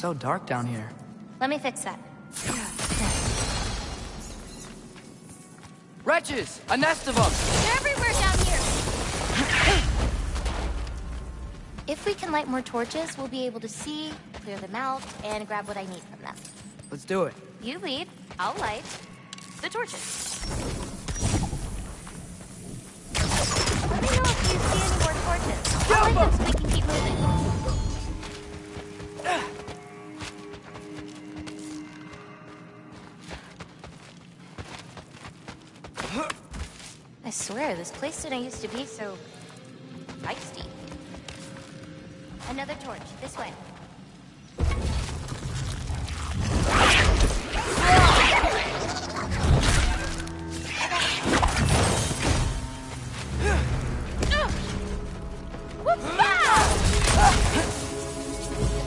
so dark down here. Let me fix that. Wretches! A nest of them! They're everywhere down here! If we can light more torches, we'll be able to see, clear them out, and grab what I need from them. Let's do it. You lead, I'll light the torches. Let me know if you see any more torches. I'll light them so we can keep moving. I swear, this place didn't used to be so feisty. Another torch, this way.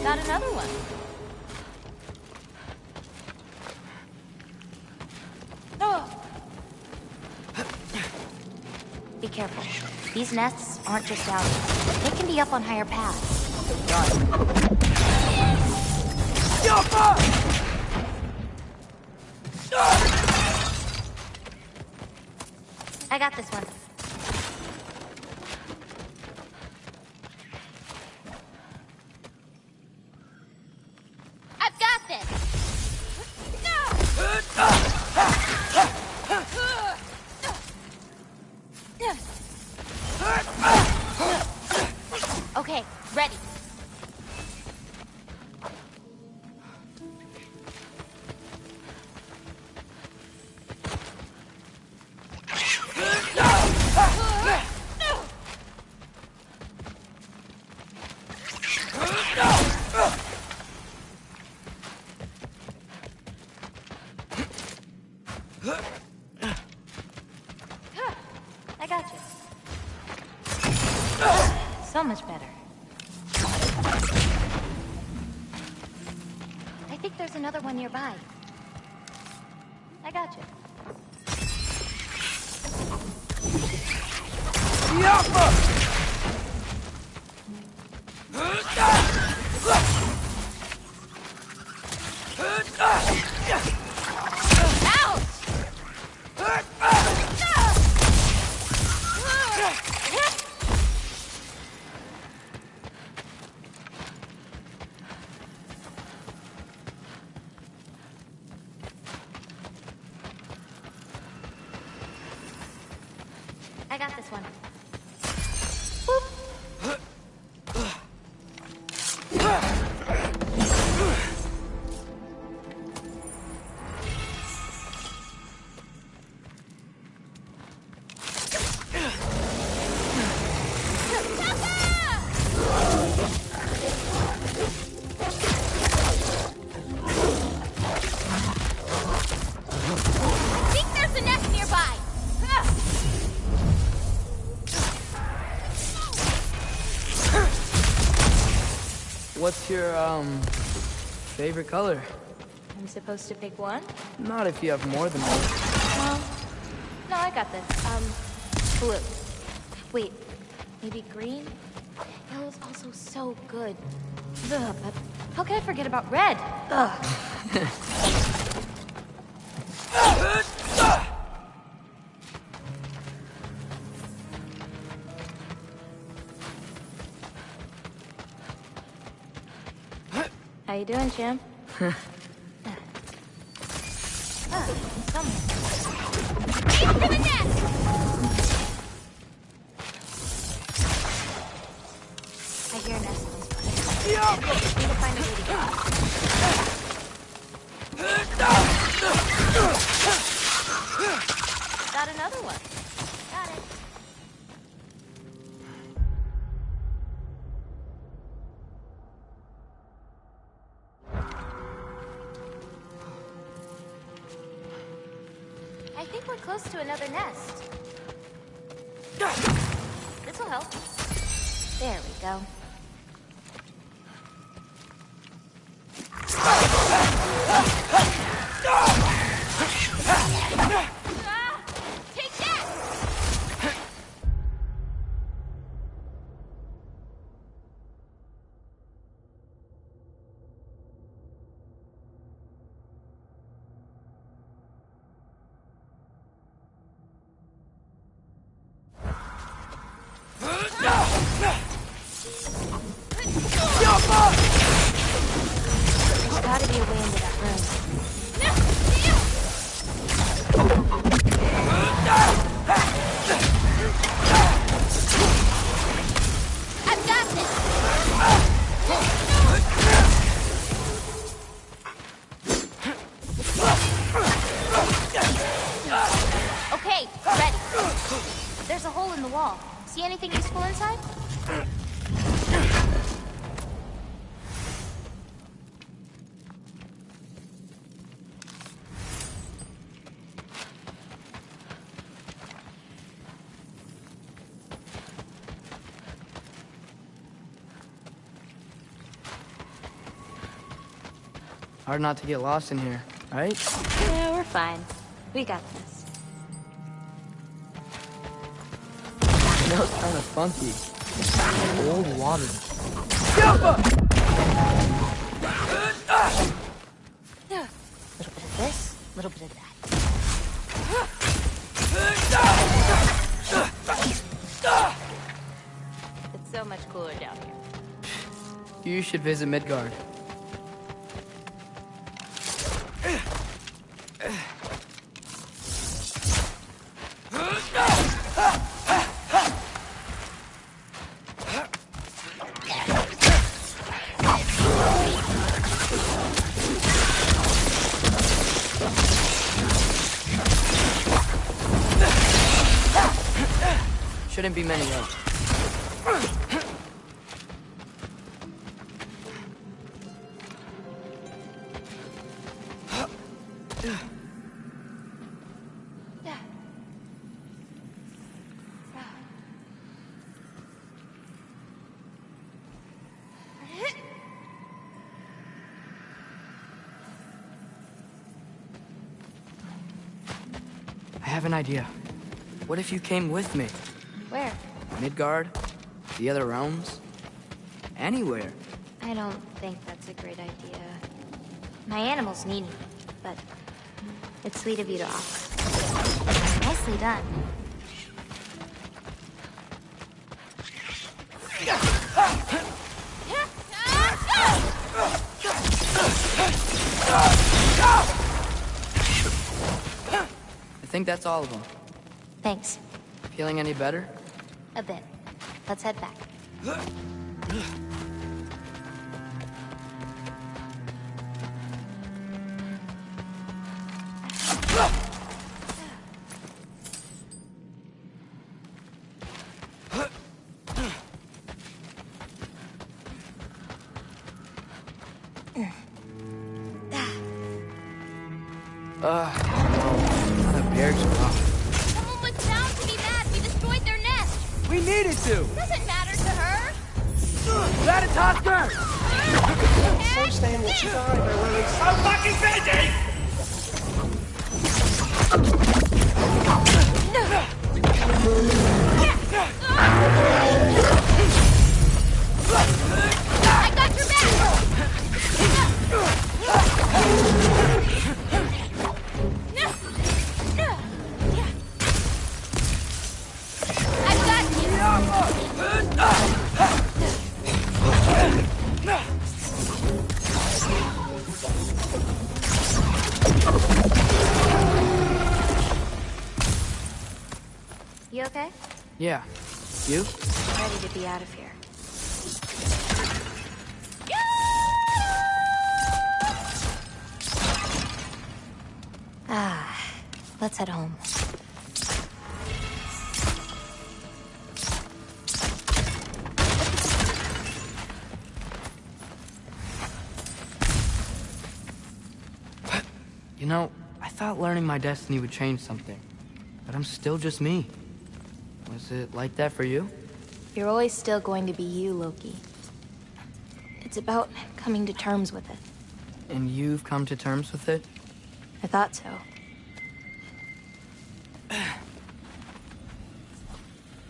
Got another one. Be careful. These nests aren't just down here. They can be up on higher paths. Got it. I got this one. I've got this! Okay, ready. I got you. So much better. I think there's another one nearby. I got you. I got this one. I think there's a nest nearby. What's your, favorite color? I'm supposed to pick one? Not if you have more than one. Well, no, I got this. Blue. Wait, maybe green? Yellow's also so good. Ugh, but how can I forget about red? Ugh. How you doing, champ? Somewhere. Aim for the nest! I hear a nest in this place. Need to find a way to get it. Got another one. Got it. I think we're close to another nest. This'll help. There we go. Take that! There's gotta be a way into that room. I've got this! Okay, ready. There's a hole in the wall. See anything useful inside? Hard not to get lost in here, right? Yeah, we're fine. We got this. Smells kind of funky. Old water. A little bit of this, a little bit of that. It's so much cooler down here. You should visit Midgard. Shouldn't be many left. I have an idea. What if you came with me? Where? Midgard? The other realms? Anywhere. I don't think that's a great idea. My animals need me, but it's sweet of you to offer. Nicely done. I think that's all of them. Thanks. Feeling any better? A bit. Let's head back. Not a bear's paw. Someone was bound to be mad we destroyed their nest. We needed to! Doesn't matter to her. That is Oscar! So staying what you died, I really. I'm fucking busy! I got your back! I've got you! You okay? Yeah. You? Ready to be out of here. Ah, let's head home. You know, I thought learning my destiny would change something. But I'm still just me. Was it like that for you? You're always still going to be you, Loki. It's about coming to terms with it. And you've come to terms with it? I thought so.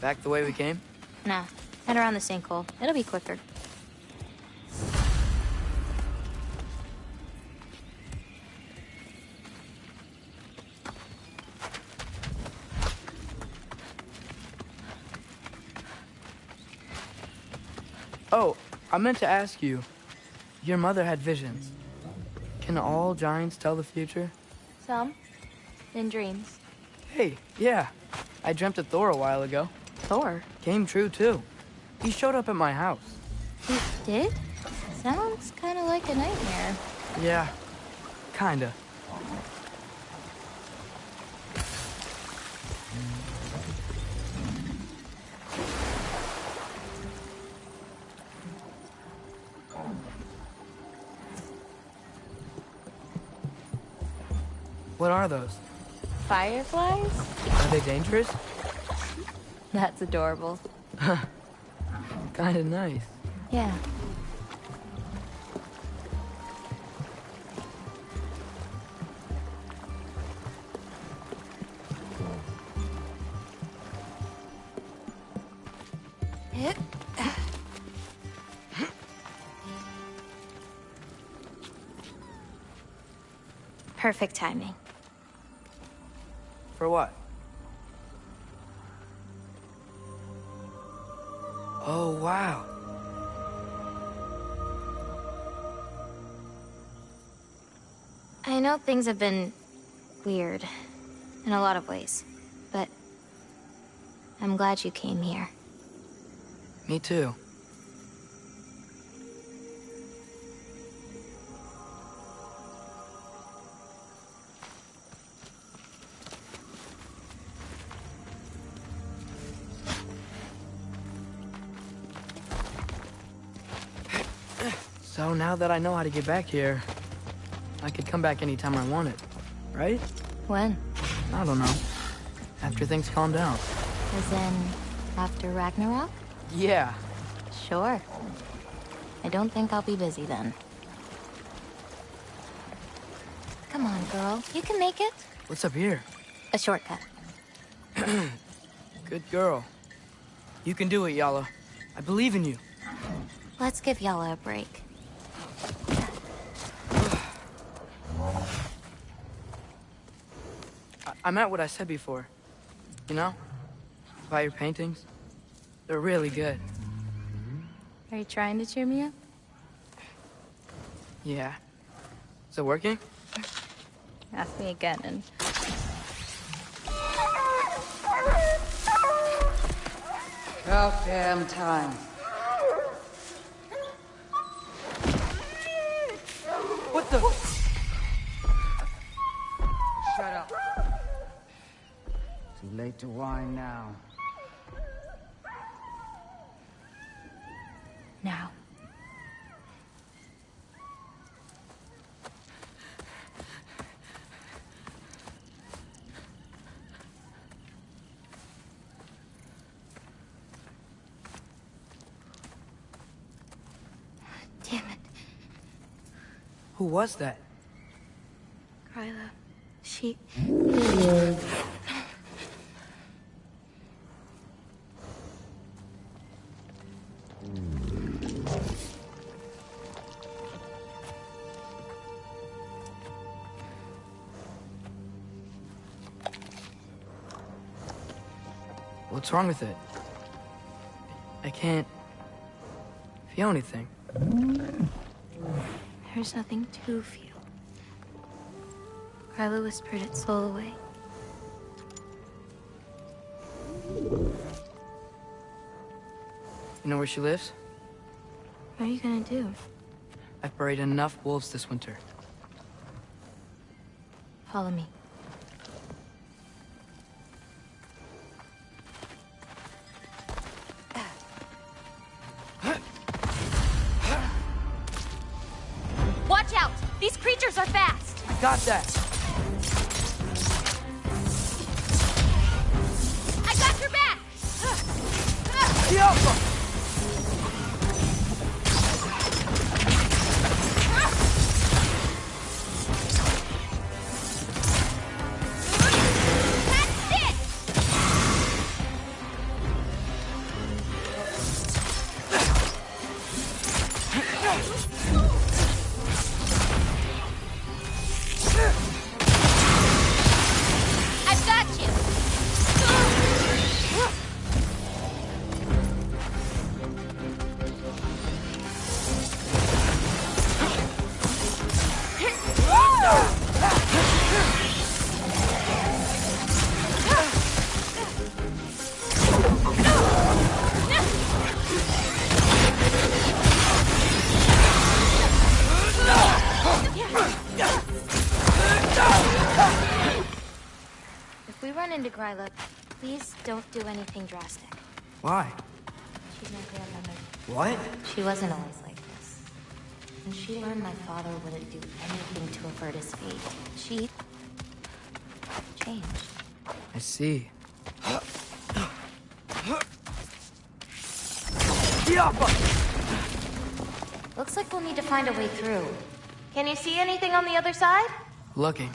Back the way we came? Nah, head around the sinkhole. It'll be quicker. Oh, I meant to ask you, your mother had visions. Can all giants tell the future? Some. In dreams. Hey, yeah. I dreamt of Thor a while ago. Thor? Came true, too. He showed up at my house. He did? Sounds kind of like a nightmare. Yeah, kinda. What are those? Fireflies? Are they dangerous? That's adorable. Kinda nice. Yeah. Perfect timing. For what? Oh, wow. I know things have been weird in a lot of ways, but I'm glad you came here. Me too. So now that I know how to get back here, I could come back anytime I wanted, right? When? I don't know. After things calm down. As in, after Ragnarok? Yeah. Sure. I don't think I'll be busy then. Come on, girl. You can make it. What's up here? A shortcut. Good girl. You can do it, Yala. I believe in you. Let's give Yala a break. I meant what I said before. You know? About your paintings. They're really good. Are you trying to cheer me up? Yeah. Is it working? Ask me again and... About damn time. What the? Shut up. Too late to whine now. Now. Damn it. Who was that? Kryla. She... What's wrong with it? I can't feel anything. There's nothing to feel. Kryla whispered its soul away. You know where she lives? What are you gonna do? I've buried enough wolves this winter. Follow me. Watch out! These creatures are fast! Got that! I got your back! The Alpha! it, Gryla. Please don't do anything drastic. Why? She's my grandmother. What? She wasn't always like this. When she learned my father wouldn't do anything to avert his fate, she changed. I see. Looks like we'll need to find a way through. Can you see anything on the other side? Looking.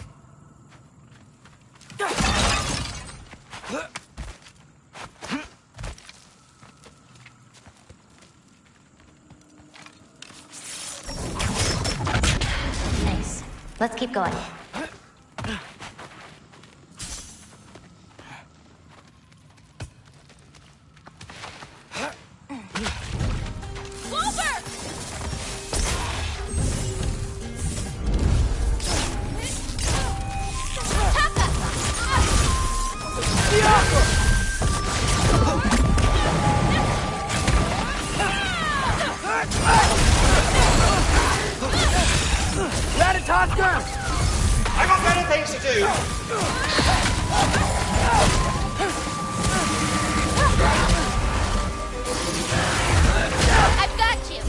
Nice. Let's keep going. I got better things to do. I've got you!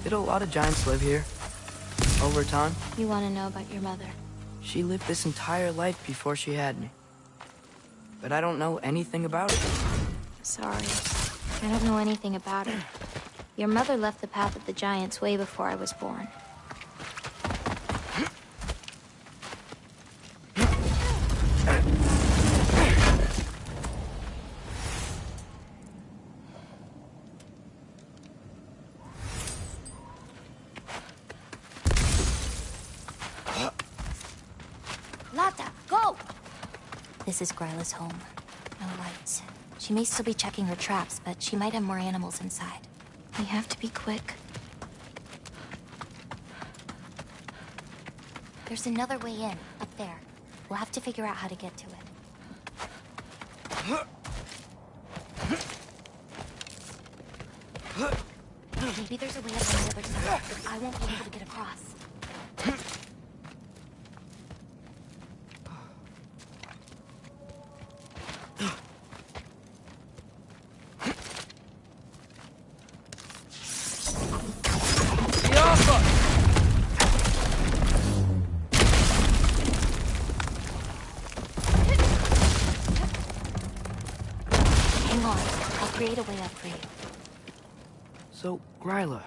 Did a lot of giants live here? Over time? You want to know about your mother? She lived this entire life before she had me. But I don't know anything about it. Sorry. I don't know anything about her. Your mother left the path of the giants way before I was born. Lata, go! This is Gryla's home. No lights. She may still be checking her traps, but she might have more animals inside. We have to be quick. There's another way in, up there. We'll have to figure out how to get to it. Maybe there's a way up on the other side, but I won't be able to get across. Create a way up for you. So, Gryla,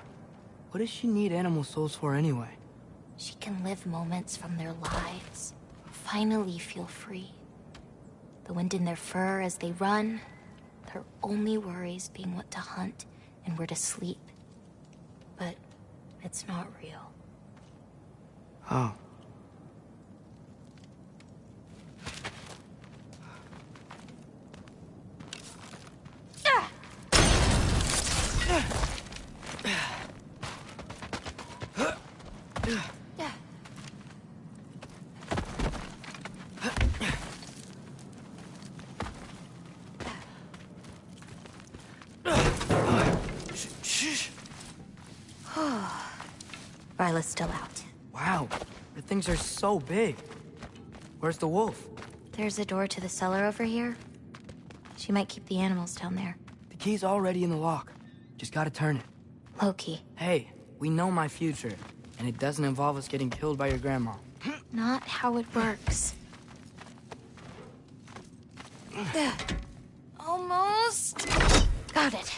what does she need animal souls for anyway? She can live moments from their lives. Finally feel free. The wind in their fur as they run. Their only worries being what to hunt and where to sleep. But it's not real. Oh. Ryla's still out. Wow, the things are so big. Where's the wolf? There's a door to the cellar over here. She might keep the animals down there. The key's already in the lock. Just gotta turn it. Loki. Hey, we know my future, and it doesn't involve us getting killed by your grandma. Not how it works. Almost. Got it.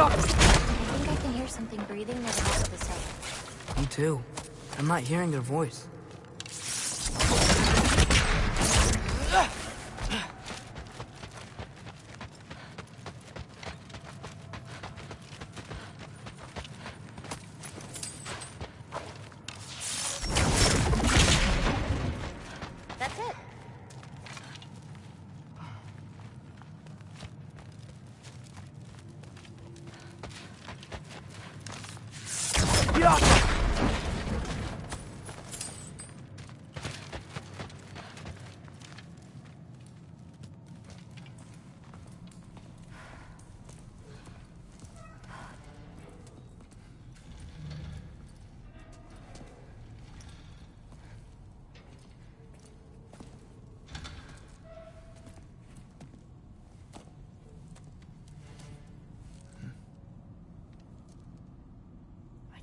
I think I can hear something breathing near the house of the cellar. Me too. I'm not hearing their voice.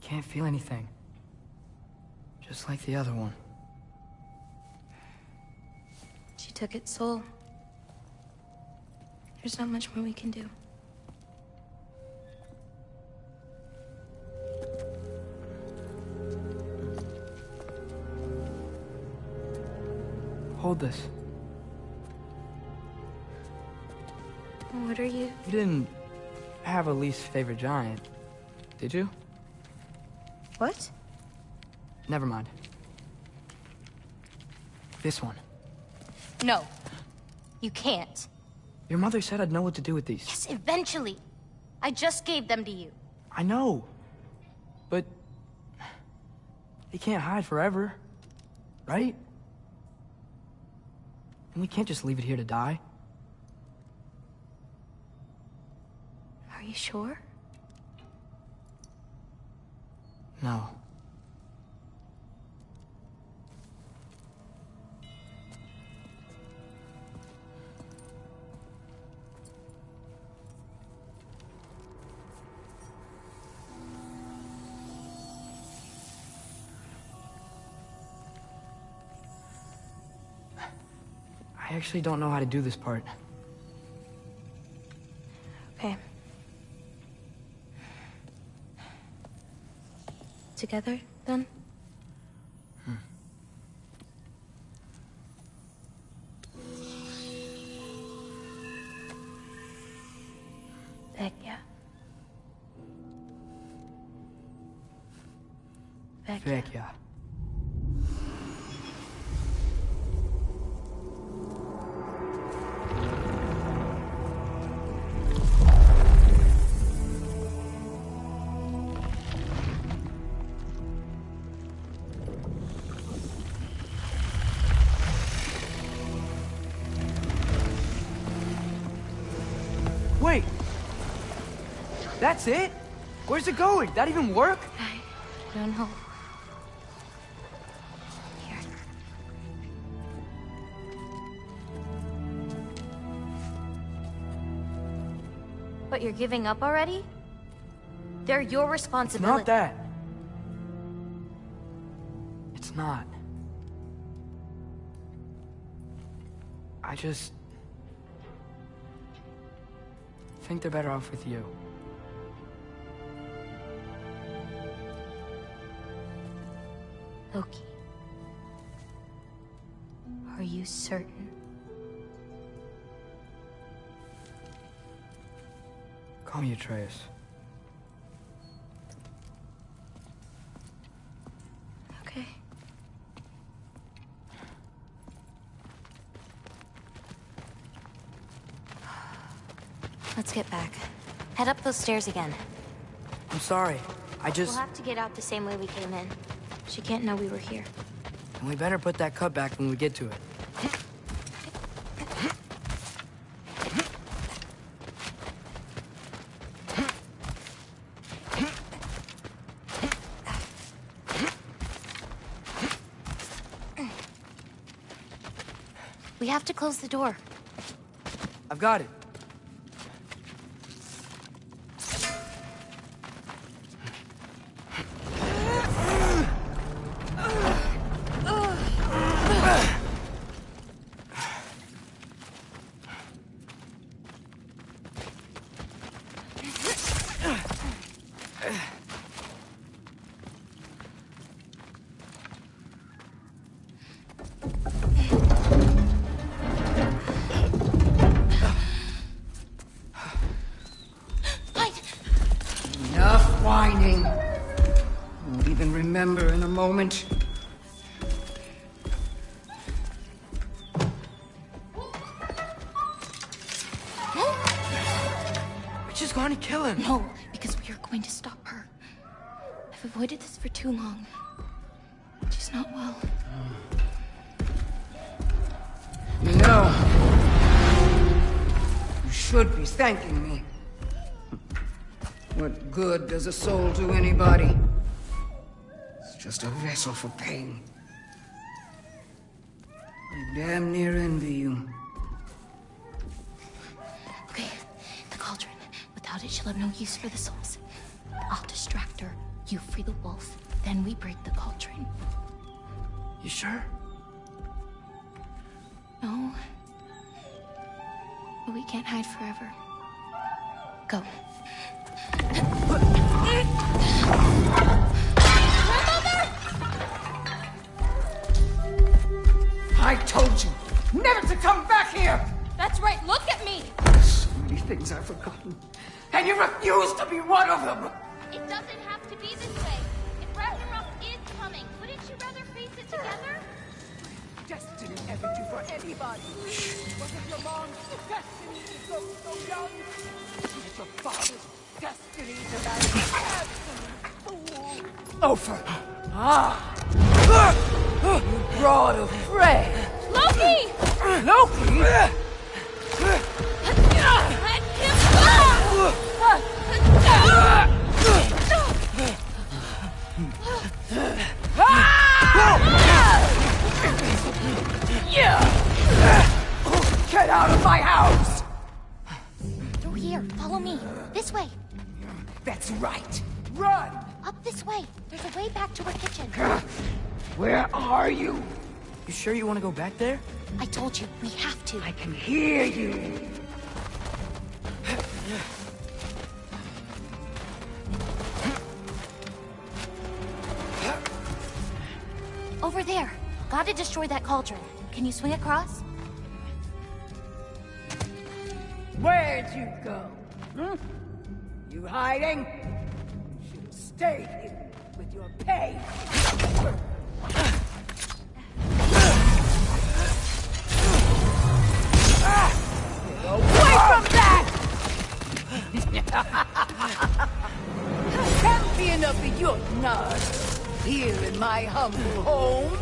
can't feel anything. Just like the other one. She took its soul. There's not much more we can do. Hold this. What are you? You didn't have a least favorite giant, did you? What? Never mind. This one. No. You can't. Your mother said I'd know what to do with these. Yes, eventually. I just gave them to you. I know. But... they can't hide forever. Right? And we can't just leave it here to die. Are you sure? No. I actually don't know how to do this part. Okay. Together, then? Vecchia. Vecchia. Wait! That's it? Where's it going? That even work? I don't know. Here. But you're giving up already? They're your It's responsibility. not that. It's not. I just... think they're better off with you. Loki. Are you certain? Call me Atreus. Okay. Let's get back. Head up those stairs again. I'm sorry. I just... We'll have to get out the same way we came in. She can't know we were here. And we better put that cut back when we get to it. We have to close the door. I've got it. Enough whining. Won't even remember in a moment. We're just going to kill him. No, because we are going to stop her. I've avoided this for too long. She's not well. You know, you should be thanking me. What good does a soul do anybody? It's just a vessel for pain. I damn near envy you. Okay, the cauldron. Without it, she'll have no use for the souls. I'll distract her, You free the wolf, then we break the cauldron. You sure? No. But we can't hide forever. Go. I told you never to come back here! That's right, look at me! So many things I've forgotten, and you refuse to be one of them! It doesn't have to be this way. If Ragnarok is coming, wouldn't you rather face it together? Destiny ever do for anybody? Was it your mom's destiny to go so young? Was it your father's destiny to marry an absolute fool? Ofer! You brought a friend! Loki! Loki? Let him go! Get out of my house! Through here, follow me. This way. That's right. Run! Up this way. There's a way back to our kitchen. Where are you? You sure you want to go back there? I told you, we have to. I can hear you. Over there. Gotta destroy that cauldron. Can you swing across? Where'd you go? You hiding? Should have stayed here with your pay. Away from that! Champion of the Jotnar, here in my humble home.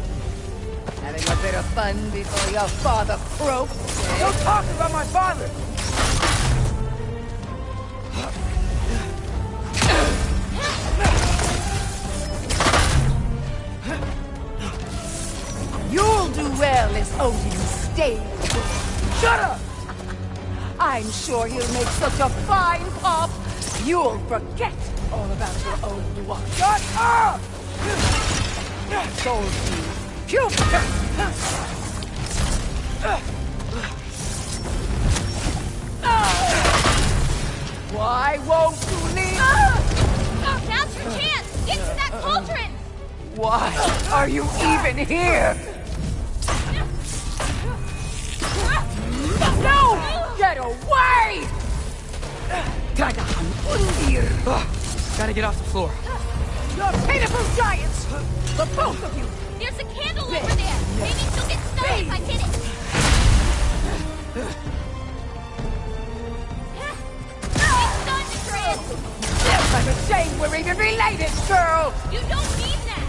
Having a bit of fun before your father croaks. Don't talk about my father! You'll do well as Odin's stable. Shut up! I'm sure he'll make such a fine pop, you'll forget all about your own luck. Shut up! Soul Food. Why won't you leave? Now's your chance! Get to that cauldron! Why are you even here? No! Get away! Gotta get off the floor. You're pitiful giants! The both of you! There's a candle over there! Maybe she'll get stuck if I hit it! It's done, Atreus! Yes, I'm ashamed we're even related, girl! You don't mean that!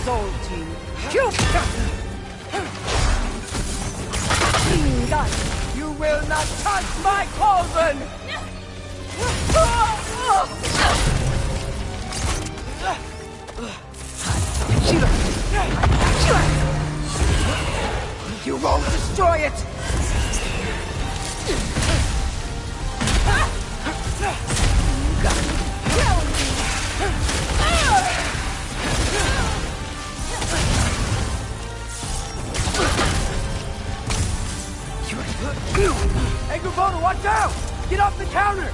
Soul Team. Gun, you will not touch my cauldron! You won't destroy it! Hey, Gubona, watch out! Get off the counter!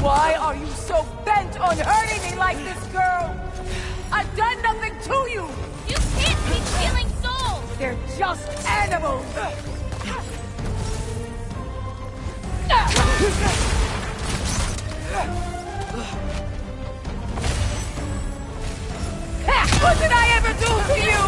Why are you so bent on hurting me like this, girl? I've done nothing to you! You can't keep stealing souls! They're just animals! What did I ever do to you?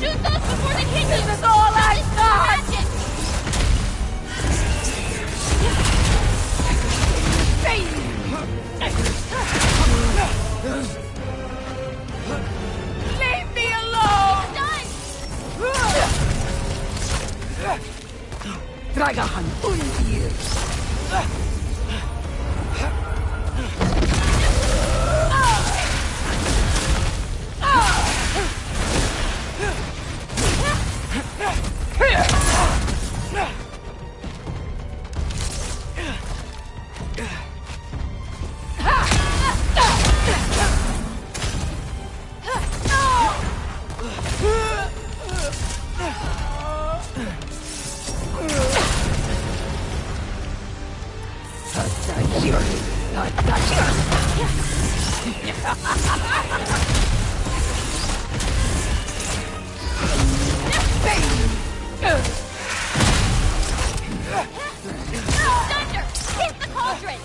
Shoot those before they hit you! This is all I got! Magic! Thunder! Hit the cauldron!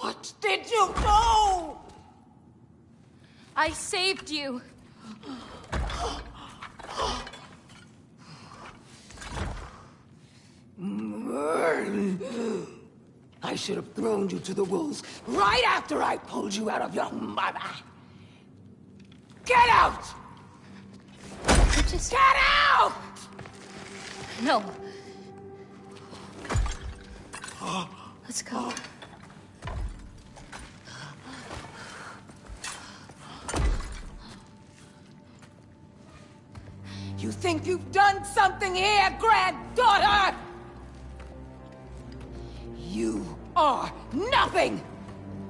What did you do? I saved you. I should have thrown you to the wolves right after I pulled you out of your mother. Get out! Just Get out! no. Let's go. You think you've done something here, granddaughter? You are nothing!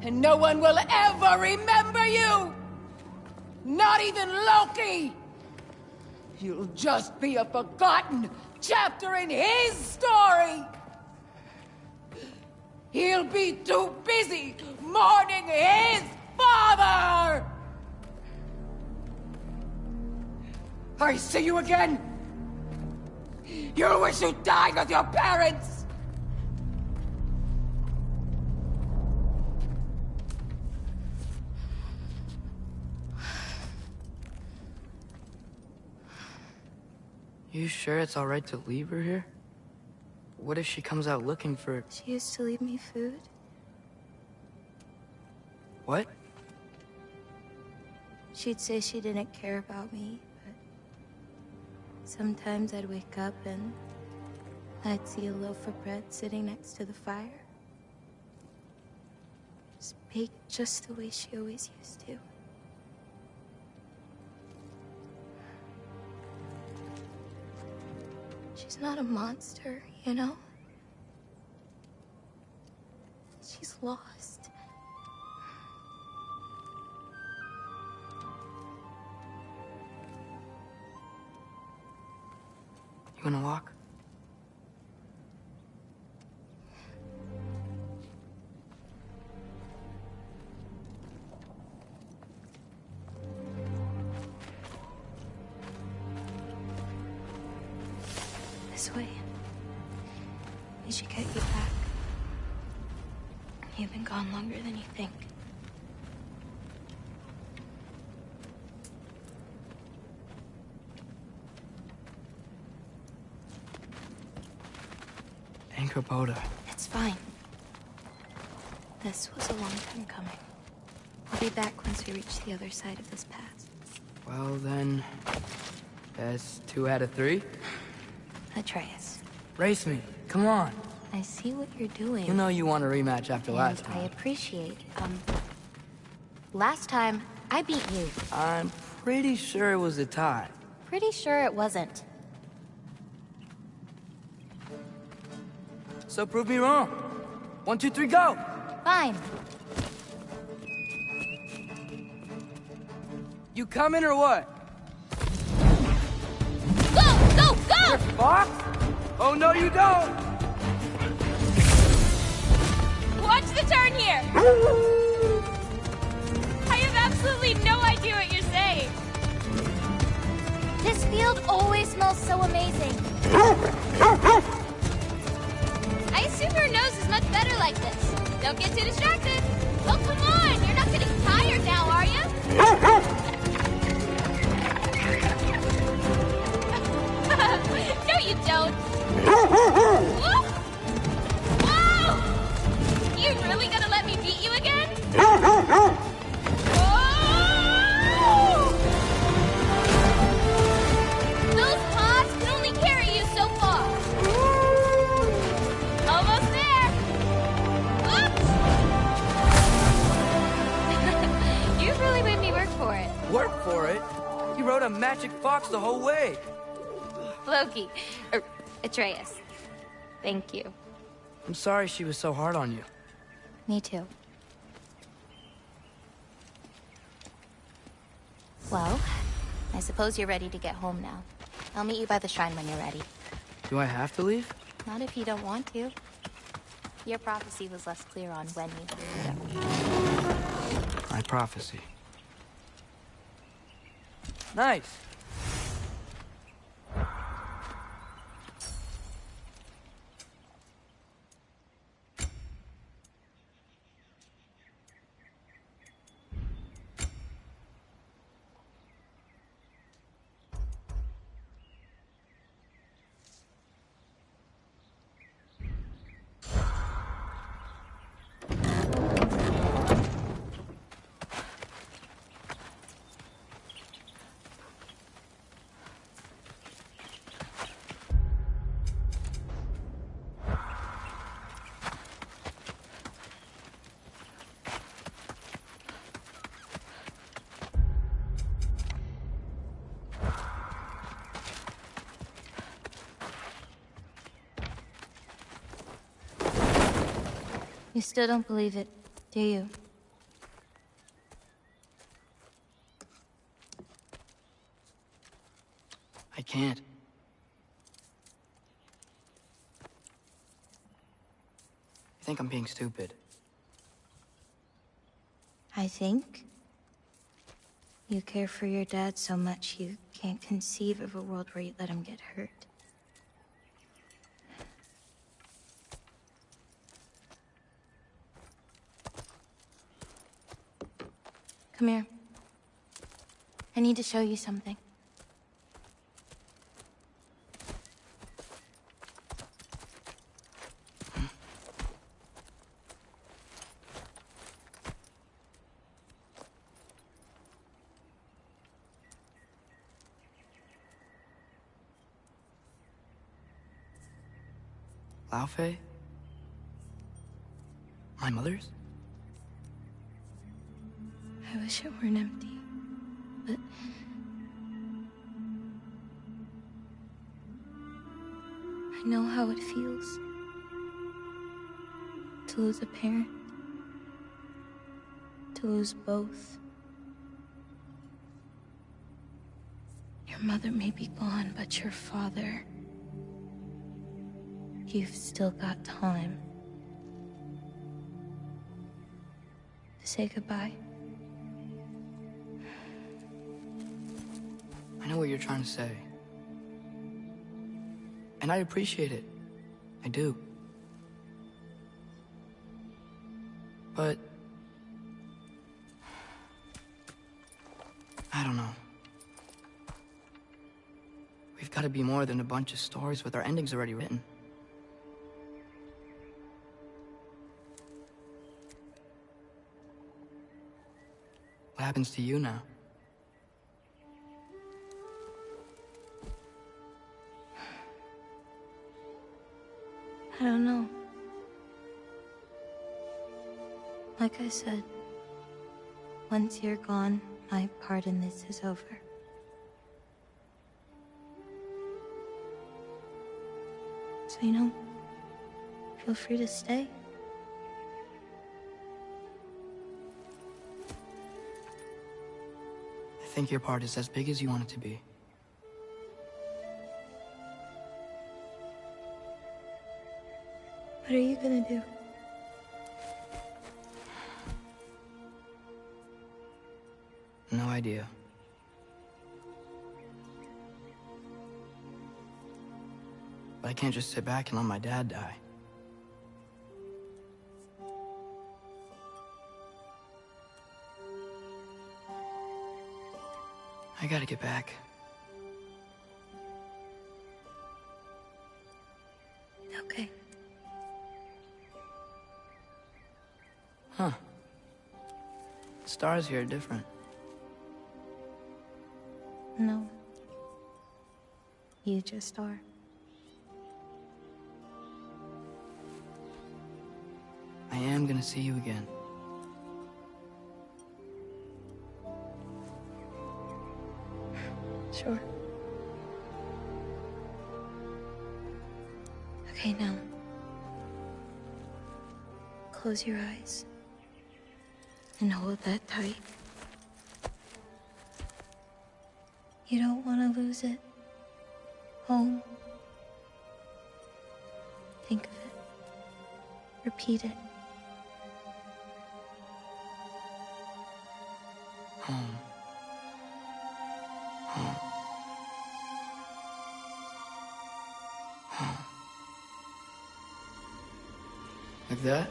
And no one will ever remember you! Not even Loki! You'll just be a forgotten chapter in his story! He'll be too busy mourning his father! I see you again! You'll wish you died with your parents! You sure it's all right to leave her here? What if she comes out looking for... She used to leave me food. What? She'd say she didn't care about me, but sometimes I'd wake up and I'd see a loaf of bread sitting next to the fire. Just baked just the way she always used to. She's not a monster, you know? She's lost. You wanna walk? This way. We should get you back. You've been gone longer than you think. Anchor It's fine. This was a long time coming. We'll be back once we reach the other side of this pass. Well then, that's 2 out of 3. Atreus, Race me, come on. I see what you're doing. You know you want a rematch after last I time. appreciate. Last time, I beat you. I'm pretty sure it was a tie. Pretty sure it wasn't. So prove me wrong. 1, 2, 3, go! Fine. You coming or what? Go! Go, go! Fox? Oh, no, you don't! Watch the turn here! I have absolutely no idea what you're saying. This field always smells so amazing. I assume your nose is much better like this. Don't get too distracted. Oh, come on! You're not getting tired now, are you? No, you don't. Whoa! Whoa! You really gonna let me beat you again? Whoa! Those paws can only carry you so far. Almost there. Oops! You really made me work for it. Work for it? You rode a magic fox the whole way. Loki. Atreus. Thank you. I'm sorry she was so hard on you. Me too. Well, I suppose you're ready to get home now. I'll meet you by the shrine when you're ready. Do I have to leave? Not if you don't want to. Your prophecy was less clear on when you... My prophecy. Nice. You still don't believe it, do you? I can't. I think I'm being stupid. I think you care for your dad so much you can't conceive of a world where you let him get hurt. Come here. I need to show you something. Laufey? My mother's? I wish it weren't empty, but... I know how it feels to lose a parent, to lose both. Your mother may be gone, but your father... You've still got time to say goodbye. I know what you're trying to say. And I appreciate it. I do. But... I don't know. We've got to be more than a bunch of stories with our endings already written. What happens to you now? I don't know. Like I said, once you're gone, my part in this is over. So, you know, feel free to stay. I think your part is as big as you want it to be. What are you gonna do? No idea. But I can't just sit back and let my dad die. I gotta get back. Okay. Huh. The stars here are different. No. You just are. I am gonna see you again. Sure. Okay, now. Close your eyes. And hold that tight. You don't want to lose it. Home. Think of it. Repeat it. Home. Home. Home. Like that?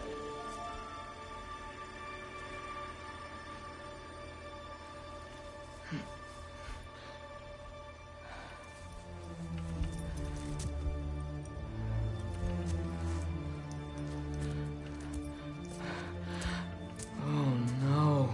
Oh no.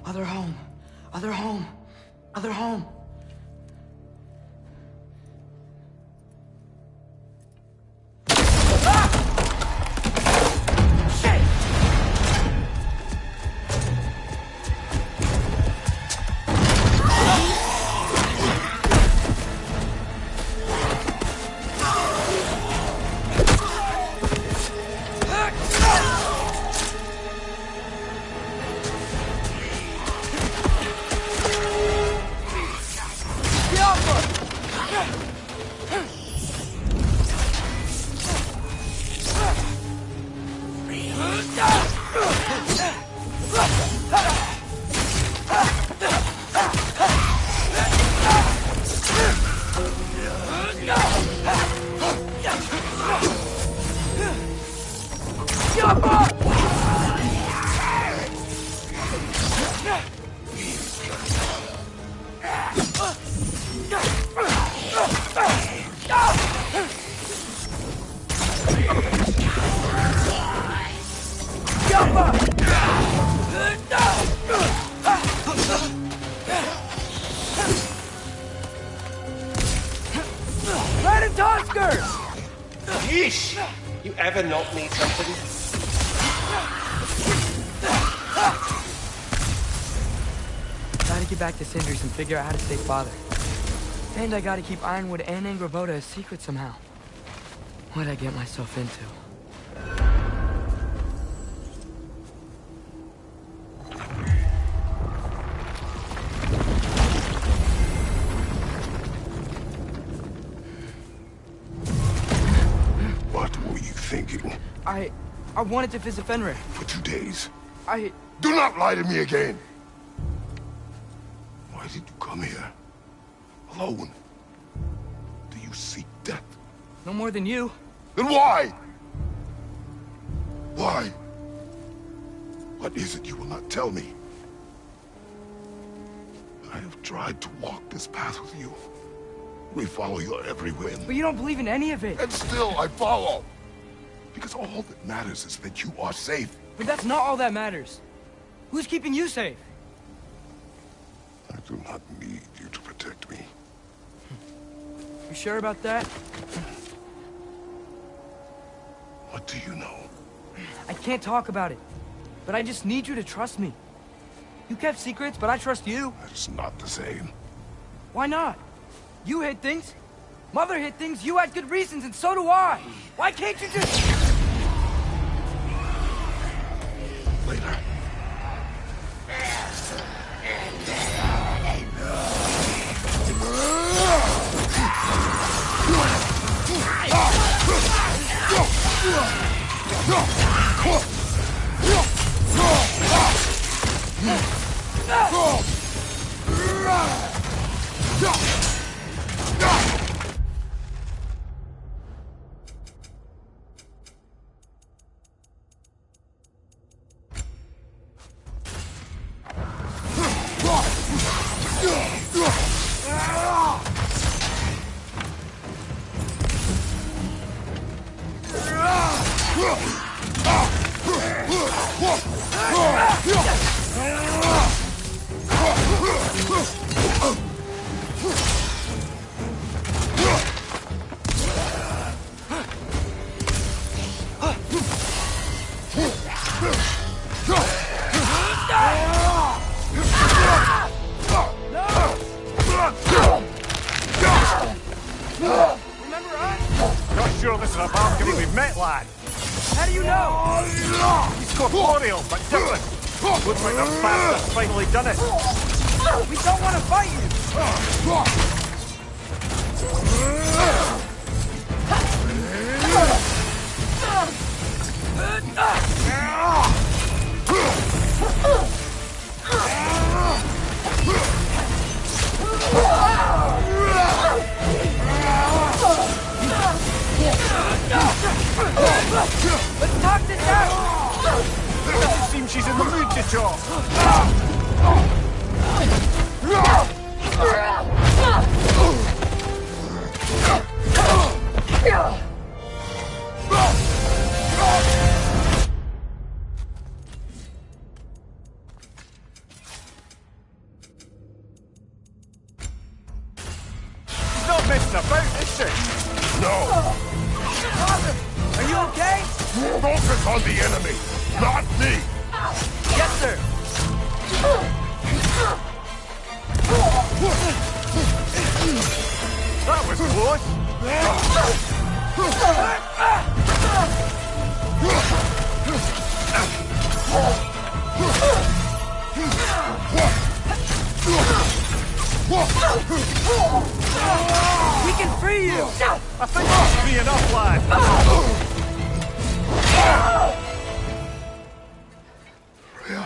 Other home. Other home. Other home. Yeesh! You ever not need something? Gotta get back to Cinders and figure out how to save Father. And I gotta keep Ironwood and Angravoda a secret somehow. What'd I get myself into? What were you thinking? I wanted to visit Fenrir. For 2 days. I... Do not lie to me again! Why did you come here? Alone? Do you seek death? No more than you. Then why? Why? What is it you will not tell me? I have tried to walk this path with you. We follow your every whim. But you don't believe in any of it. And still I follow. Because all that matters is that you are safe. But that's not all that matters. Who's keeping you safe? I do not need you to protect me. You sure about that? What do you know? I can't talk about it. But I just need you to trust me. You kept secrets, but I trust you. It's not the same. Why not? You hid things. Mother hid things. You had good reasons, and so do I. Why can't you just... Later. Remember us? Not sure this is a balcony we've met, lad. How do you know? He's corporeal, but different. Looks like the bastard's finally done it. We don't want to fight you. Let's talk this out! Doesn't seem she's in the mood to talk. She's not messing about, is she? No! Are you okay? Focus on the enemy, not me! Yes, sir. That was close. We can free you. I think that should be enough, lad. Freya.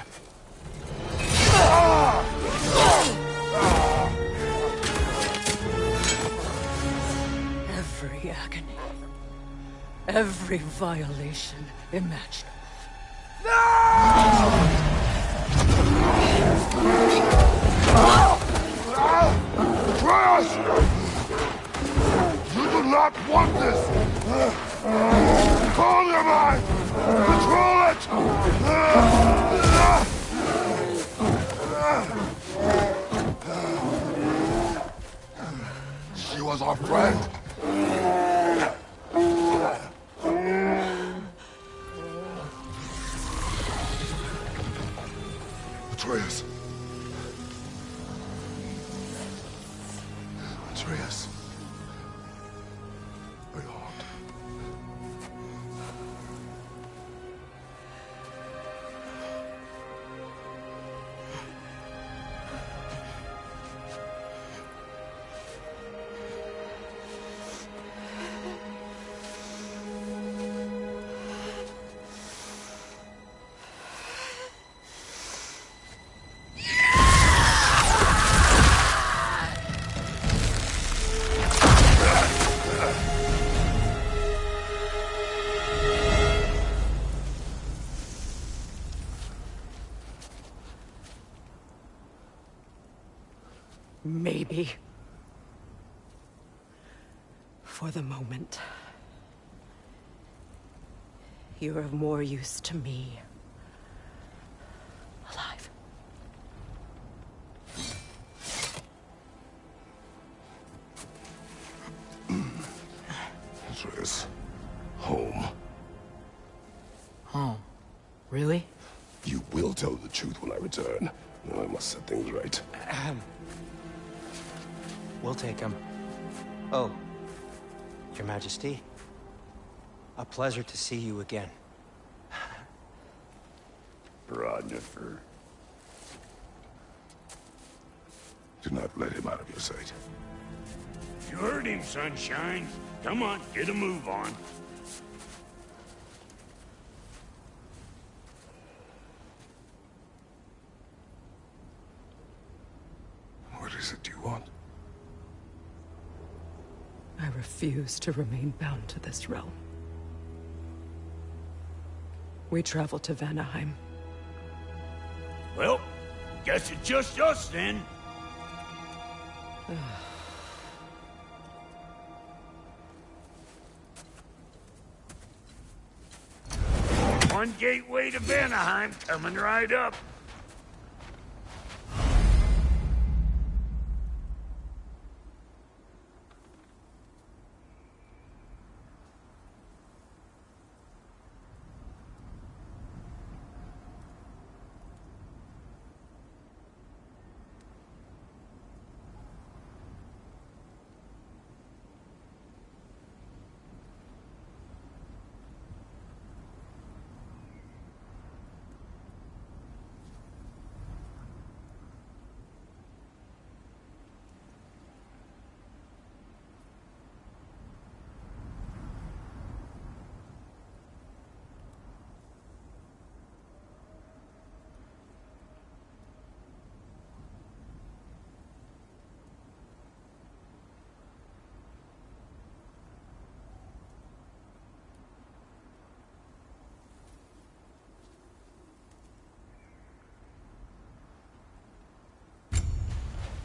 Every agony. Every violation imaginable. Freya! You do not want this! Control your mind! Control it! She was our friend. Atreus. Atreus. My heart. Maybe. For the moment. You're of more use to me. Alive. Atreus. Home. Home. Really? You will tell the truth when I return. Now I must set things right. We'll take him. Oh, Your Majesty. A pleasure to see you again. Roger. Do not let him out of your sight. You heard him, Sunshine. Come on, get a move on. What is it you want? I refuse to remain bound to this realm. We travel to Vanaheim. Well, guess it's just us then. One gateway to Vanaheim coming right up.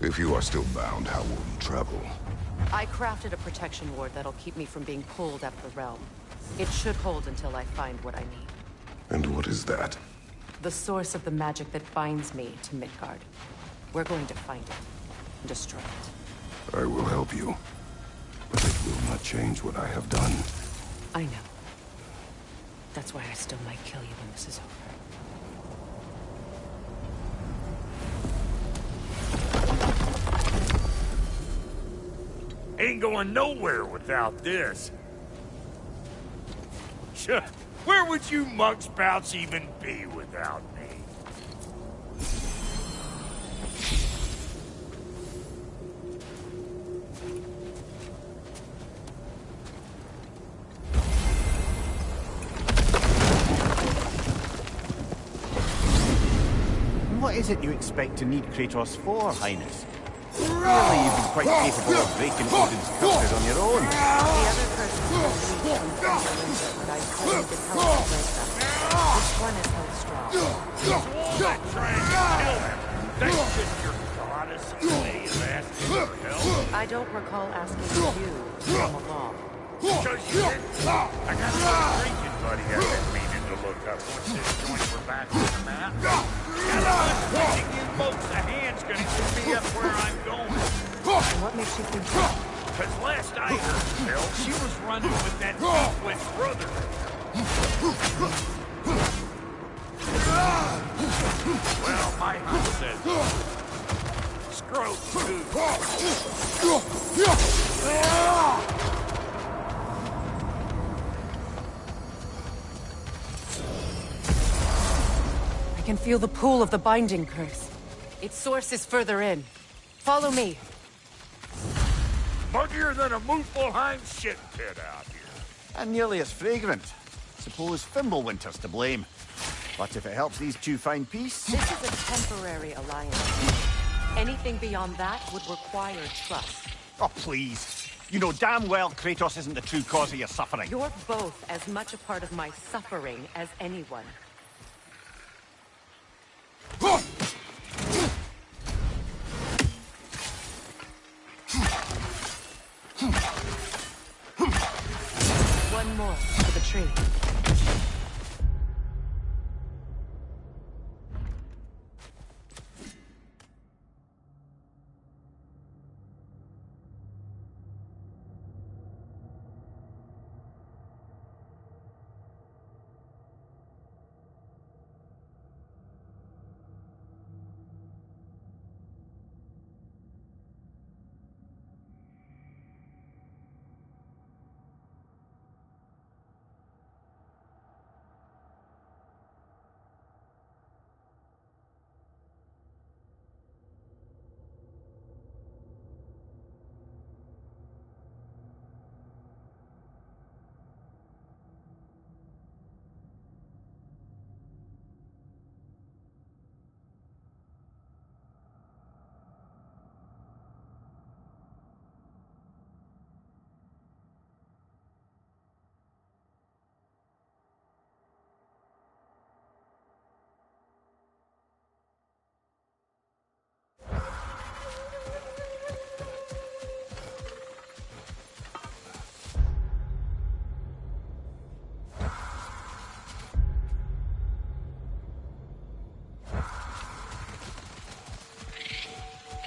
If you are still bound, how will you travel? I crafted a protection ward that'll keep me from being pulled out of the realm. It should hold until I find what I need. And what is that? The source of the magic that binds me to Midgard. We're going to find it and destroy it. I will help you. But it will not change what I have done. I know. That's why I still might kill you when this is over. Ain't going nowhere without this. Where would you muckspouts even be without me? What is it you expect to need Kratos for, Highness? Really, you've been quite capable of breaking Odin's curses on your own. The other curses are weak and fragile, but I still need to help to break them. This one is held strong. That trying to kill him. That's just your goddess way of asking for help. I don't recall asking you to come along. Because you didn't. I got a drinking buddy I've been meaning to look up once this joint we're back on the map. And I'm thinking you folks a hand's gonna get me up where I'm going. And what makes you think that? Because last I heard, Bill, she was running with that Beefwitch brother. Well, my house says Scrope, too. I can feel the pull of the binding curse. Its source is further in. Follow me. Muggier than a Muspelheim shit pit out here. And nearly as fragrant. Suppose Fimbulwinter's to blame. But if it helps these two find peace... This is a temporary alliance. Anything beyond that would require trust. Oh, please. You know damn well Kratos isn't the true cause of your suffering. You're both as much a part of my suffering as anyone. One more for the tree.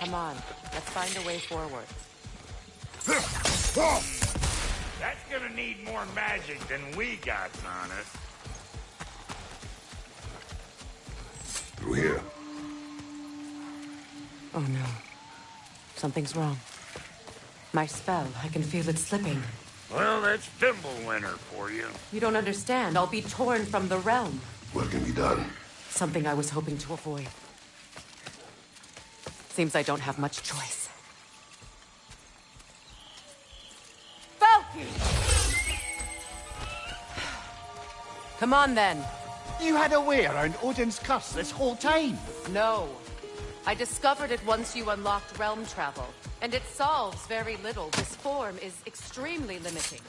Come on, let's find a way forward. That's gonna need more magic than we got on it. Through here. Oh no. Something's wrong. My spell, I can feel it slipping. Well, that's Thimblewinter for you. You don't understand. I'll be torn from the realm. What can be done? Something I was hoping to avoid. Seems I don't have much choice. Falky! Come on, then. You had a way around Odin's curse this whole time. No. I discovered it once you unlocked realm travel, and it solves very little. This form is extremely limiting.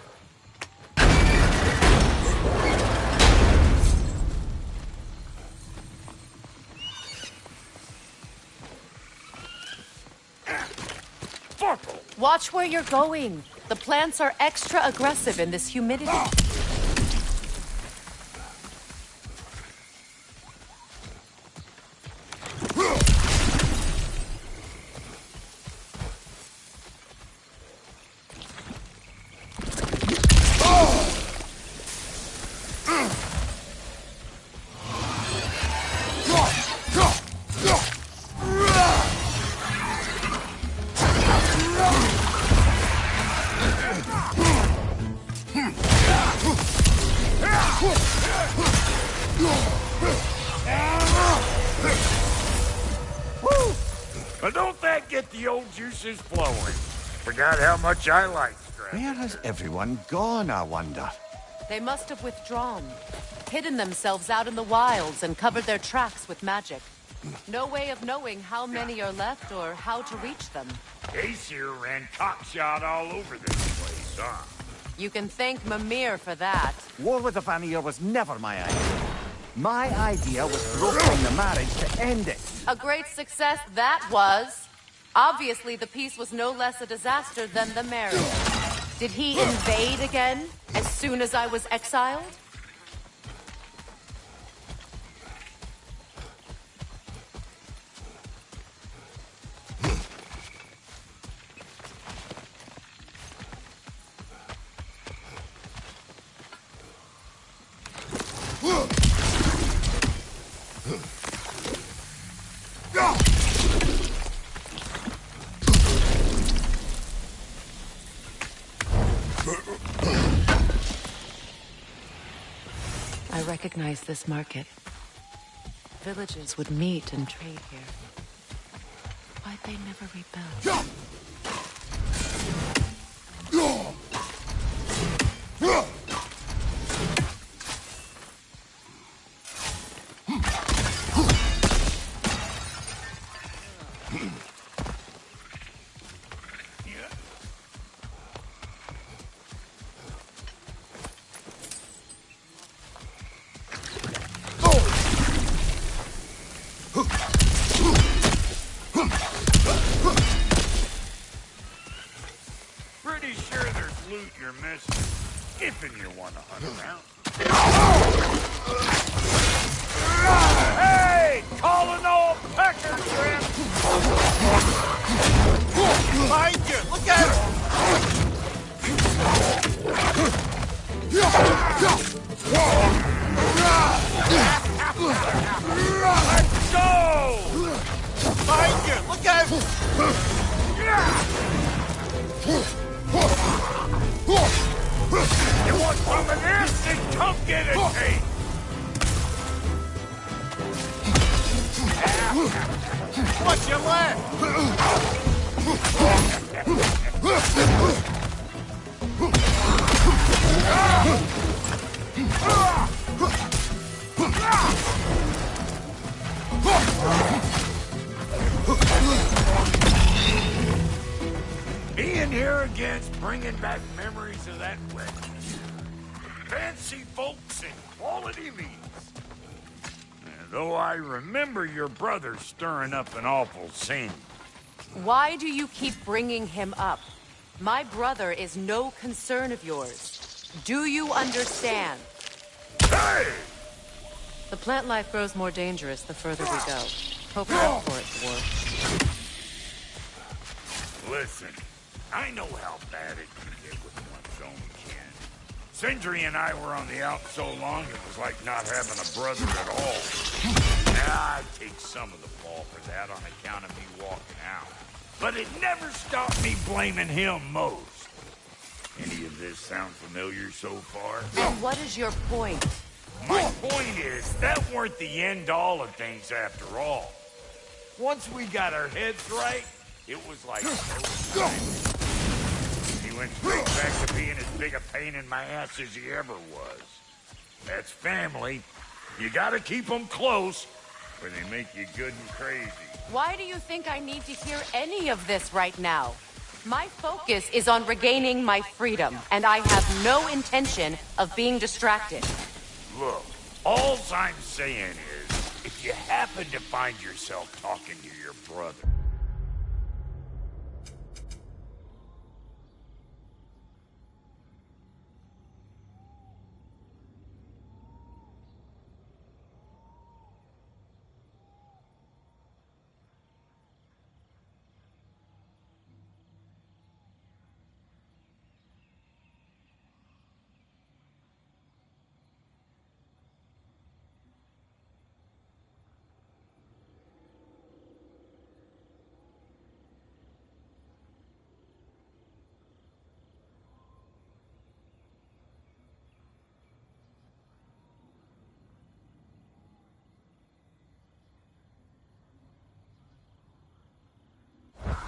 Watch where you're going. The plants are extra aggressive in this humidity. But don't that get the old juices flowing? Forgot how much I like stress. Where has everyone gone, I wonder? They must have withdrawn, hidden themselves out in the wilds and covered their tracks with magic. No way of knowing how many are left or how to reach them. Aesir ran cockshot all over this place, huh? You can thank Mimir for that. War with the Vanir was never my idea. My idea was brokering the marriage to end it. A great success that was. Obviously, the peace was no less a disaster than the marriage. Did he invade again as soon as I was exiled? I recognize this market. Villages would meet and trade here. Why'd they never rebuild? Pretty sure there's loot you're missing. If you want to hunt around. Hey! Calling all pecker shrimp! Behind you! Look out! Let's go! Behind you! Look out! You want some of this? Then come get it, Tate! What's your left? Being here again's bringing back memories of that wedding. Fancy folks and quality meats. And though I remember your brother stirring up an awful scene. Why do you keep bringing him up? My brother is no concern of yours. Do you understand? Hey! The plant life grows more dangerous the further we go. Hope you're up for it, dwarf. Listen, I know how bad it can get with one's own kin. Sindri and I were on the out so long it was like not having a brother at all. I take some of the fall for that on account of me walking out. But it never stopped me blaming him most. Any of this sound familiar so far? And what is your point? My point is, that weren't the end-all of things after all. Once we got our heads right, it was like no time. He went straight back to being as big a pain in my ass as he ever was. That's family. You gotta keep them close, or they make you good and crazy. Why do you think I need to hear any of this right now? My focus is on regaining my freedom, and I have no intention of being distracted. Look, all I'm saying is, if you happen to find yourself talking to your brother,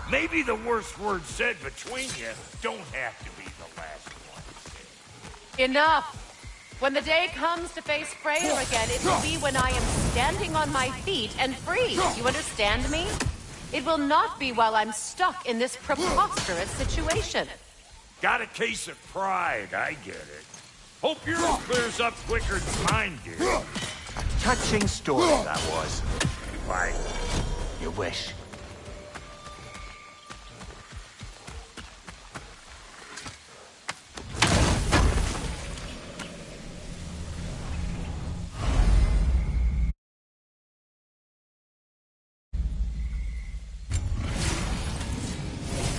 maybe the worst word said between you don't have to be the last one said. Enough! When the day comes to face Freyr again, it will be when I am standing on my feet and free. You understand me? It will not be while I'm stuck in this preposterous situation. Got a case of pride, I get it. Hope yours clears up quicker than mine did. Touching story, that was. Why? You wish.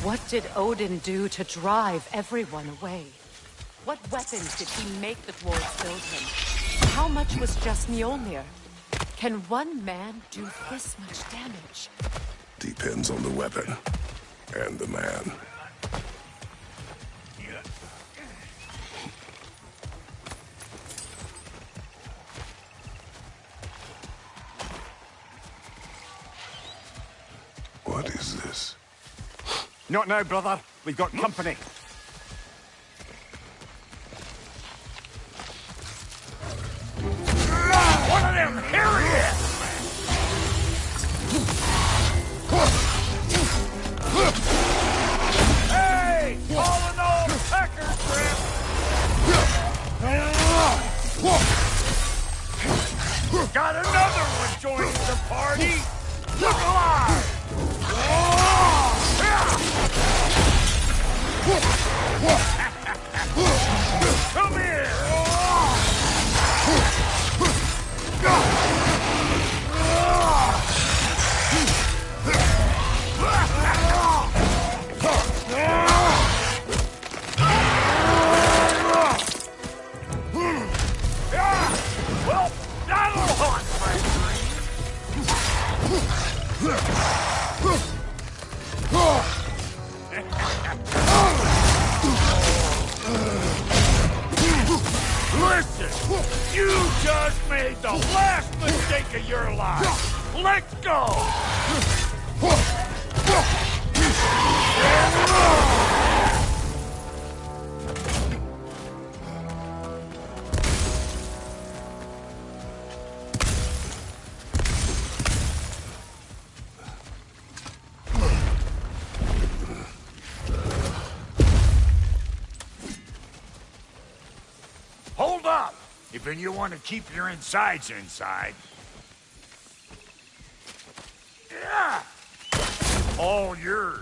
What did Odin do to drive everyone away? What weapons did he make the dwarves build him? How much was just Mjolnir? Can one man do this much damage? Depends on the weapon and the man. What is this? Not now, brother. We've got company. One of them Harriets! Hey! All in all, pecker trip! Got another one joining the party! Look alive! Come here! Well, that'll haunt my Listen, you just made the last mistake of your life. Let's go! Hold up! If you want to keep your insides inside. Yeah! All yours,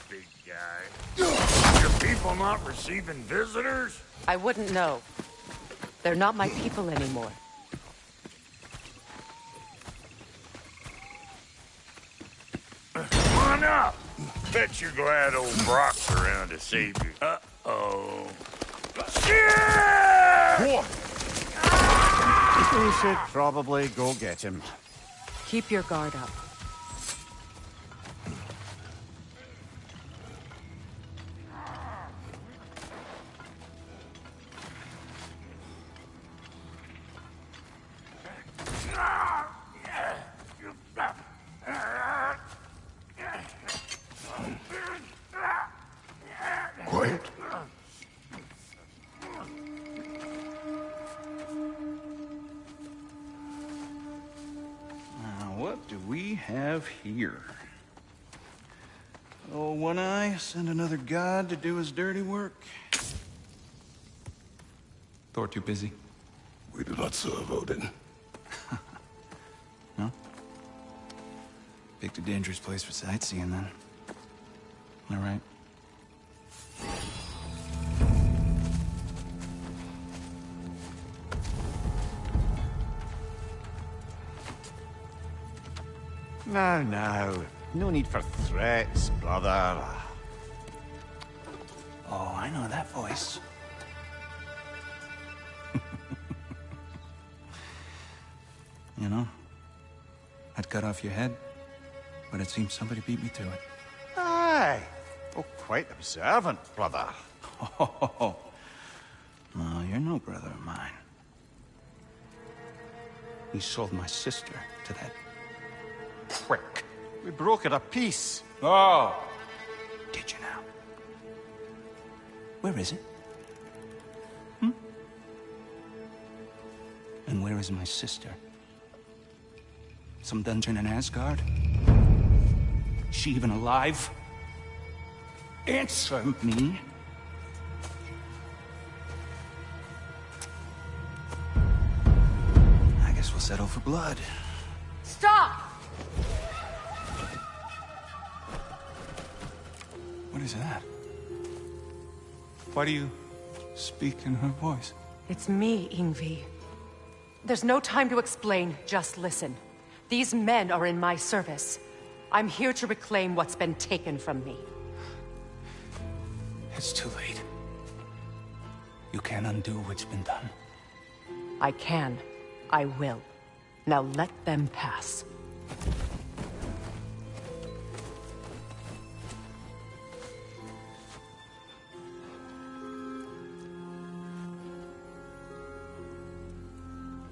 big guy. Your people not receiving visitors? I wouldn't know. They're not my people anymore. Come on up! Bet you're glad old Brock's around to save you. Uh-oh. Shit! We should probably go get him. Keep your guard up. Quiet. What do we have here? Oh, One Eye, send another god to do his dirty work. Thor too busy? We do not serve Odin. No? Picked a dangerous place for sightseeing, then. All right. No. No need for threats, brother. Oh, I know that voice. You know, I'd cut off your head, but it seems somebody beat me to it. Aye. Oh, quite observant, brother. Oh, no, you're no brother of mine. You sold my sister to that prick. We broke it a piece. Oh! Did you now? Where is it? And where is my sister? Some dungeon in Asgard? She even alive? Answer me. I guess we'll settle for blood. Stop! What is that? Why do you speak in her voice? It's me, Ingvi. There's no time to explain, just listen. These men are in my service. I'm here to reclaim what's been taken from me. It's too late. You can't undo what's been done. I can. I will. Now let them pass.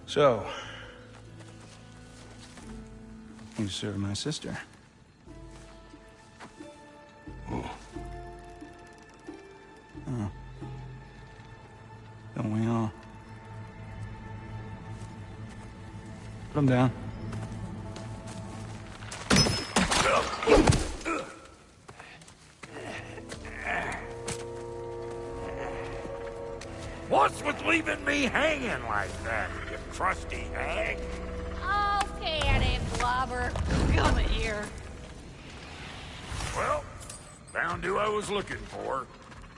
So, you serve my sister. Oh. Don't we all? Put him down. What's with leaving me hanging like that, you crusty hag? Okay, Eddie Blobber. Come here. Well, found who I was looking for.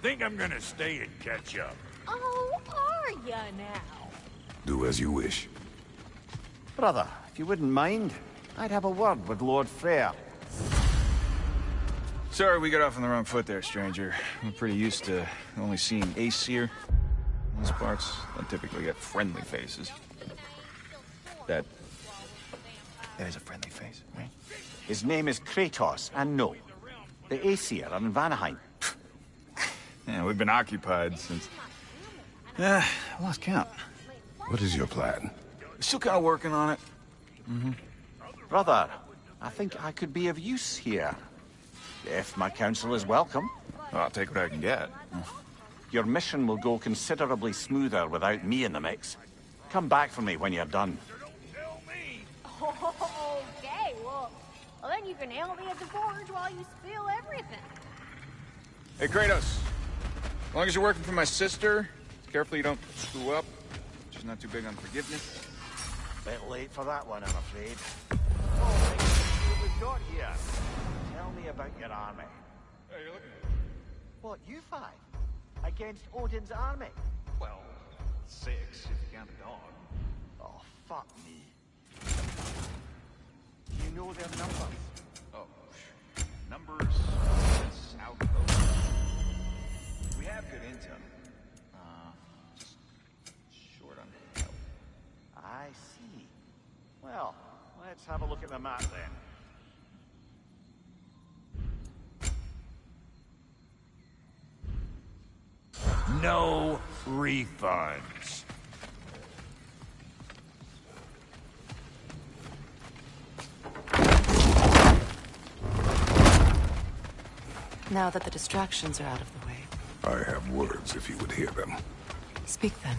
Think I'm gonna stay and catch up. Oh, are ya now? Do as you wish. Brother, if you wouldn't mind, I'd have a word with Lord Freyr. Sorry we got off on the wrong foot there, stranger. I'm pretty used to only seeing Aesir. These parts don't typically get friendly faces. That is a friendly face, right? His name is Kratos, and no, the Aesir are in Vanaheim. Yeah, we've been occupied since... I lost count. What is your plan? Still kind of working on it. Brother, I think I could be of use here. If my counsel is welcome. Well, I'll take what I can get. Your mission will go considerably smoother without me in the mix. Come back for me when you're done. Okay, well, then you can help me at the forge while you spill everything. Hey, Kratos. As long as you're working for my sister, careful you don't screw up. She's not too big on forgiveness. Bit late for that one, I'm afraid. Oh, what we've got here. Tell me about your army. Hey, you're looking... What, you five? Against Odin's army? Well, 6 if you count the dog. Oh, fuck me. You know their numbers? Oh, numbers... them out then. No refunds. Now that the distractions are out of the way, I have words if you would hear them. speak then.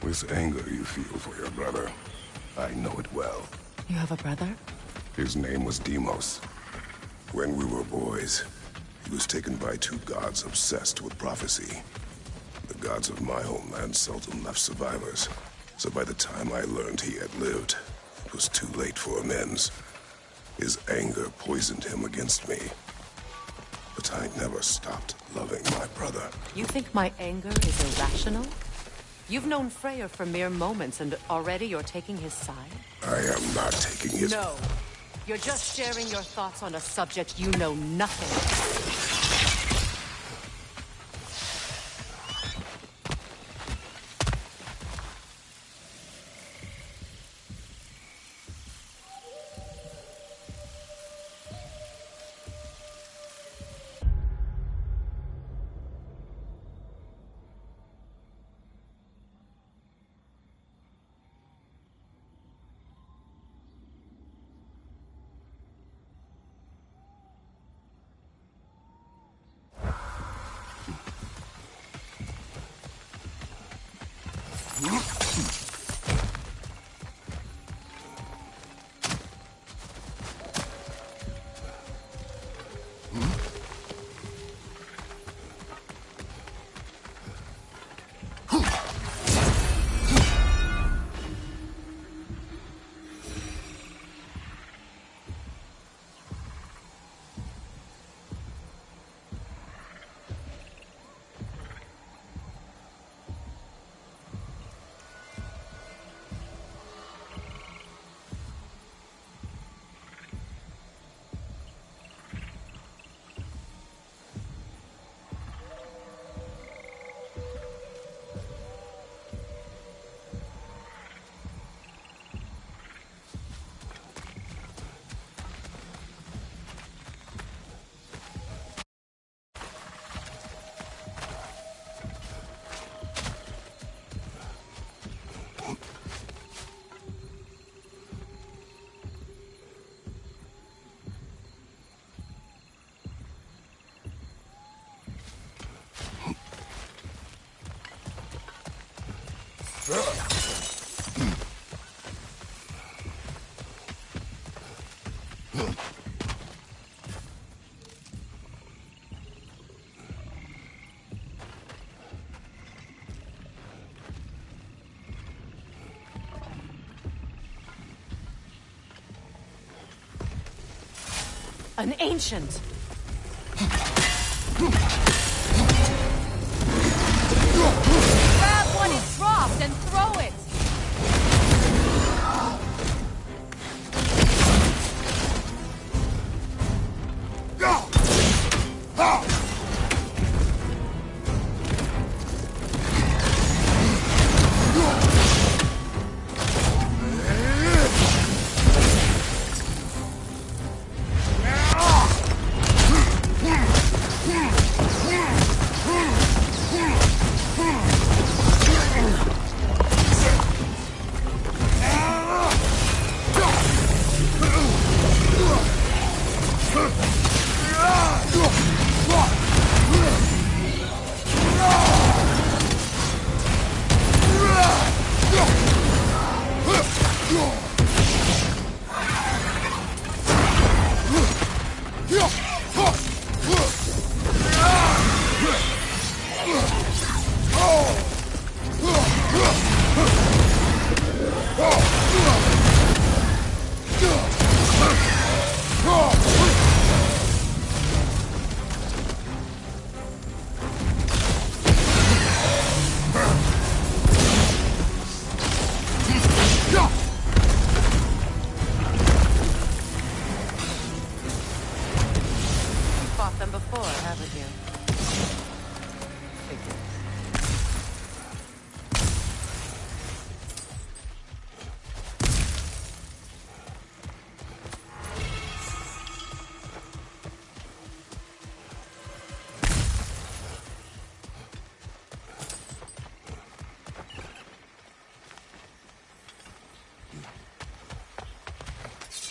This anger you feel for your brother, I know it well. You have a brother? His name was Deimos. When we were boys, he was taken by two gods obsessed with prophecy. The gods of my homeland seldom left survivors, so by the time I learned he had lived, it was too late for amends. His anger poisoned him against me. But I never stopped loving my brother. You think my anger is irrational? You've known Freyr for mere moments, and already you're taking his side? I am not taking his... No. You're just sharing your thoughts on a subject you know nothing about. An ancient! Grab what is dropped and throw it!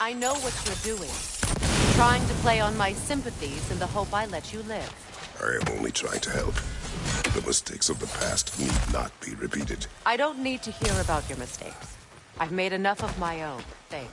I know what you're doing. Trying to play on my sympathies in the hope I let you live. I am only trying to help. The mistakes of the past need not be repeated. I don't need to hear about your mistakes. I've made enough of my own. Thanks.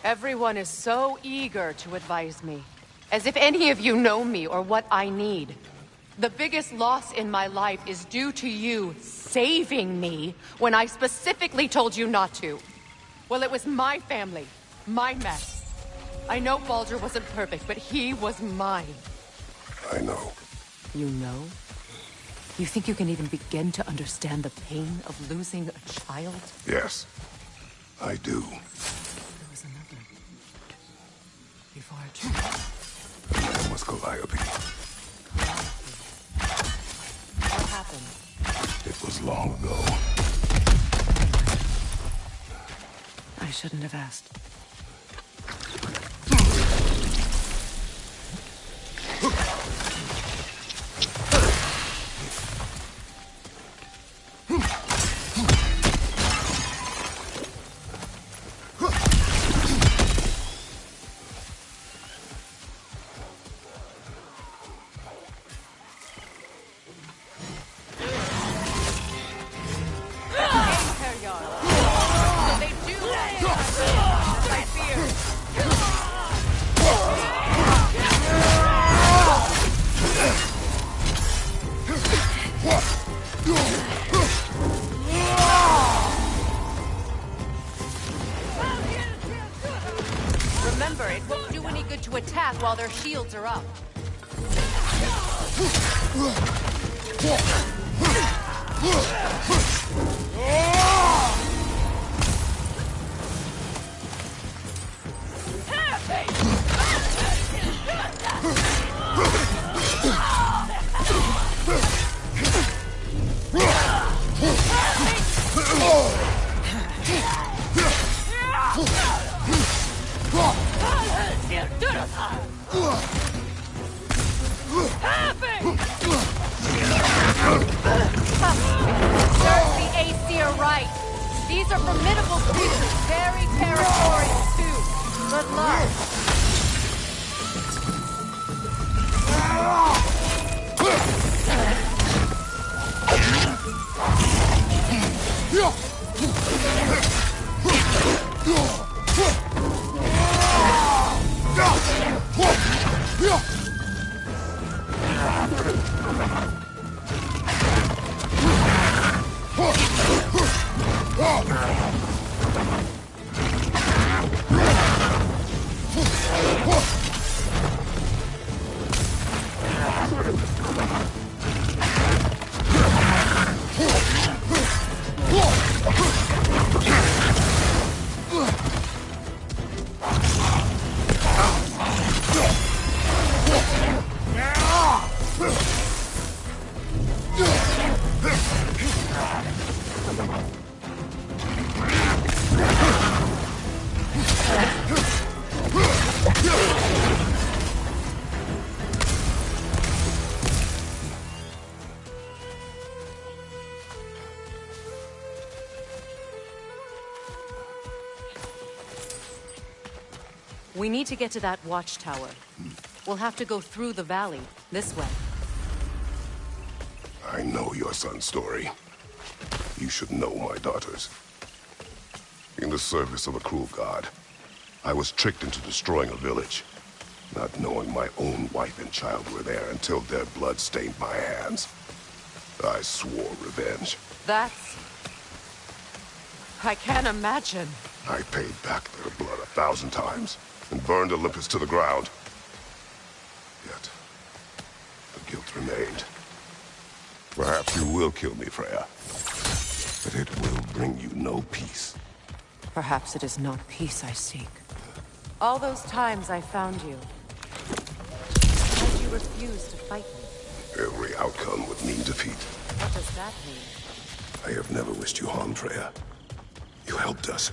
Everyone is so eager to advise me. As if any of you know me or what I need. The biggest loss in my life is due to you saving me when I specifically told you not to. Well, it was my family, my mess. I know Baldur wasn't perfect, but he was mine. I know. You know? You think you can even begin to understand the pain of losing a child? Yes, I do. There was another. Before I tried. The name was Calliope. What happened? It was long ago. I shouldn't have asked. Remember, it won't do any good to attack while their shields are up. Serves the Aesir right. These are formidable creatures, very territorial too. Good luck. We need to get to that watchtower. We'll have to go through the valley, this way. I know your son's story. You should know my daughter's. In the service of a cruel god, I was tricked into destroying a village, not knowing my own wife and child were there until their blood stained my hands. I swore revenge. That's... I can't imagine. I paid back their blood 1,000 times and burned Olympus to the ground. Yet, the guilt remained. Perhaps you will kill me, Freya, but it will bring you no peace. Perhaps it is not peace I seek. All those times I found you, why did you refuse to fight me? Every outcome would mean defeat. What does that mean? I have never wished you harm, Freya. You helped us.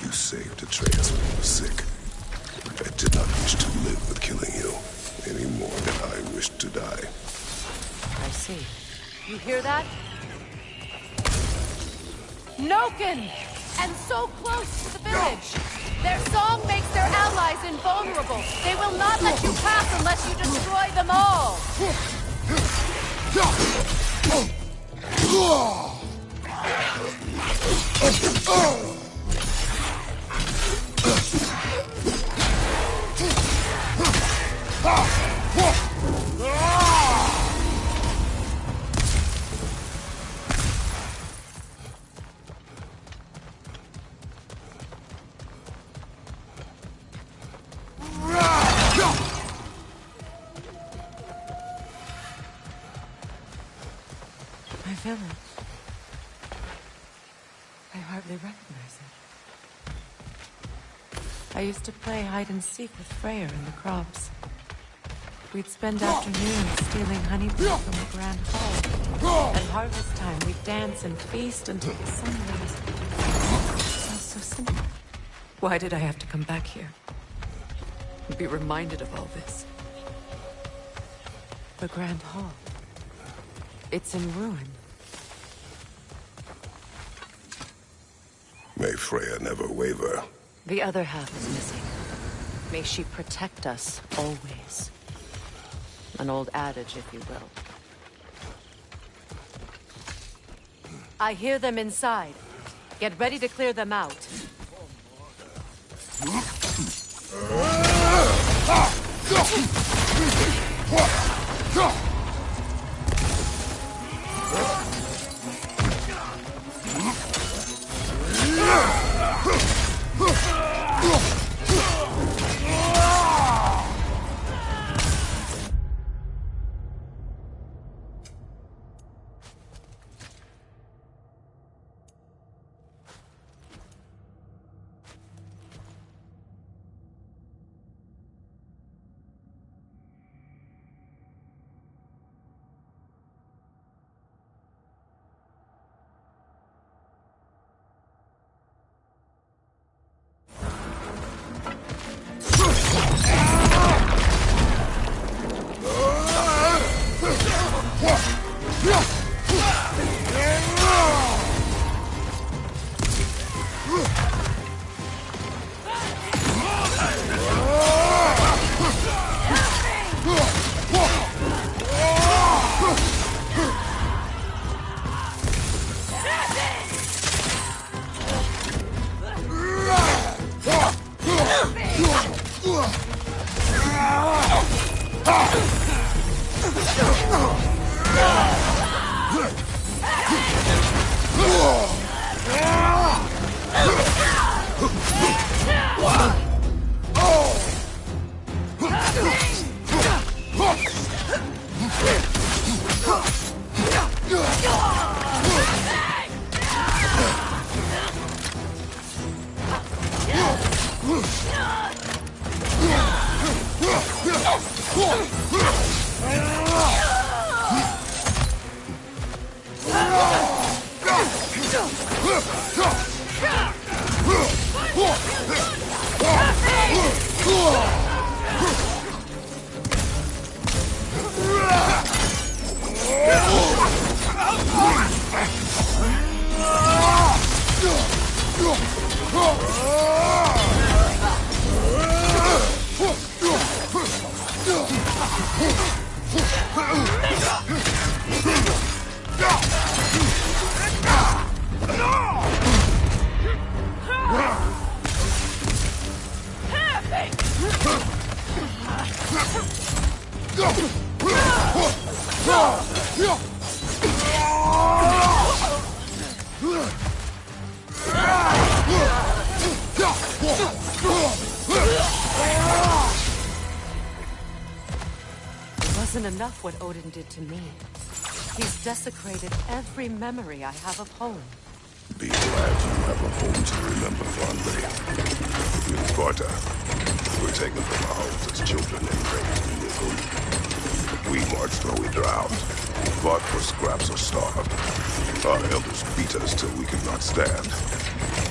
You saved Atreus when he was sick. I did not wish to live with killing you, any more than I wished to die. I see. You hear that? Noken! And so close to the village! Their song makes their allies invulnerable. They will not let you pass unless you destroy them all! My village. I hardly recognize it. I used to play hide and seek with Freyr in the crops. We'd spend afternoons stealing honey from the Grand Hall. At harvest time, we'd dance and feast until the sun rose. Sounds so simple. Why did I have to come back here? And be reminded of all this? The Grand Hall. It's in ruin. May Freya never waver. The other half is missing. May she protect us always. An old adage, if you will. I hear them inside. Get ready to clear them out. It wasn't enough what Odin did to me. He's desecrated every memory I have of home. Be glad you have a home to remember fondly. In Sparta, we were taken from our homes as children and raised in Italy. We marched or we drowned, fought for scraps or starved. Our elders beat us till we could not stand.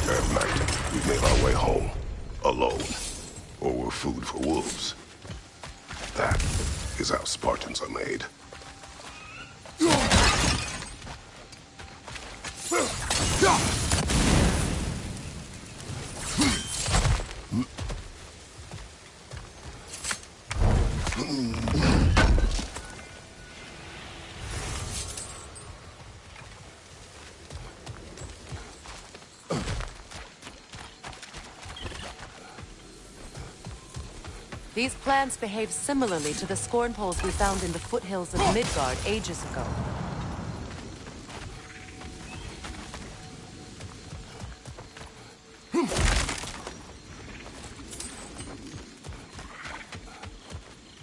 At night, we made our way home, alone, or were food for wolves. That is how Spartans are made. These plants behave similarly to the scorn poles we found in the foothills of Midgard ages ago.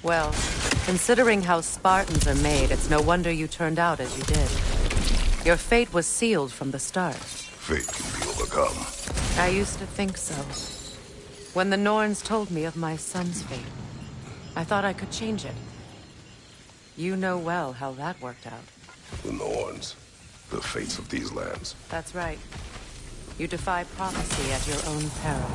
Well, considering how Spartans are made, it's no wonder you turned out as you did. Your fate was sealed from the start. Fate can be overcome. I used to think so. When the Norns told me of my son's fate, I thought I could change it. You know well how that worked out. The Norns. The fates of these lands. That's right. You defy prophecy at your own peril.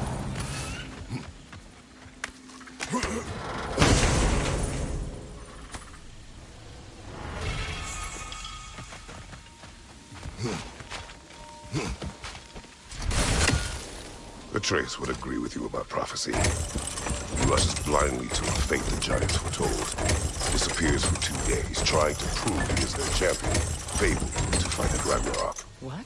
Atreus would agree with you about prophecy. He rushes blindly to a fate the giants foretold. Disappears for 2 days, trying to prove he is their champion, fabled to fight at Ragnarok. What?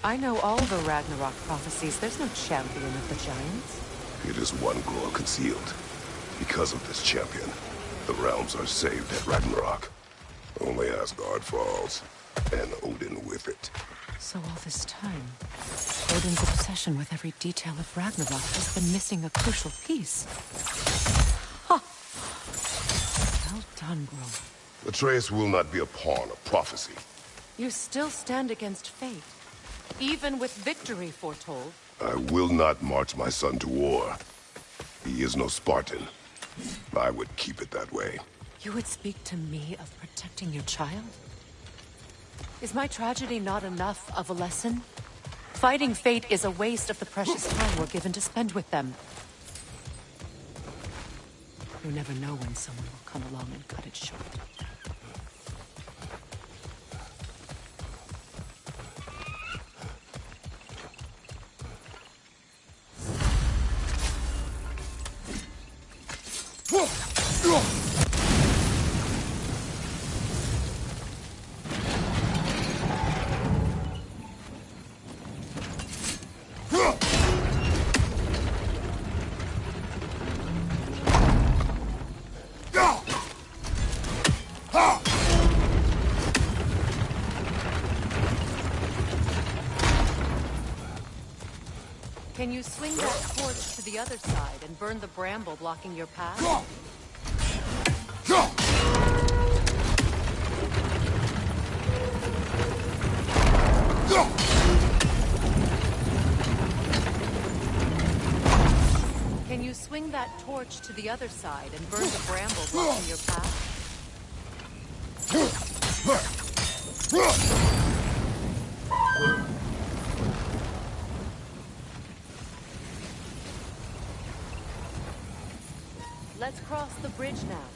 I know all the Ragnarok prophecies. There's no champion of the giants. It is one glow concealed. Because of this champion, the realms are saved at Ragnarok. Only Asgard falls, and Odin with it. So all this time, Odin's obsession with every detail of Ragnarok has been missing a crucial piece. Ha! Well done, Grom. Atreus will not be a pawn of prophecy. You still stand against fate, even with victory foretold. I will not march my son to war. He is no Spartan. I would keep it that way. You would speak to me of protecting your child? Is my tragedy not enough of a lesson? Fighting fate is a waste of the precious time we're given to spend with them. You never know when someone will come along and cut it short. Can you swing that torch to the other side and burn the bramble blocking your path? Can you swing that torch to the other side and burn the bramble blocking your path? Let's cross the bridge now.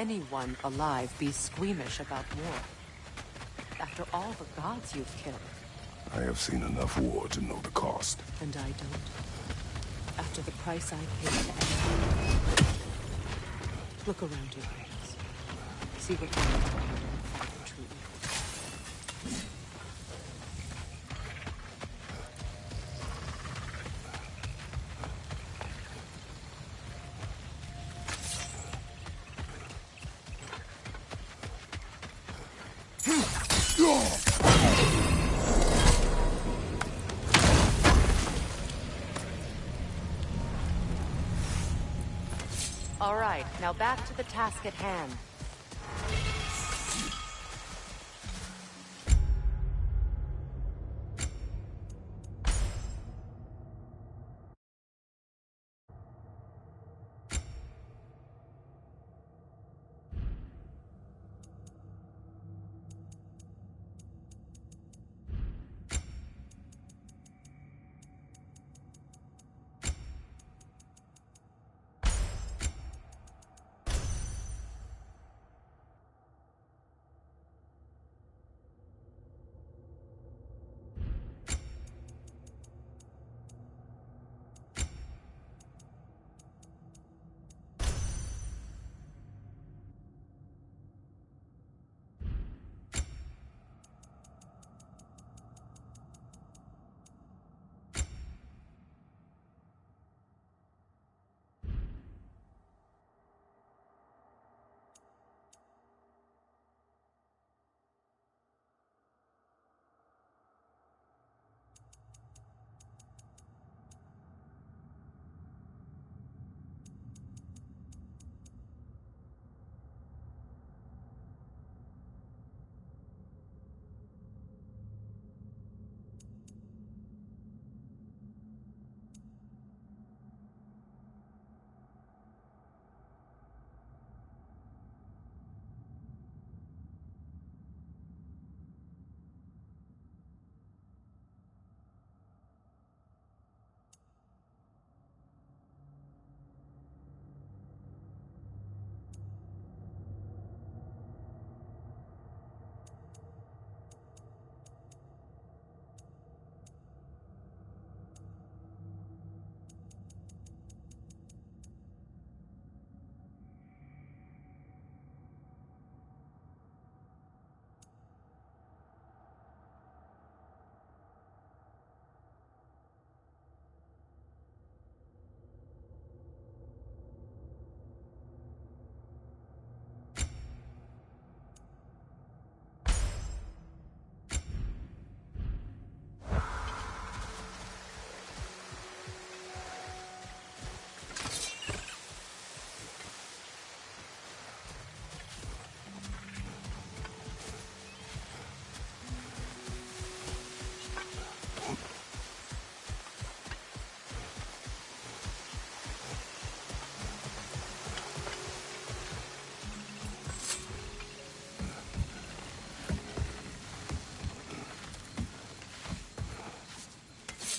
anyone alive be squeamish about war? After all the gods you've killed. I have seen enough war to know the cost. And I don't. After the price I paid to end it. Look around your eyes. See what you need to fight true evil. All right, now back to the task at hand.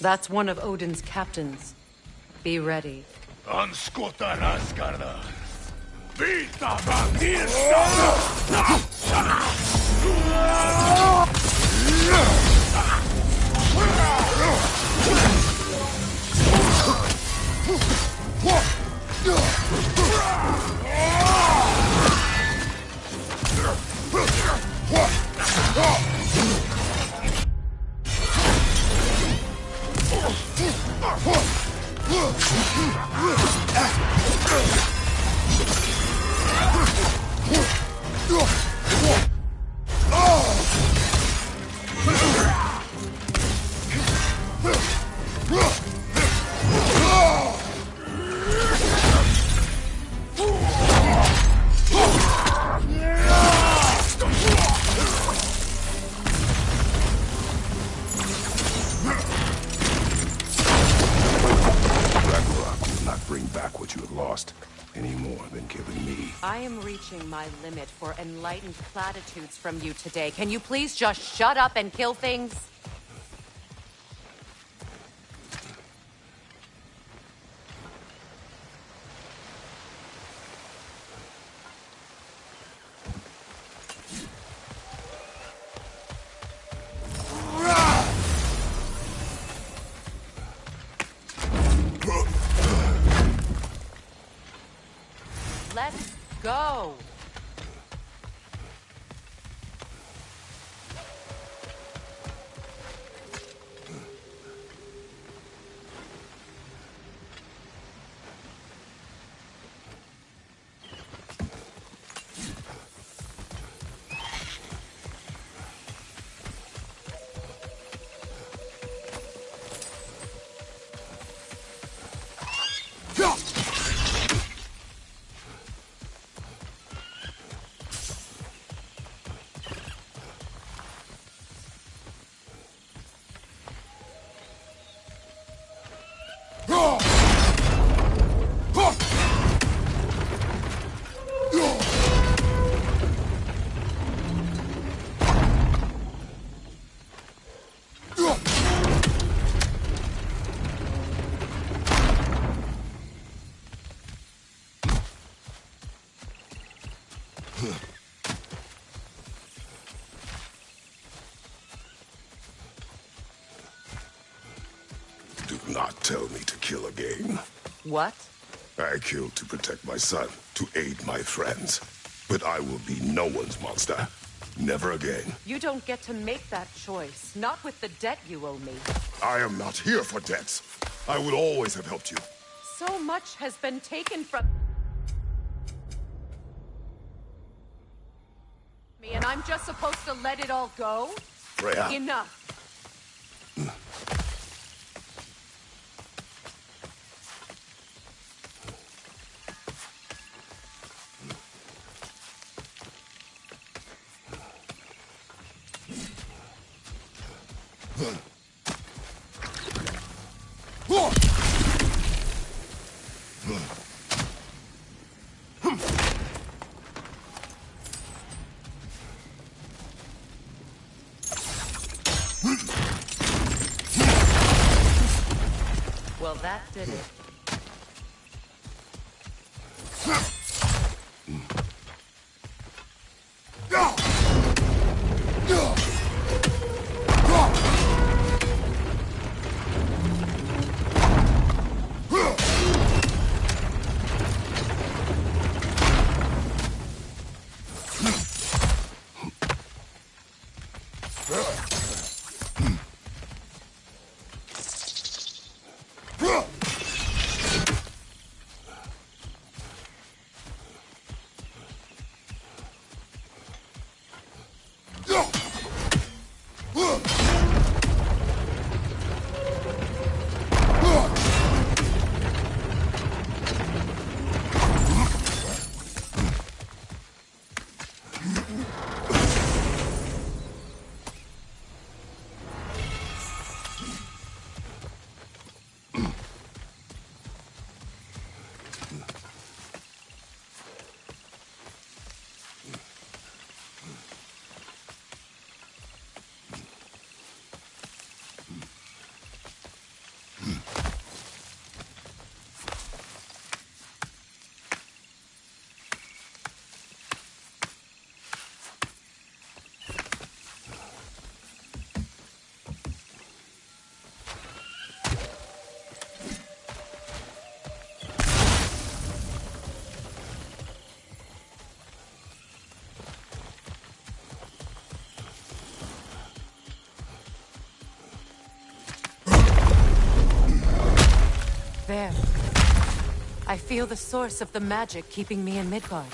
That's one of Odin's captains. Be ready. Anskutaraskarda. Vita Ragnarok will not bring back what you have lost, any more than killing me. I am reaching my limit for enlightened platitudes from you today. Can you please just shut up and kill things? Go! Do not tell me to kill again. What? I killed to protect my son, to aid my friends. But I will be no one's monster. Never again. You don't get to make that choice. Not with the debt you owe me. I am not here for debts. I would always have helped you. So much has been taken from me, and I'm just supposed to let it all go? Freya. Enough. Well, that did it. There. I feel the source of the magic keeping me in Midgard.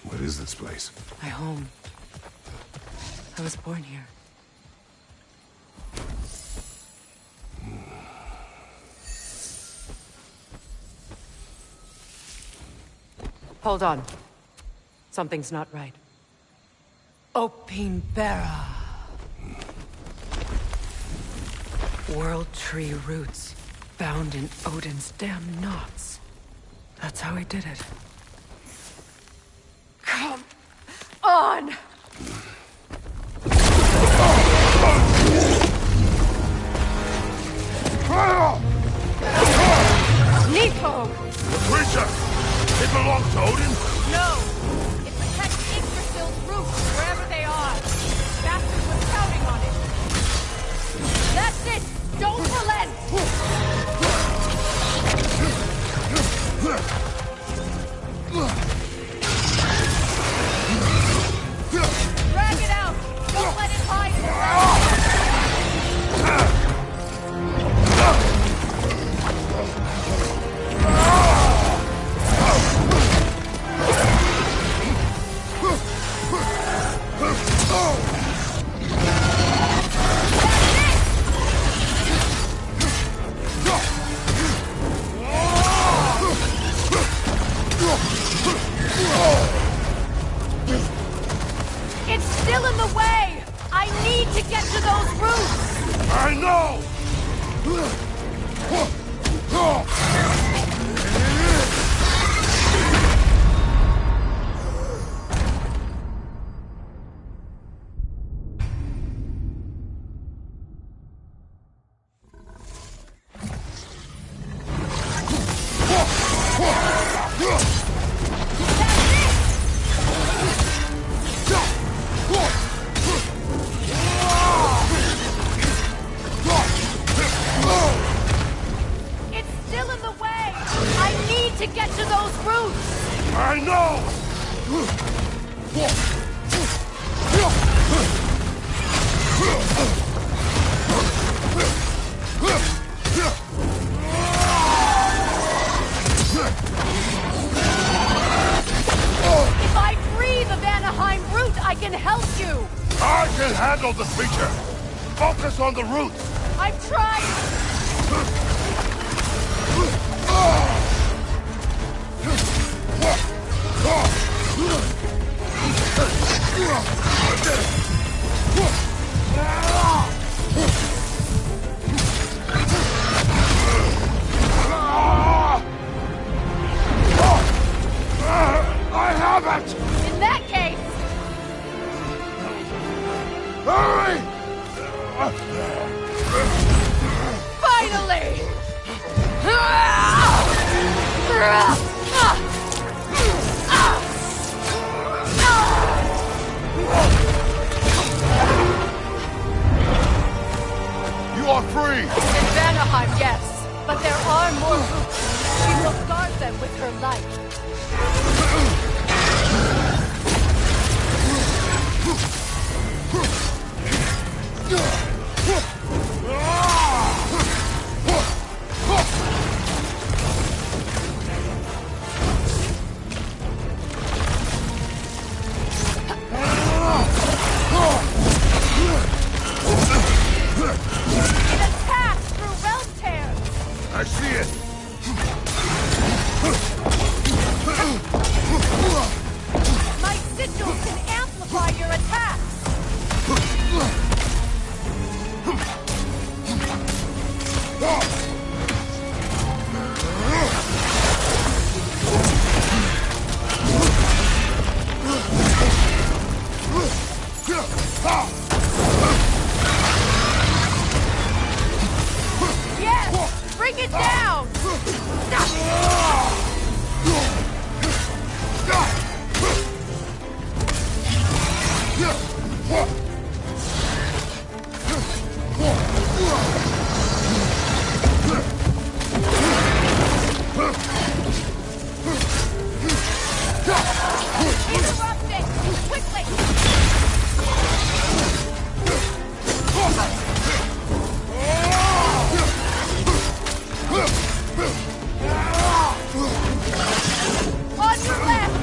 What is this place? My home. I was born here. Hold on. Something's not right. Opinbera. World tree roots. Bound in Odin's damn knots. That's how he did it. Come on! Nico! The creature! It belongs to Odin? No! It protects Yggdrasil's roots wherever they are. Bastard was counting on it. That's it! Don't relent! On the roots! I'm trying! I have it! In that case... Hurry! Finally! You are free! In Vanaheim, yes. But there are more roots. She will guard them with her life. I see it! My sigils can amplify your attacks! Yes! Bring it down! Interrupt it! Quickly! On your left!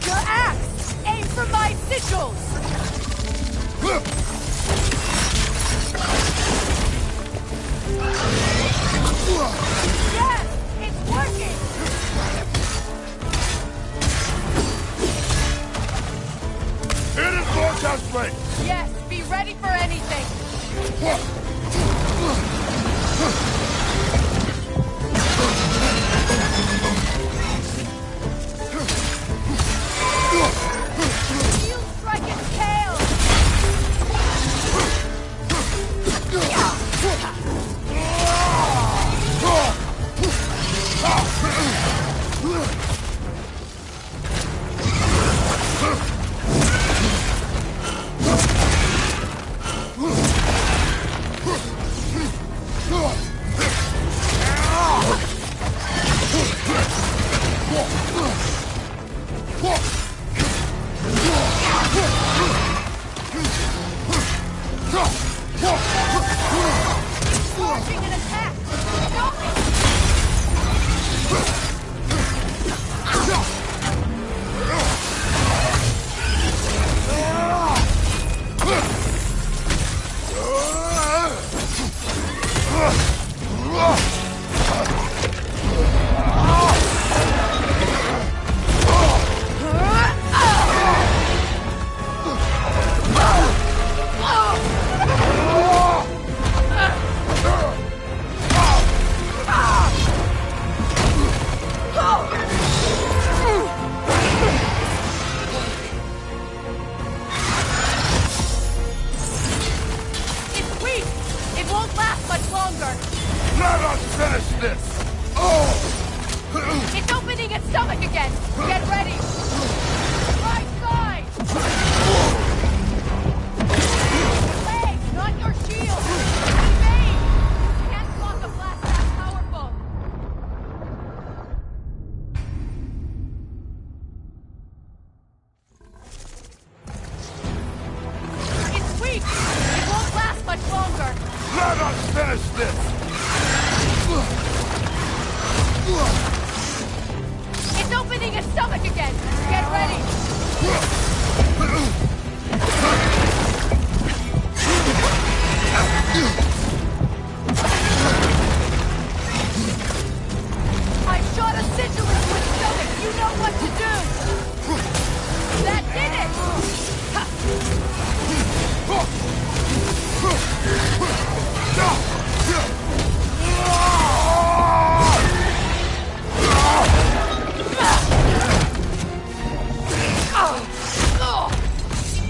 Your axe! Aim for my sigils! Yes! It's working! Hit it, Forecast Blade! Yes, be ready for anything! Shield strike its tail! Launching an attack! Stop it! stomach again! Get ready! I shot a sigil into his stomach! You know what to do! That did it!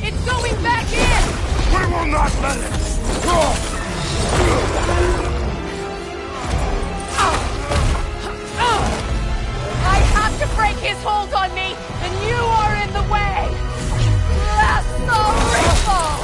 It's going back in! We will not let it! I have to break his hold on me, and you are in the way! That's the ripple!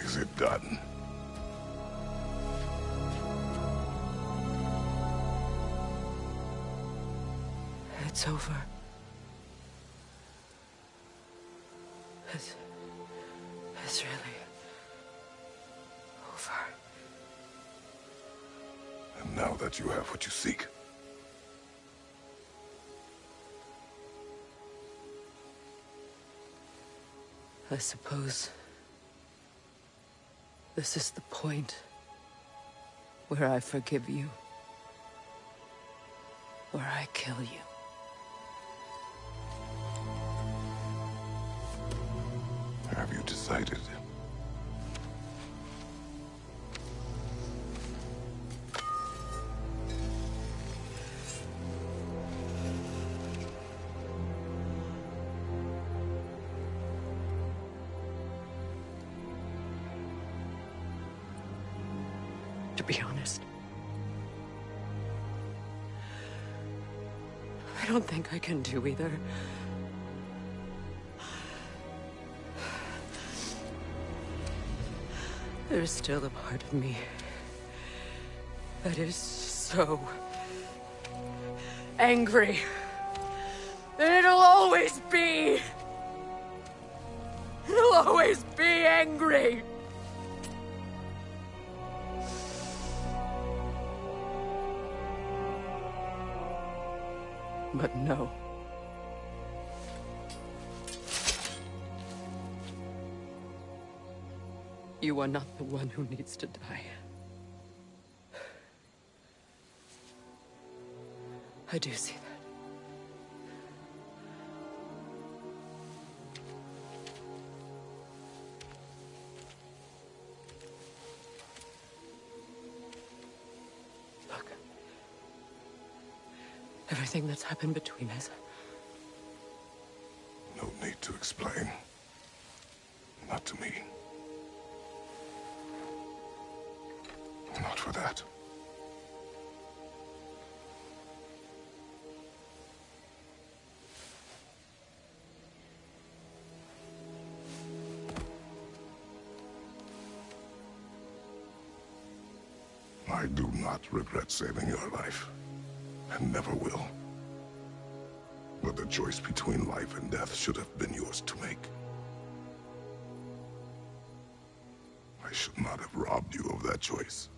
Is it done? It's over. It's really over. And now that you have what you seek, I suppose this is the point where I forgive you, where I kill you. have you decided? To be honest, I don't think I can do either. There's still a part of me that is so angry that it'll always be angry. But no. You are not the one who needs to die. I do see that. Look. Everything that's happened between us. No need to explain. Not to me. Not for that. I do not regret saving your life, and never will. But the choice between life and death should have been yours to make. I should not have robbed you of that choice.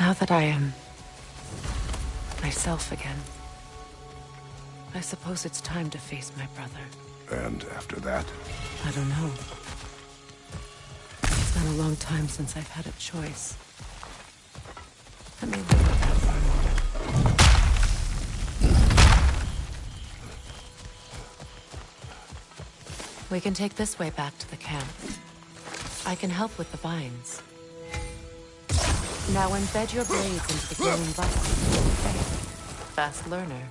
Now that I am myself again, I suppose it's time to face my brother. And after that? I don't know. It's been a long time since I've had a choice. Let me look at that for a moment. We can take this way back to the camp. I can help with the vines. Now embed your blades into the glowing vines. Okay. Fast learner.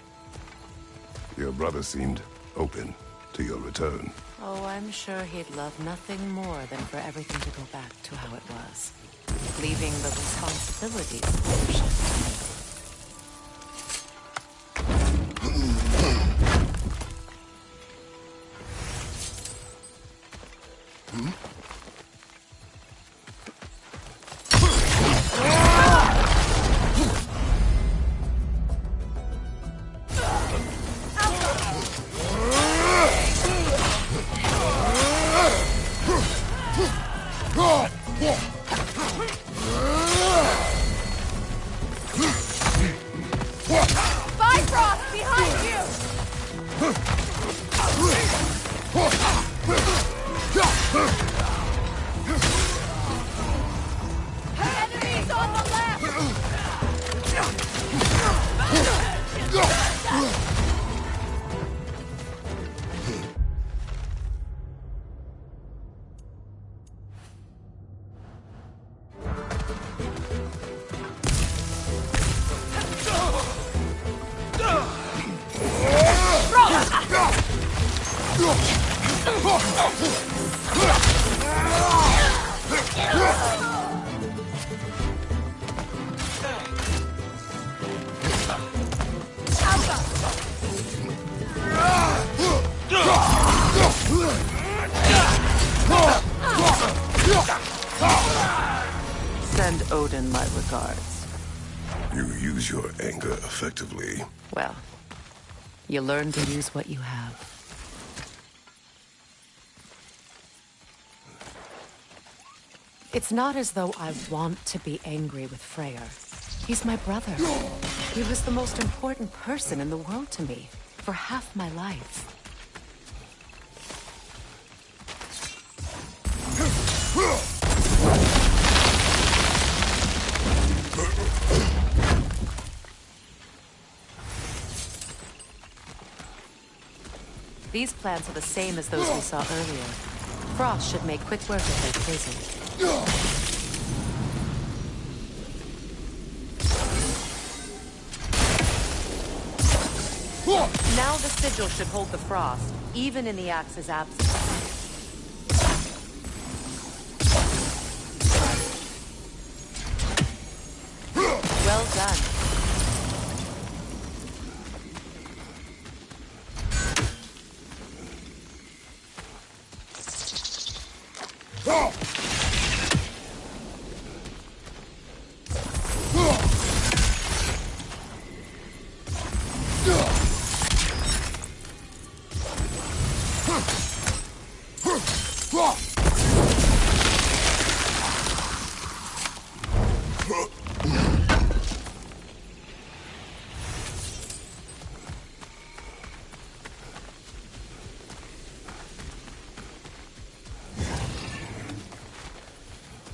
Your brother seemed open to your return. Oh, I'm sure he'd love nothing more than for everything to go back to how it was. Leaving the responsibilities to shift. Send Odin my regards. You use your anger effectively. Well, you learn to use what you have. It's not as though I want to be angry with Freyr. He's my brother. He was the most important person in the world to me for half my life. These plants are the same as those we saw earlier. Frost should make quick work of their prison. Now the sigil should hold the frost, even in the axe's absence. Well done.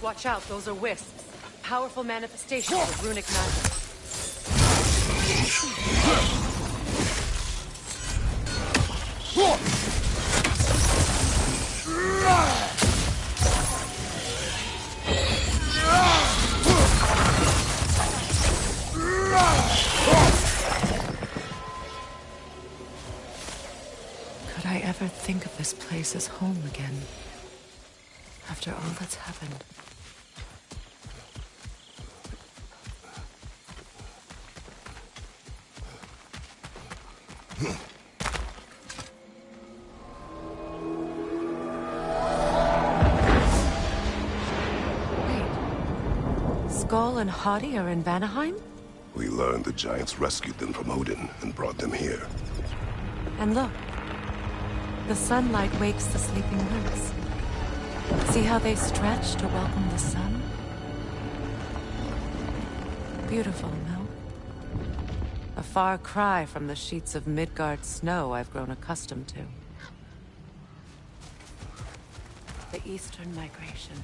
Watch out, those are wisps. Powerful manifestations of runic magic. Could I ever think of this place as home again? After all that's happened. Wait. Skull and Hadi are in Vanaheim? We learned the giants rescued them from Odin and brought them here. And look. The sunlight wakes the sleeping roots. See how they stretch to welcome the sun? Beautiful, no? A far cry from the sheets of Midgard snow I've grown accustomed to. The Eastern Migration.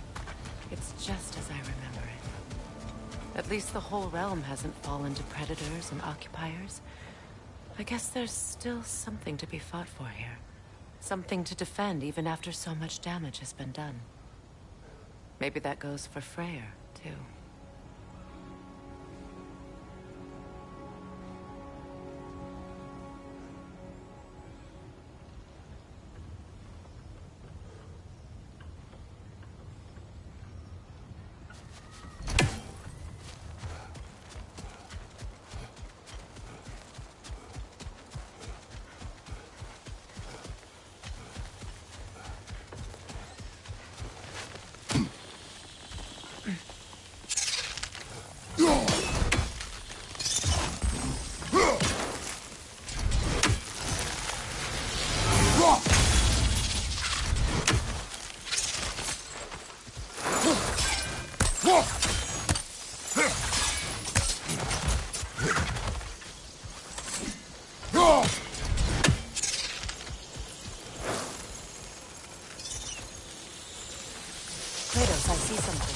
It's just as I remember it. At least the whole realm hasn't fallen to predators and occupiers. I guess there's still something to be fought for here. Something to defend even after so much damage has been done. Maybe that goes for Freyr, too. Kratos, I see something.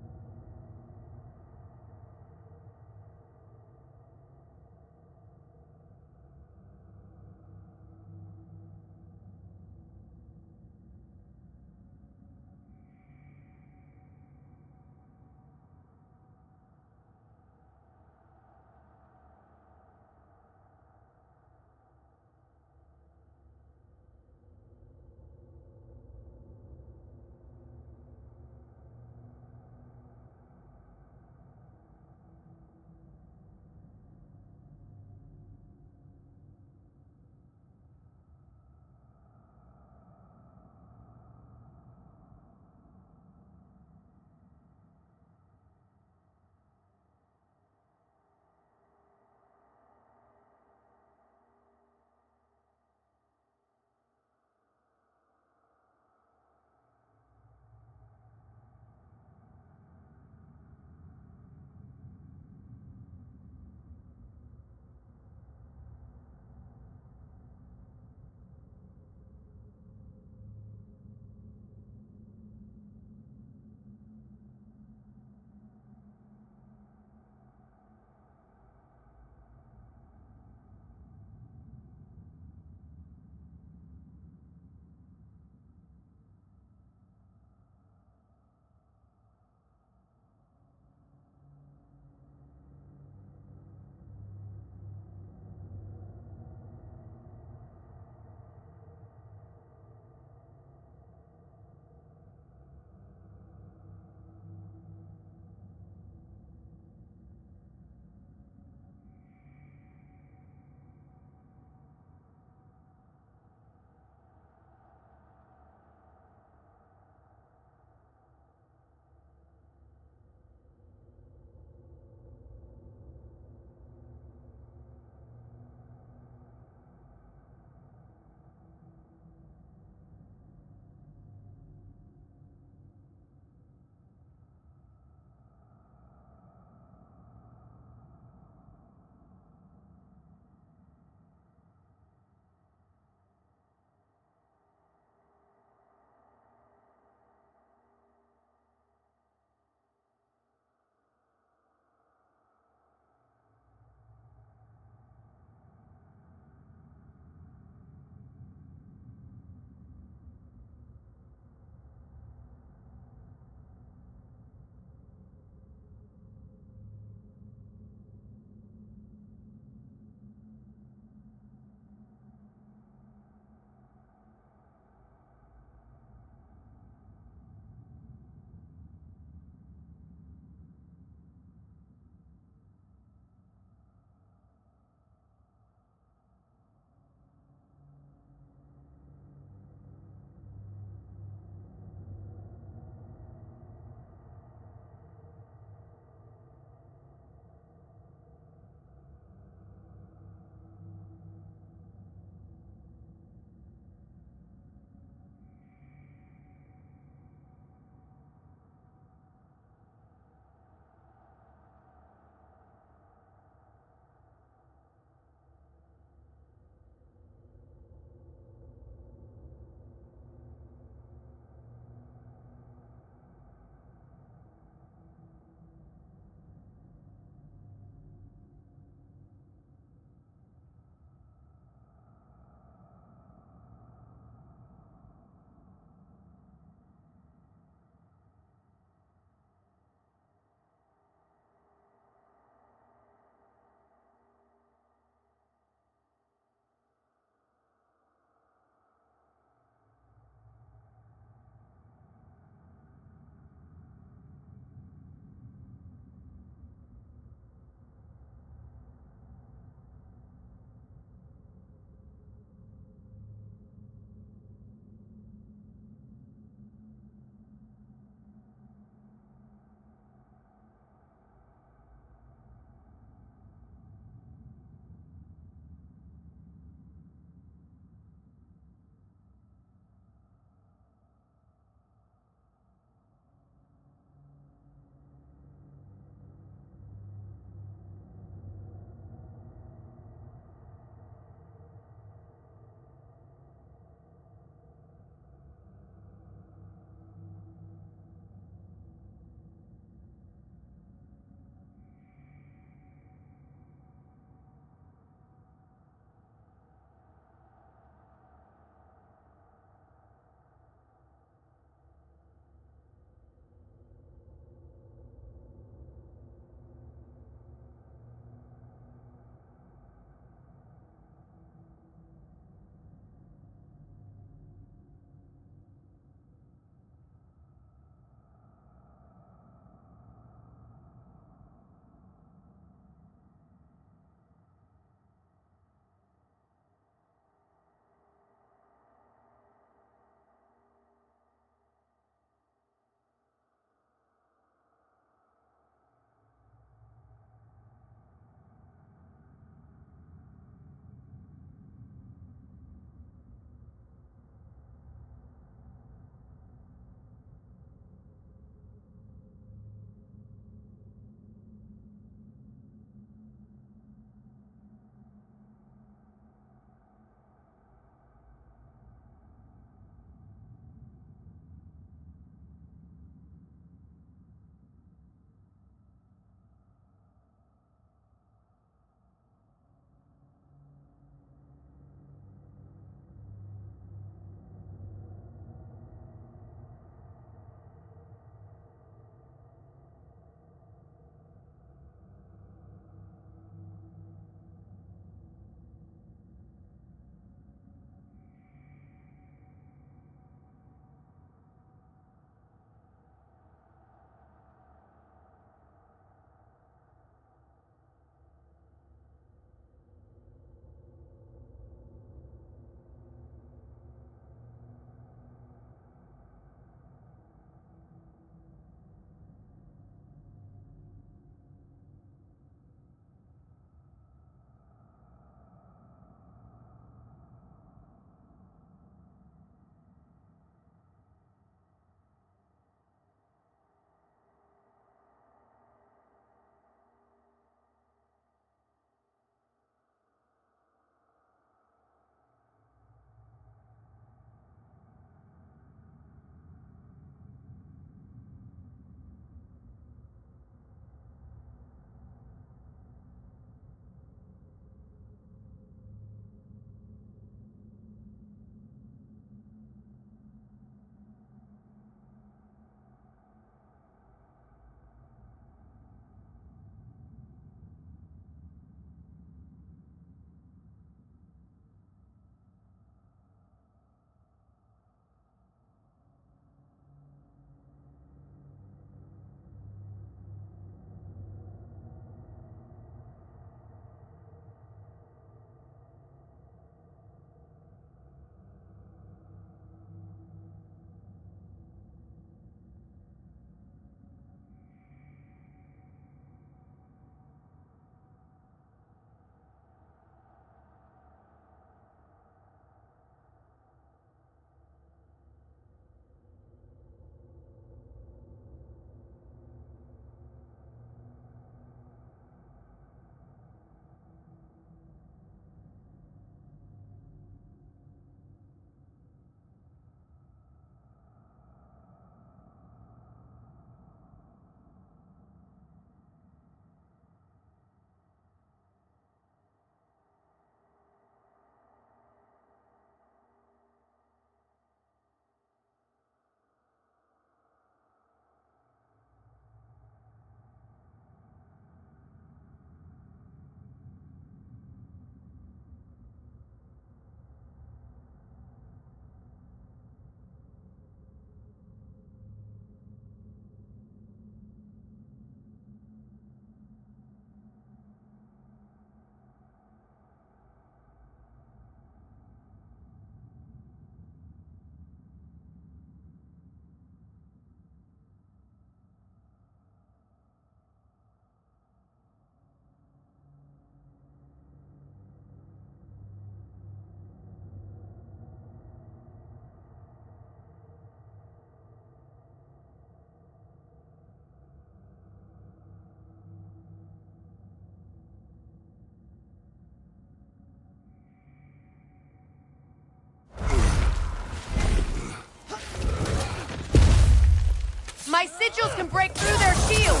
My sigils can break through their shields!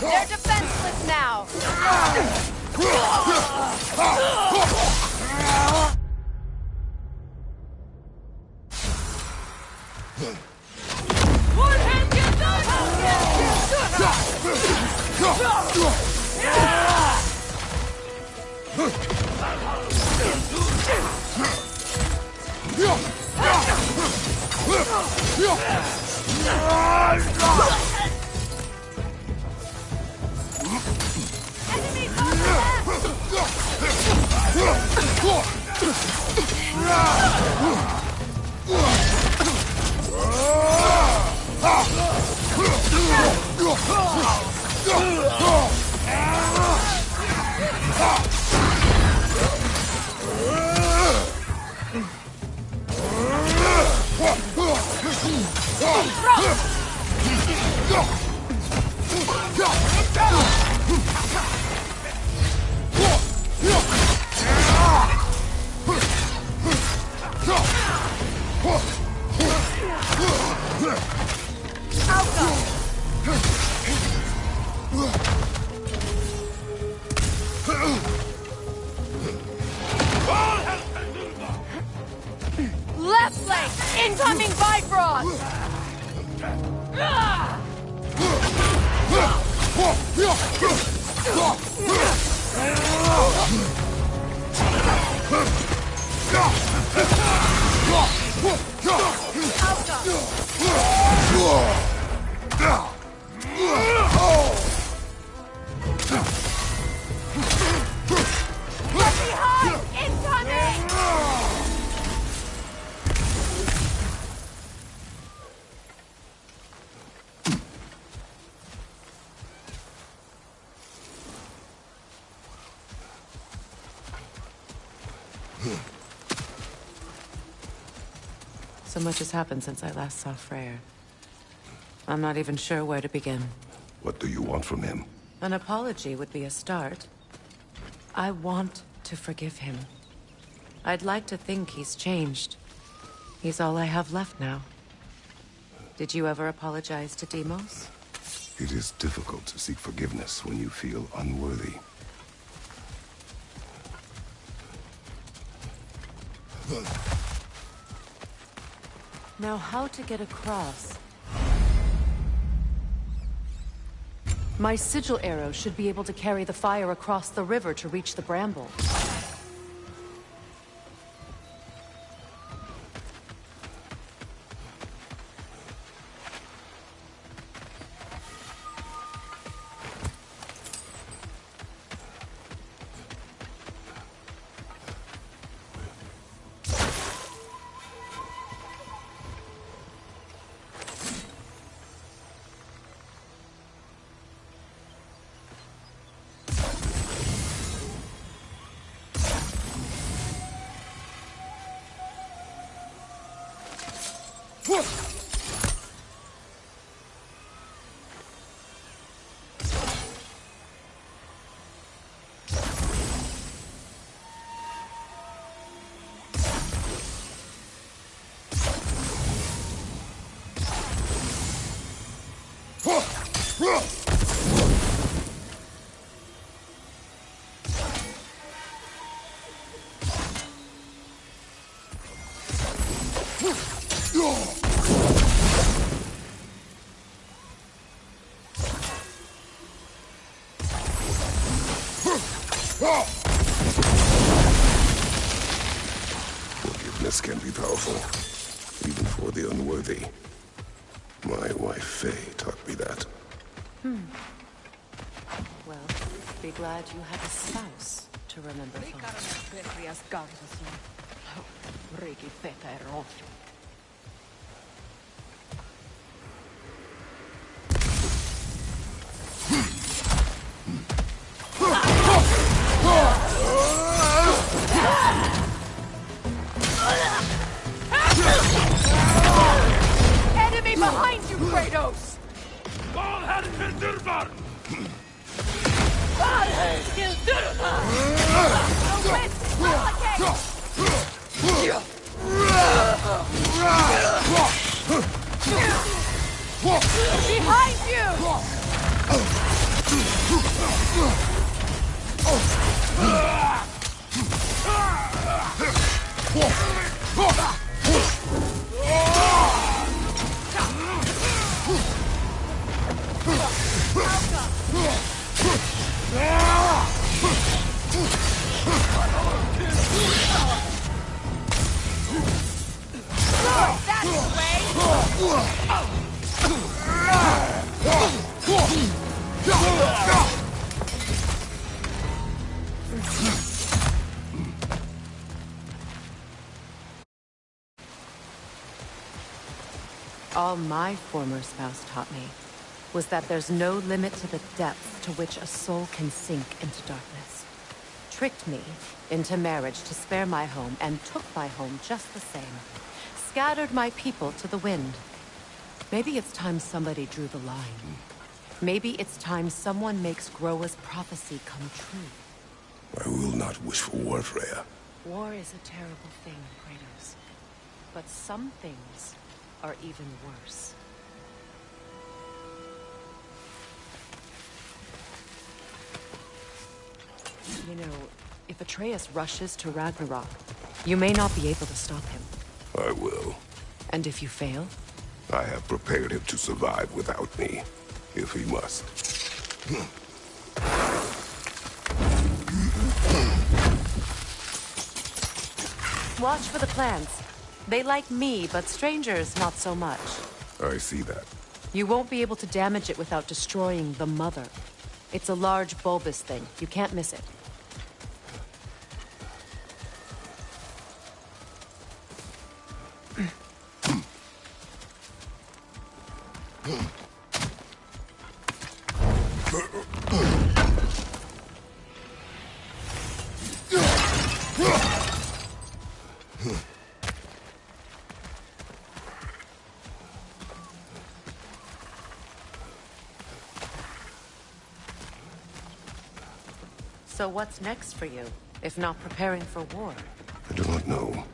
They're defenseless now! Left flank! Incoming Bifrost! Behind! Incoming! So much has happened since I last saw Freyr. I'm not even sure where to begin. What do you want from him? An apology would be a start. I want to forgive him. I'd like to think he's changed. He's all I have left now. Did you ever apologize to Deimos? It is difficult to seek forgiveness when you feel unworthy. Now, how to get across? My sigil arrow should be able to carry the fire across the river to reach the bramble. Forgiveness can be powerful, even for the unworthy. My wife, Faye, taught me that. Well, be glad you have a spouse to remember fondly. Enemy behind you, Kratos! No west, All my former spouse taught me was that there's no limit to the depth to which a soul can sink into darkness. Tricked me into marriage to spare my home, and took my home just the same. Scattered my people to the wind. Maybe it's time somebody drew the line. Maybe it's time someone makes Groa's prophecy come true. I will not wish for war, Freya. War is a terrible thing, Kratos. But some things are even worse. You know, if Atreus rushes to Ragnarok, you may not be able to stop him. I will. And if you fail? I have prepared him to survive without me, if he must. Watch for the plants. They like me, but strangers not so much. I see that. You won't be able to damage it without destroying the mother. It's a large bulbous thing. You can't miss it. So what's next for you, if not preparing for war? I do not know,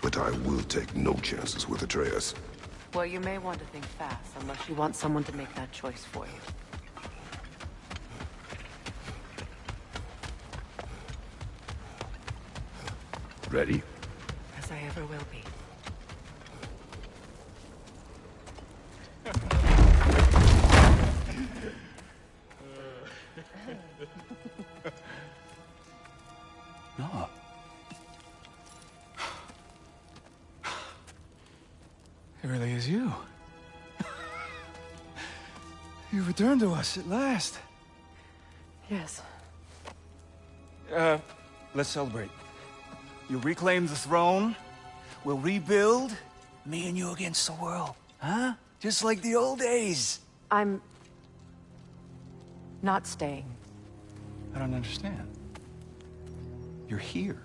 but I will take no chances with Atreus. Well, you may want to think fast, unless you want someone to make that choice for you. Ready? As I ever will be. No. It really is you. You returned to us at last. Yes. Let's celebrate. You reclaim the throne. We'll rebuild. Me and you against the world. Huh? Just like the old days. I'm... not staying. I don't understand. You're here.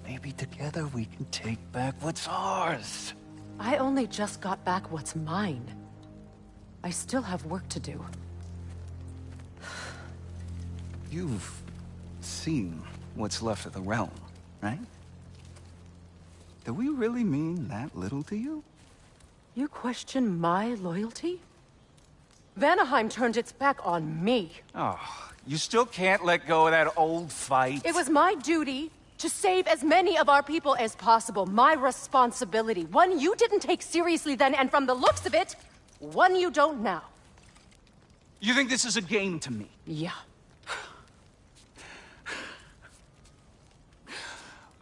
Maybe together we can take back what's ours. I only just got back what's mine. I still have work to do. You've seen what's left of the realm, right? Do we really mean that little to you? You question my loyalty? Vanaheim turned its back on me. Oh, you still can't let go of that old fight? It was my duty to save as many of our people as possible. My responsibility. One you didn't take seriously then, and from the looks of it, one you don't now. You think this is a game to me? Yeah.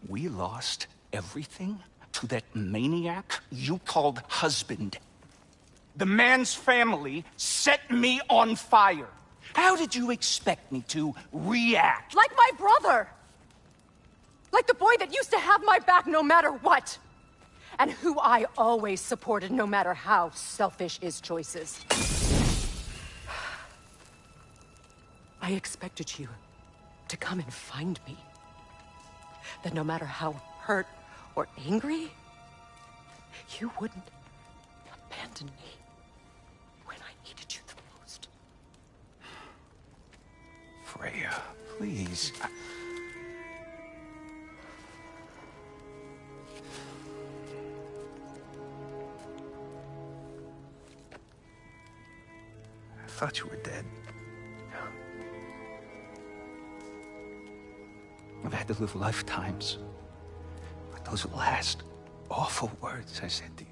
We lost everything to that maniac you called husband. The man's family set me on fire. How did you expect me to react? Like my brother! Like the boy that used to have my back no matter what! And who I always supported no matter how selfish his choices. I expected you to come and find me. That no matter how hurt or angry, you wouldn't abandon me when I needed you the most. Freya, please. I thought you were dead. I've had to live lifetimes Those last awful words I said to you.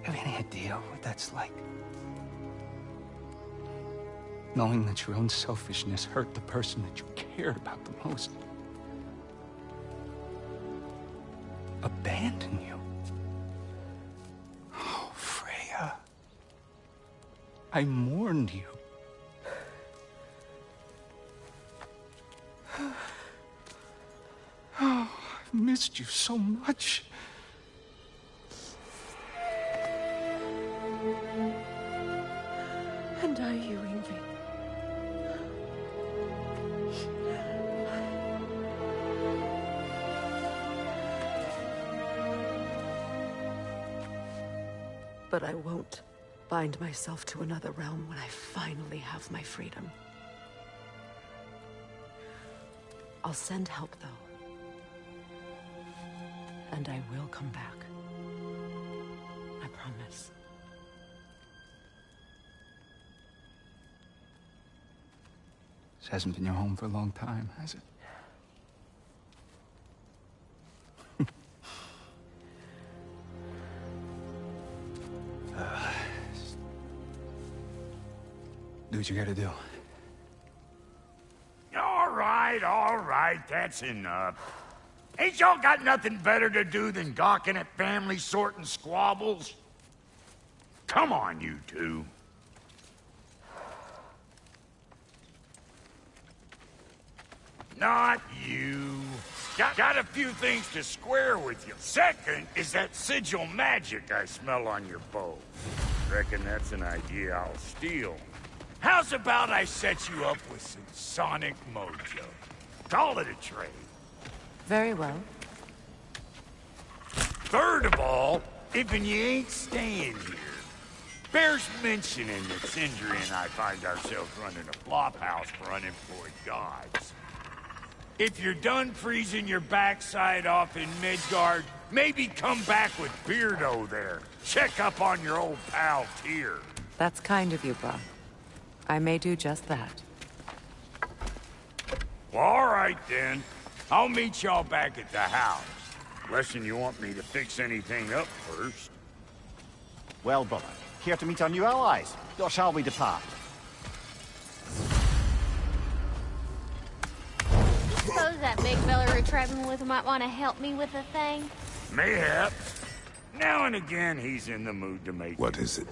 Have any idea what that's like? Knowing that your own selfishness hurt the person that you cared about the most. Abandon you. Oh, Freya. I mourned you. Oh, I've missed you so much. And are you, Ingrid? But I won't bind myself to another realm when I finally have my freedom. I'll send help, though. And I will come back. I promise. This hasn't been your home for a long time, has it? Do what you gotta do. All right, that's enough. Ain't y'all got nothing better to do than gawking at family sorting squabbles? Come on, you two. Not you. Got a few things to square with you. Second is that sigil magic I smell on your bow. Reckon that's an idea I'll steal. How's about I set you up with some sonic mojo? Call it a trade. Very well. Third of all, if you ain't staying here, bears mentioning that Sindri and I find ourselves running a flop house for unemployed gods. If you're done freezing your backside off in Midgard, maybe come back with Beardo there. Check up on your old pal Tyr. That's kind of you, Buck. I may do just that. Well, all right, then. I'll meet y'all back at the house. Unless you want me to fix anything up first. Well, brother, care to meet our new allies? Or shall we depart? Suppose that big fella we're traveling with might want to help me with a thing. Mayhaps. Now and again, he's in the mood to make... What is it?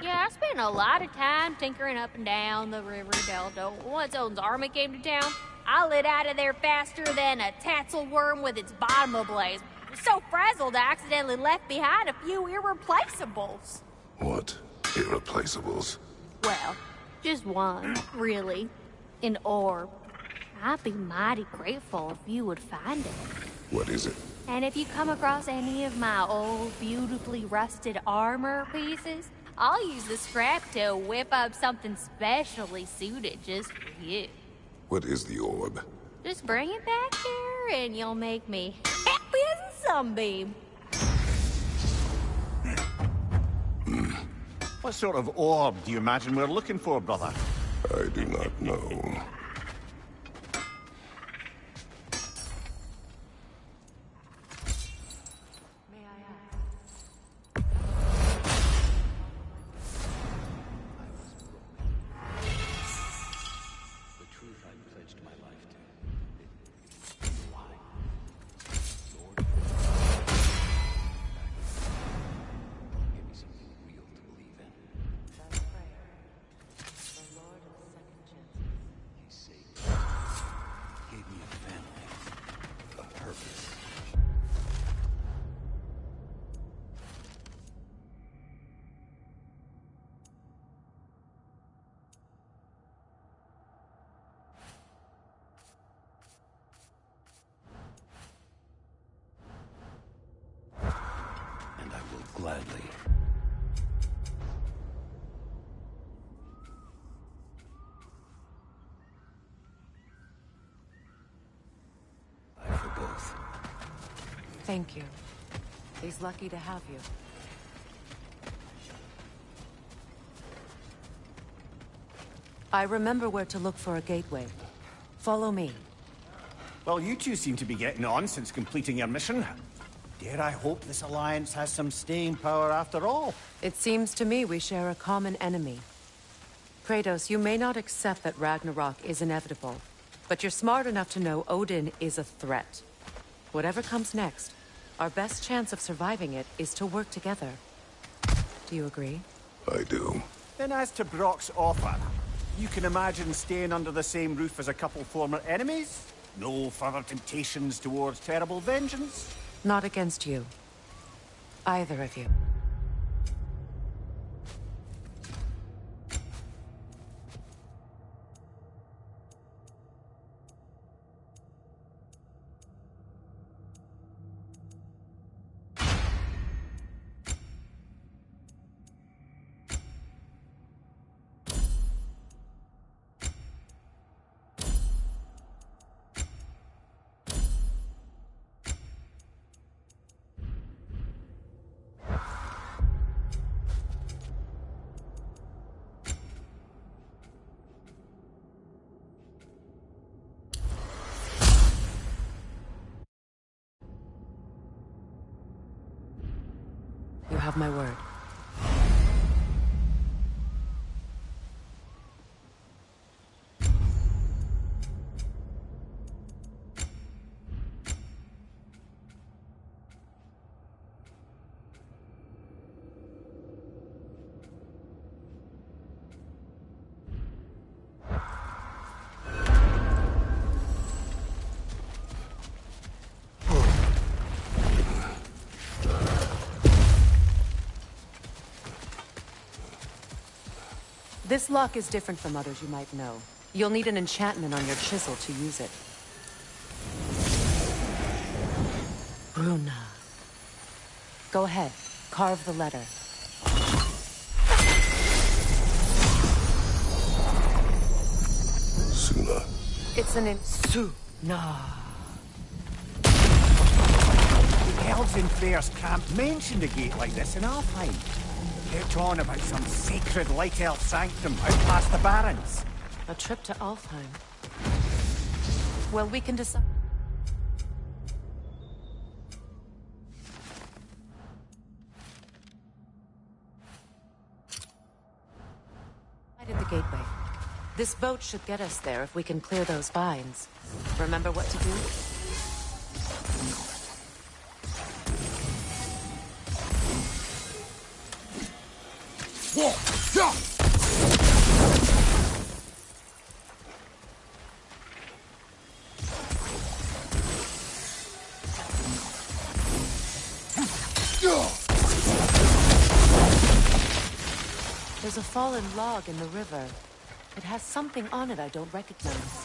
Yeah, I spent a lot of time tinkering up and down the river delta. Once Odin's army came to town, I lit out of there faster than a tassel worm with its bottom ablaze. So frazzled, I accidentally left behind a few irreplaceables. What? Irreplaceables? Well, just one, really. An orb. I'd be mighty grateful if you would find it. What is it? And if you come across any of my old, beautifully rusted armor pieces, I'll use the scrap to whip up something specially suited just for you. What is the orb? Just bring it back here and you'll make me happy as a sunbeam. What sort of orb do you imagine we're looking for, brother? I do not know. Gladly. For both. Thank you. He's lucky to have you. I remember where to look for a gateway. Follow me. Well, you two seem to be getting on since completing your mission. Dare I hope this alliance has some staying power after all? It seems to me we share a common enemy. Kratos, you may not accept that Ragnarok is inevitable, but you're smart enough to know Odin is a threat. Whatever comes next, our best chance of surviving it is to work together. Do you agree? I do. Then as to Brock's offer, you can imagine staying under the same roof as a couple former enemies? No further temptations towards terrible vengeance? Not against you. Either of you. You have my word. This lock is different from others you might know. You'll need an enchantment on your chisel to use it. Bruna. Go ahead. Carve the letter. Suna. It's an Suna. The elves in Fair's can't mention a gate like this in Alfheim. Kept on about some sacred light elf sanctum out past the Barrens. A trip to Alfheim. Well, we can decide. At the gateway. This boat should get us there if we can clear those vines. Remember what to do? There's a fallen log in the river. It has something on it I don't recognize.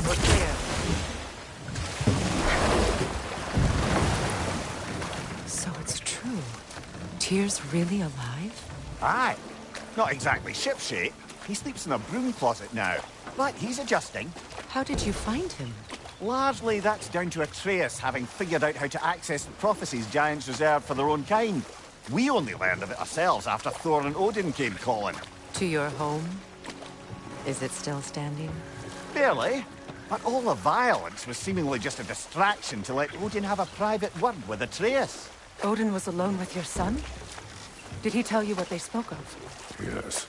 We're clear. So it's true. Tyr's really alive? Aye. Not exactly shipshape. He sleeps in a broom closet now. But he's adjusting. How did you find him? Largely, that's down to Atreus having figured out how to access the prophecies giants reserved for their own kind. We only learned of it ourselves after Thor and Odin came calling. To your home? Is it still standing? Barely. But all the violence was seemingly just a distraction to let Odin have a private word with Atreus. Odin was alone with your son? Did he tell you what they spoke of? Yes.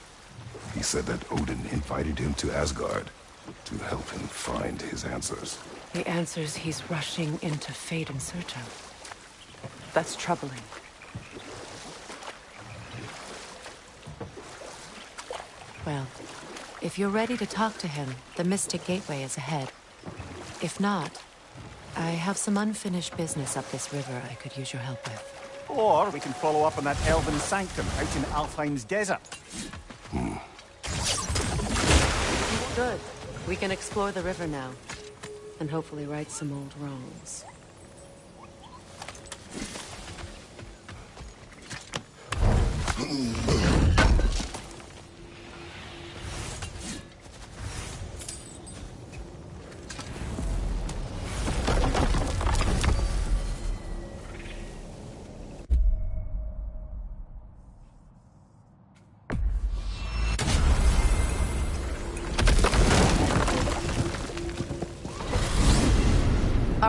He said that Odin invited him to Asgard to help him find his answers. The answers he's rushing into fate in search of. That's troubling. Well, if you're ready to talk to him, the Mystic Gateway is ahead. If not, I have some unfinished business up this river I could use your help with. Or we can follow up on that elven sanctum out in Alfheim's desert. Good. We can explore the river now, and hopefully right some old wrongs.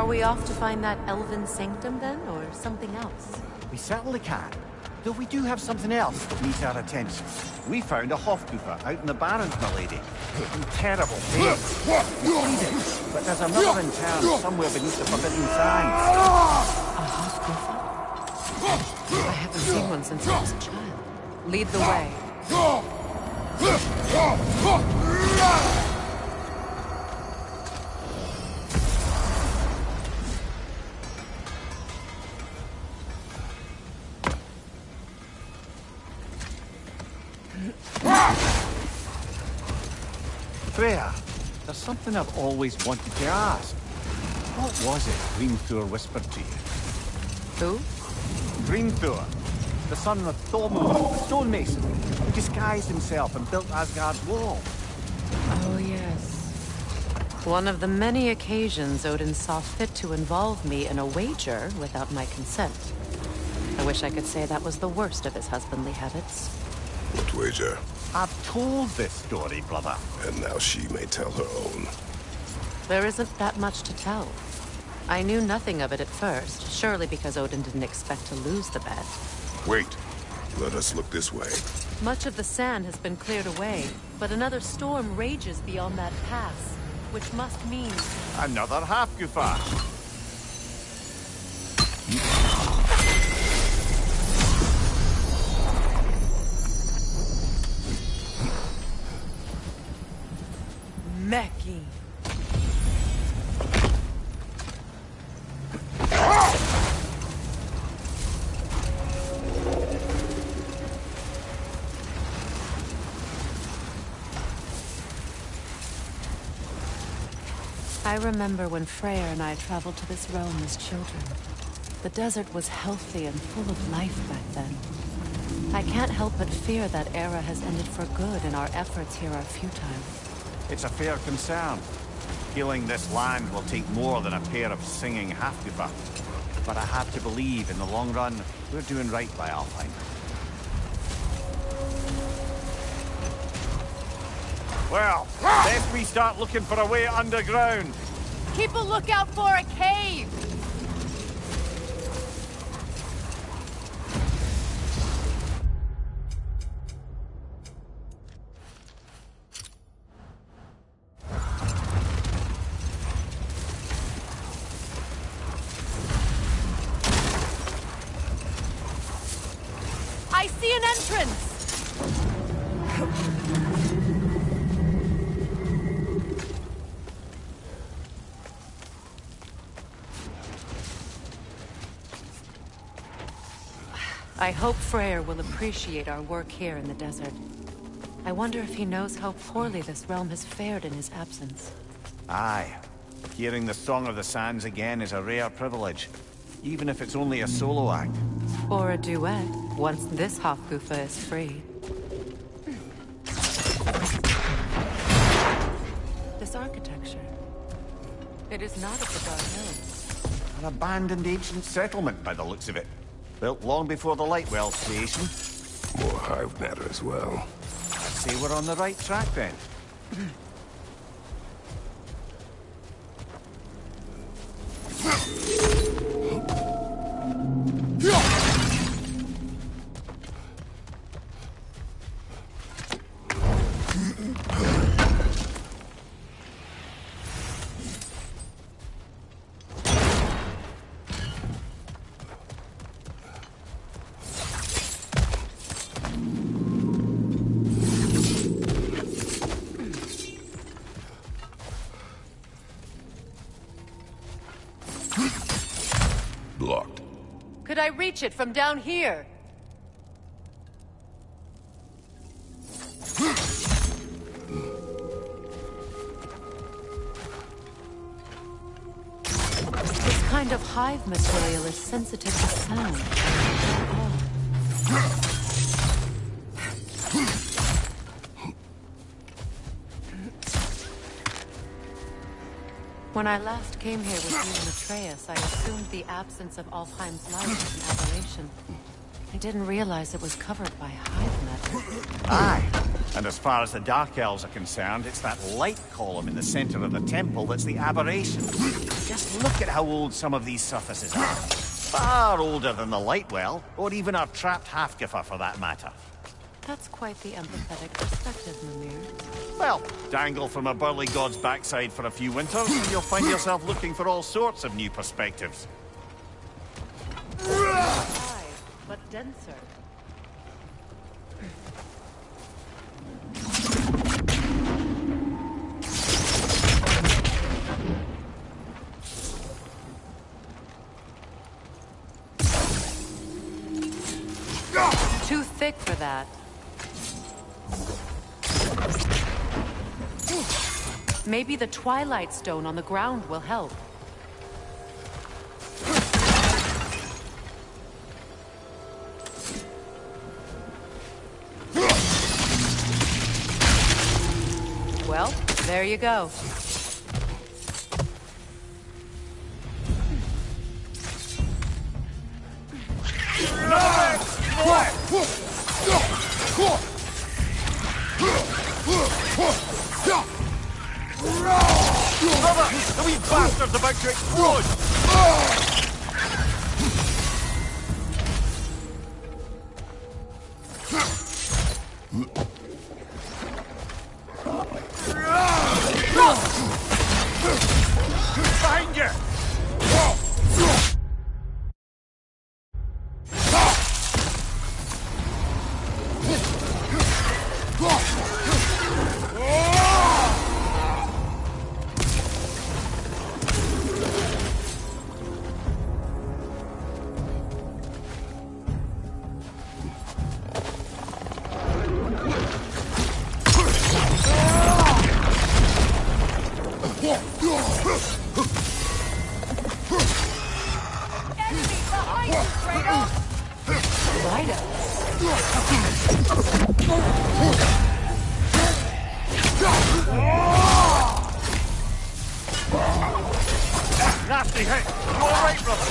Are we off to find that elven sanctum then, or something else? We certainly can. Though we do have something else that needs our attention. We found a Hofgufa out in the Barrens, my lady. In terrible pain. It's bleeding, but there's another in town somewhere beneath the Forbidden Sands. A Hofgufa? I haven't seen one since I was a child. Lead the way. Freya, there's something I've always wanted to ask. What was it Grimthor whispered to you? Who? Grimthor, the son of Thormund, the stonemason, who disguised himself and built Asgard's wall. Oh, yes. One of the many occasions Odin saw fit to involve me in a wager without my consent. I wish I could say that was the worst of his husbandly habits. What wager? I've told this story, brother. And now she may tell her own. There isn't that much to tell. I knew nothing of it at first, surely because Odin didn't expect to lose the bet. Wait. Let us look this way. Much of the sand has been cleared away, but another storm rages beyond that pass, which must mean... Another Hofgufa. Meki. I remember when Freyr and I traveled to this realm as children. The desert was healthy and full of life back then. I can't help but fear that era has ended for good and our efforts here are futile. It's a fair concern. Healing this land will take more than a pair of singing Hofgufa. But I have to believe, in the long run, we're doing right by Alfheim. Well, best we start looking for a way underground. Keep a lookout for a cave! I see an entrance! I hope Freyr will appreciate our work here in the desert. I wonder if he knows how poorly this realm has fared in his absence. Aye. Hearing the Song of the Sands again is a rare privilege, even if it's only a solo act. Or a duet, once this Hofgufa is free. This architecture. It is not of the Dark Hills. An abandoned ancient settlement by the looks of it. Built long before the Lightwell station. More hive matter as well. I'd say we're on the right track then. Blocked. Could I reach it from down here? This kind of hive material is sensitive to sound. When I last came here with you and Atreus, I assumed the absence of Alfheim's light was an aberration. I didn't realize it was covered by hive matter. Aye. And as far as the Dark Elves are concerned, it's that light column in the center of the temple that's the aberration. Just look at how old some of these surfaces are. Far older than the light well, or even our trapped Halfgiffer for that matter. That's quite the empathetic perspective, Mimir. Well, dangle from a burly god's backside for a few winters, and you'll find yourself looking for all sorts of new perspectives. Alive, but denser. Too thick for that. Maybe the Twilight Stone on the ground will help. Well, there you go. Brother, the wee bastard's about to explode! Behind you! Nasty hit! You alright, brother?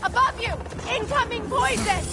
Above you! Incoming poison!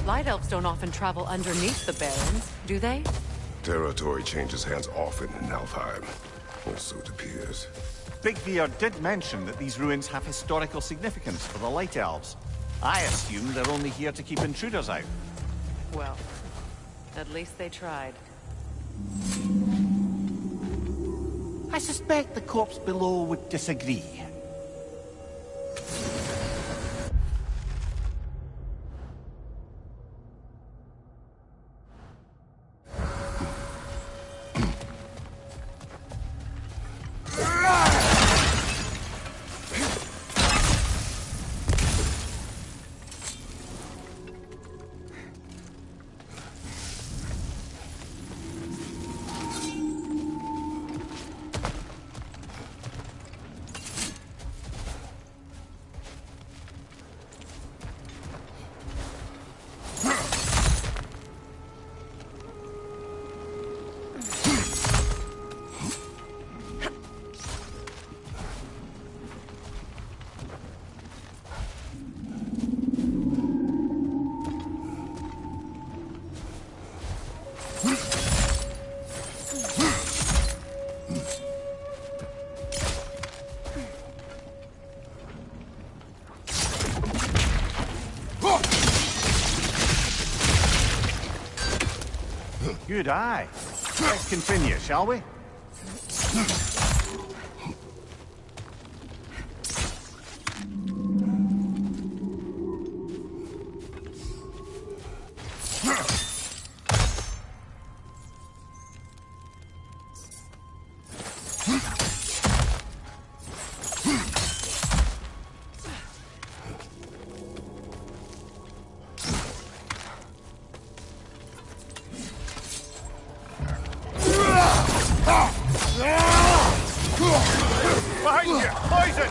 Light elves don't often travel underneath the Barrens, do they? Territory changes hands often in Alfheim, or so it appears. Bigbeard did mention that these ruins have historical significance for the Light Elves. I assume they're only here to keep intruders out. Well, at least they tried. I suspect the corpse below would disagree. Good eye. Let's continue, shall we? Behind you! Poison!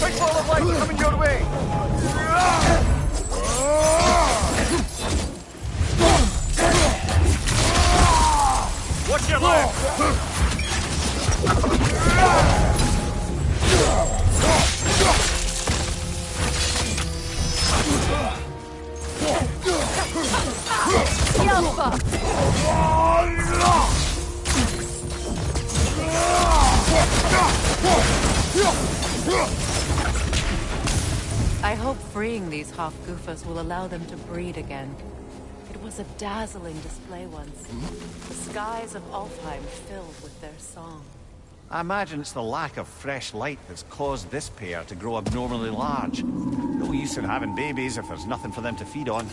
Big ball of light coming your way! Watch your left! I hope freeing these Hofgufas will allow them to breed again. It was a dazzling display once. The skies of Alfheim filled with their song. I imagine it's the lack of fresh light that's caused this pair to grow abnormally large. No use in having babies if there's nothing for them to feed on.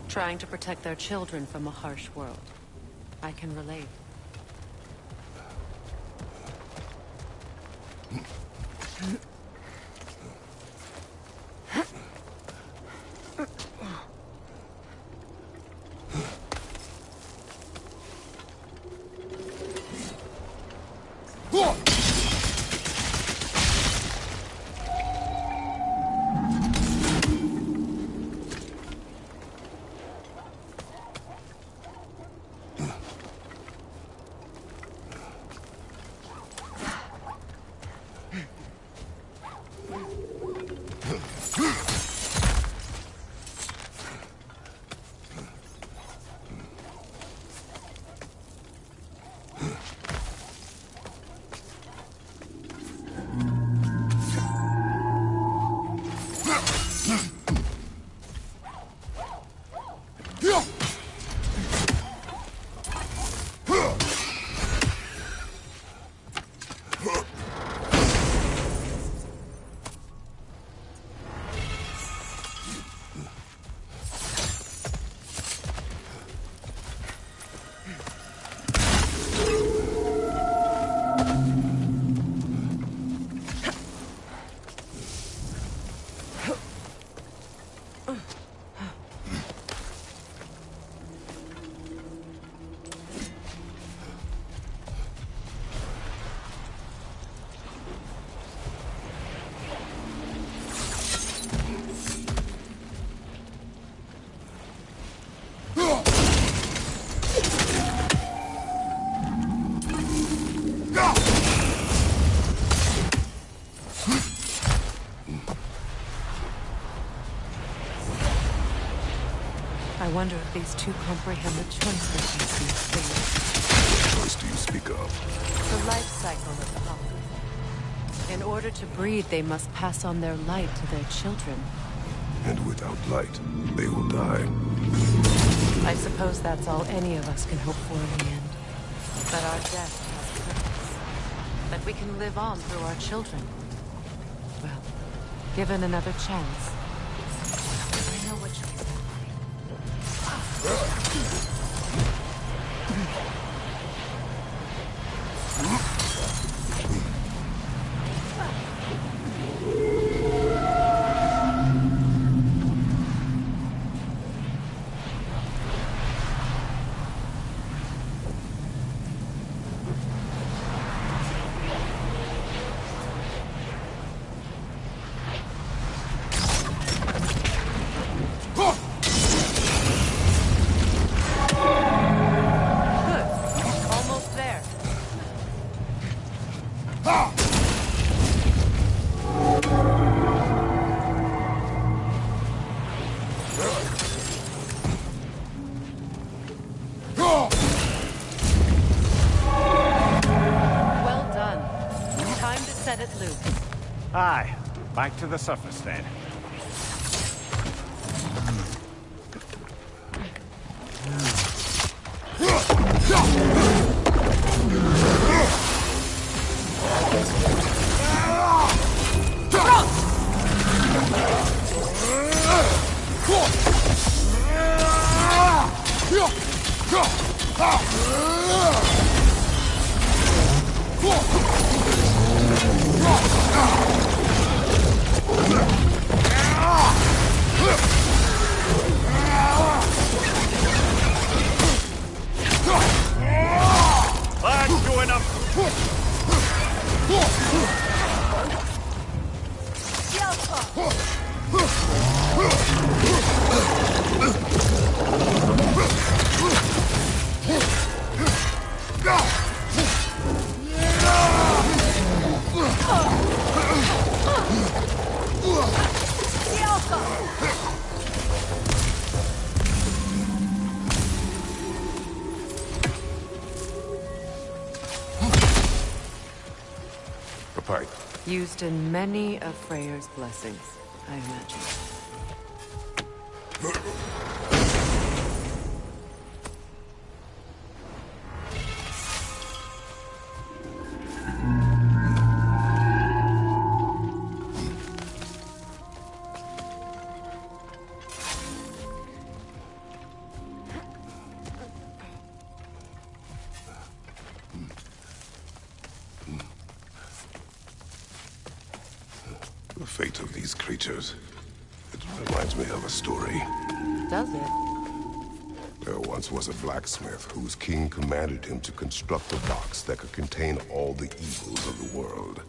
Trying to protect their children from a harsh world. I can relate. I wonder if these two comprehend the choice that makes them free. What choice do you speak of? The life cycle of the Hofgufa. In order to breed, they must pass on their light to their children. And without light, they will die. I suppose that's all any of us can hope for in the end. That our death has purpose. That we can live on through our children. Well, given another chance, I know what you can do. Aye. Back to the surface then. Lag going up. A pipe. Used in many of Freyr's blessings, I imagine. The fate of these creatures. It reminds me of a story. Does it? There once was a blacksmith whose king commanded him to construct a box that could contain all the evils of the world.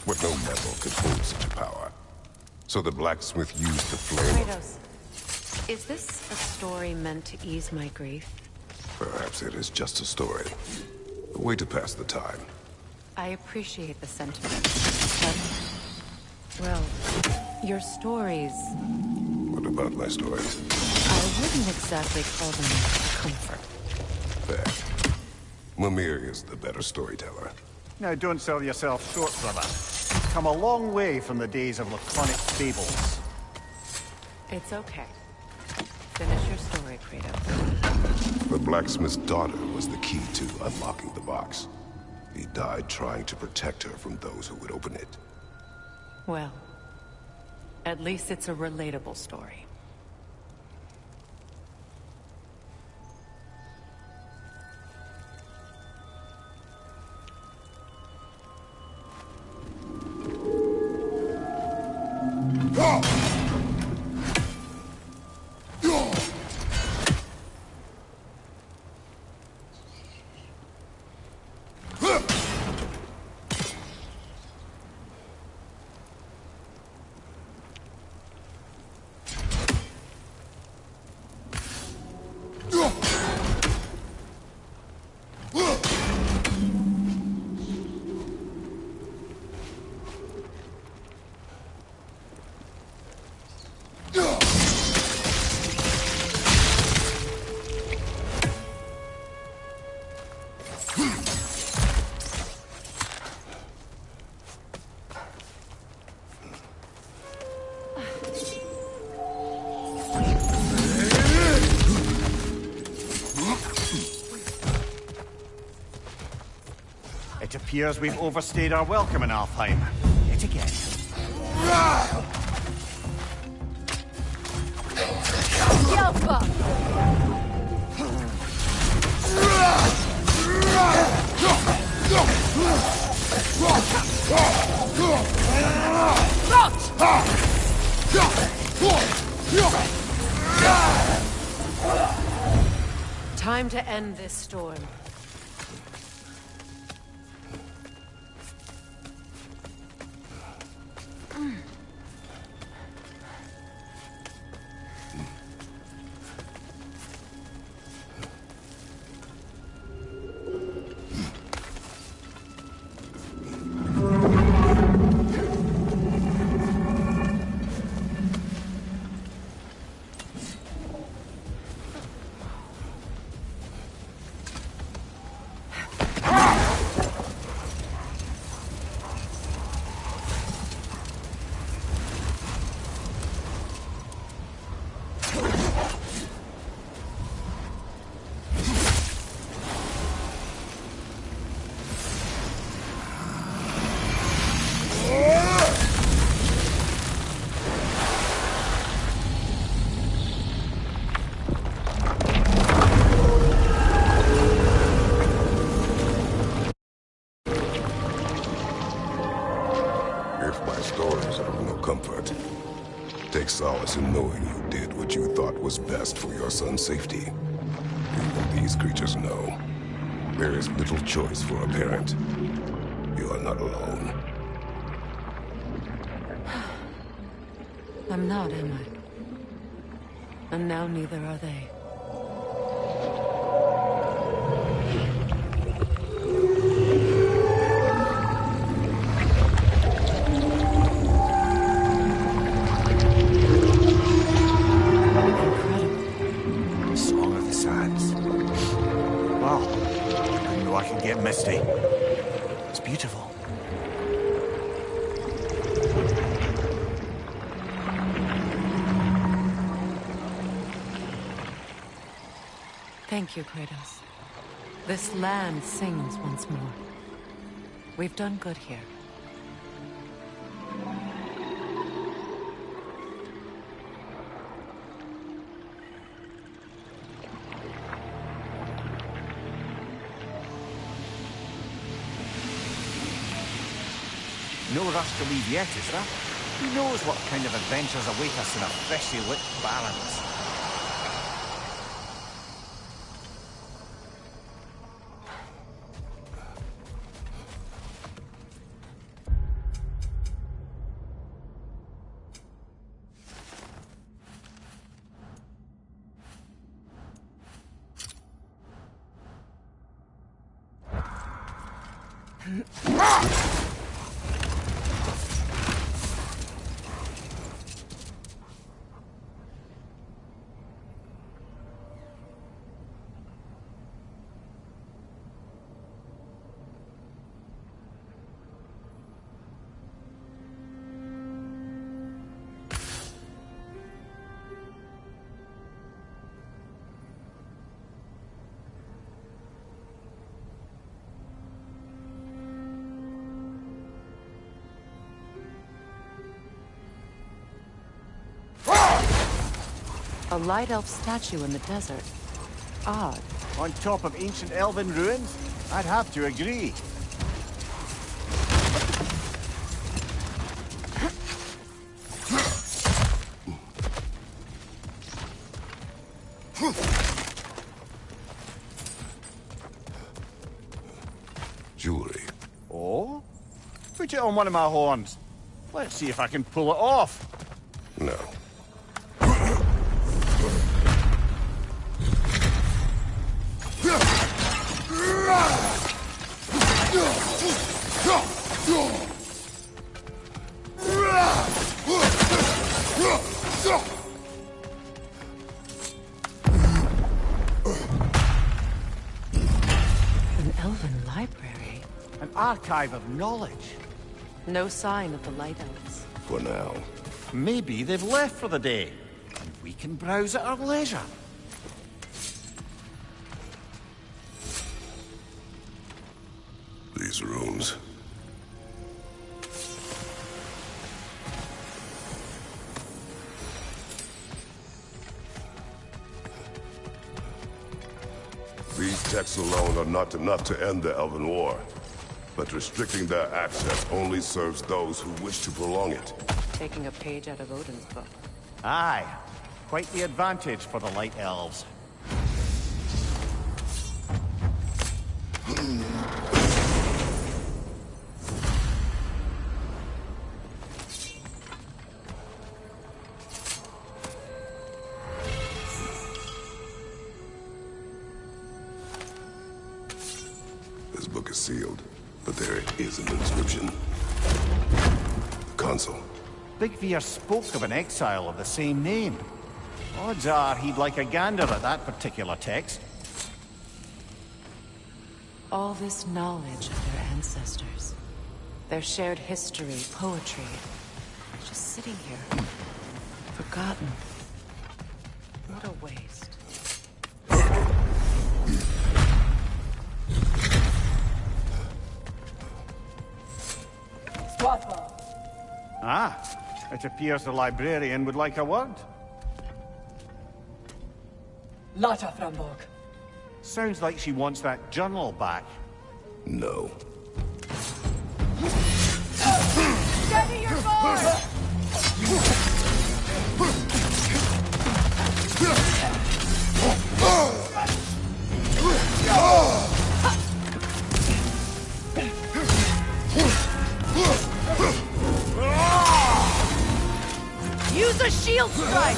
But no metal could hold such a power. So the blacksmith used the flame. Kratos, is this a story meant to ease my grief? Perhaps it is just a story. A way to pass the time. I appreciate the sentiment, but... well, your stories... What about my stories? I wouldn't exactly call them a comfort. Fair. Mimir is the better storyteller. Now, don't sell yourself short, brother. You've come a long way from the days of laconic fables. It's okay. Finish your story, Kratos. The blacksmith's daughter was the key to unlocking the box. He died trying to protect her from those who would open it. Well, at least it's a relatable story. It appears we've overstayed our welcome in Alfheim. Yet again. Time to end this storm. My stories are of no comfort. Take solace in knowing you did what you thought was best for your son's safety. Even these creatures know. There is little choice for a parent. You are not alone. I'm not, am I? And now neither are they. Incredible. Song of the Sands. Wow. I know I can get misty. It's beautiful. Thank you, Kratos. This land sings once more. We've done good here. No rush to leave yet, is there? Who knows what kind of adventures await us in a freshly lit Barrens? A Light Elf statue in the desert. Odd. On top of ancient elven ruins? I'd have to agree. Jewelry. Oh? Put it on one of my horns. Let's see if I can pull it off. No. An elven library. An archive of knowledge. No sign of the Light Elves. For now. Maybe they've left for the day, and we can browse at our leisure. These rooms. These texts alone are not enough to end the Elven War. But restricting their access only serves those who wish to prolong it. Taking a page out of Odin's book. Aye. Quite the advantage for the Light Elves. This book is sealed, but there is an inscription. Consul. Big Veer spoke of an exile of the same name. Odds are he'd like a gander at that particular text. All this knowledge of their ancestors. Their shared history, poetry. Just sitting here. Forgotten. What a waste. Ah, it appears the librarian would like a word. Lata Framborg. Sounds like she wants that journal back. No. Steady your Use a shield strike!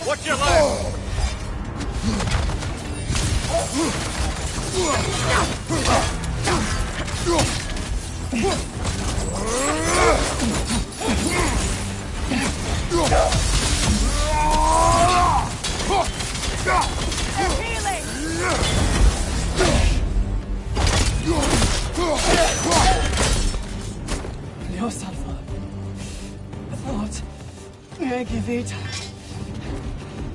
Watch your leg! Dios salva. Lord, mir geht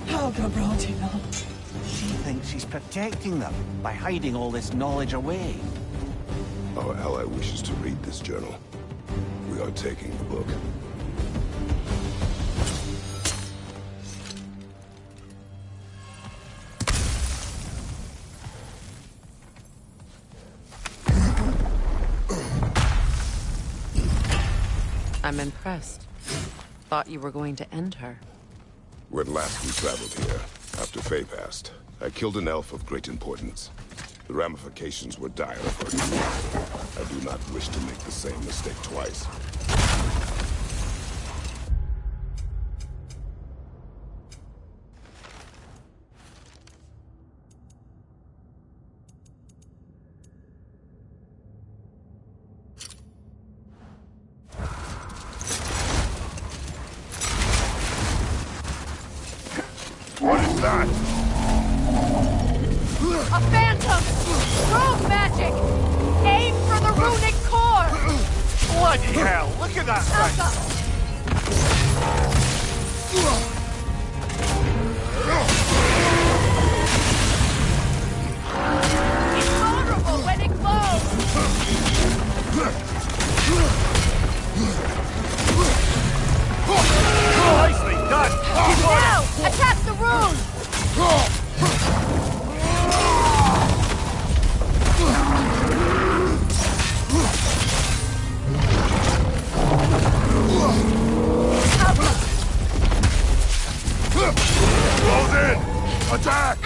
Helga brought him up. She thinks she's protecting them by hiding all this knowledge away. Our ally wishes to read this journal. We are taking the book. I'm impressed. Thought you were going to end her. When last we traveled here, after Faye passed, I killed an elf of great importance. The ramifications were dire for you. I do not wish to make the same mistake twice. What is that? A phantom! Rogue magic! Aim for the runic core! Bloody hell, look at that thing! It's vulnerable when it glows! Nicely done! Keep on Now! Attack the rune! Close in! Attack!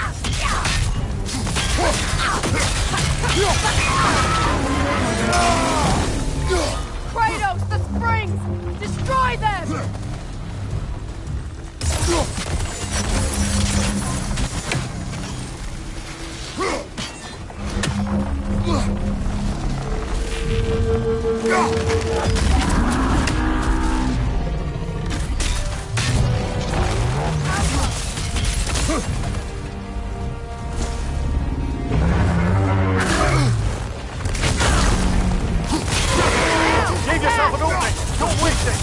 Kratos, the springs! Destroy them! Give yourself an opening! Don't waste it!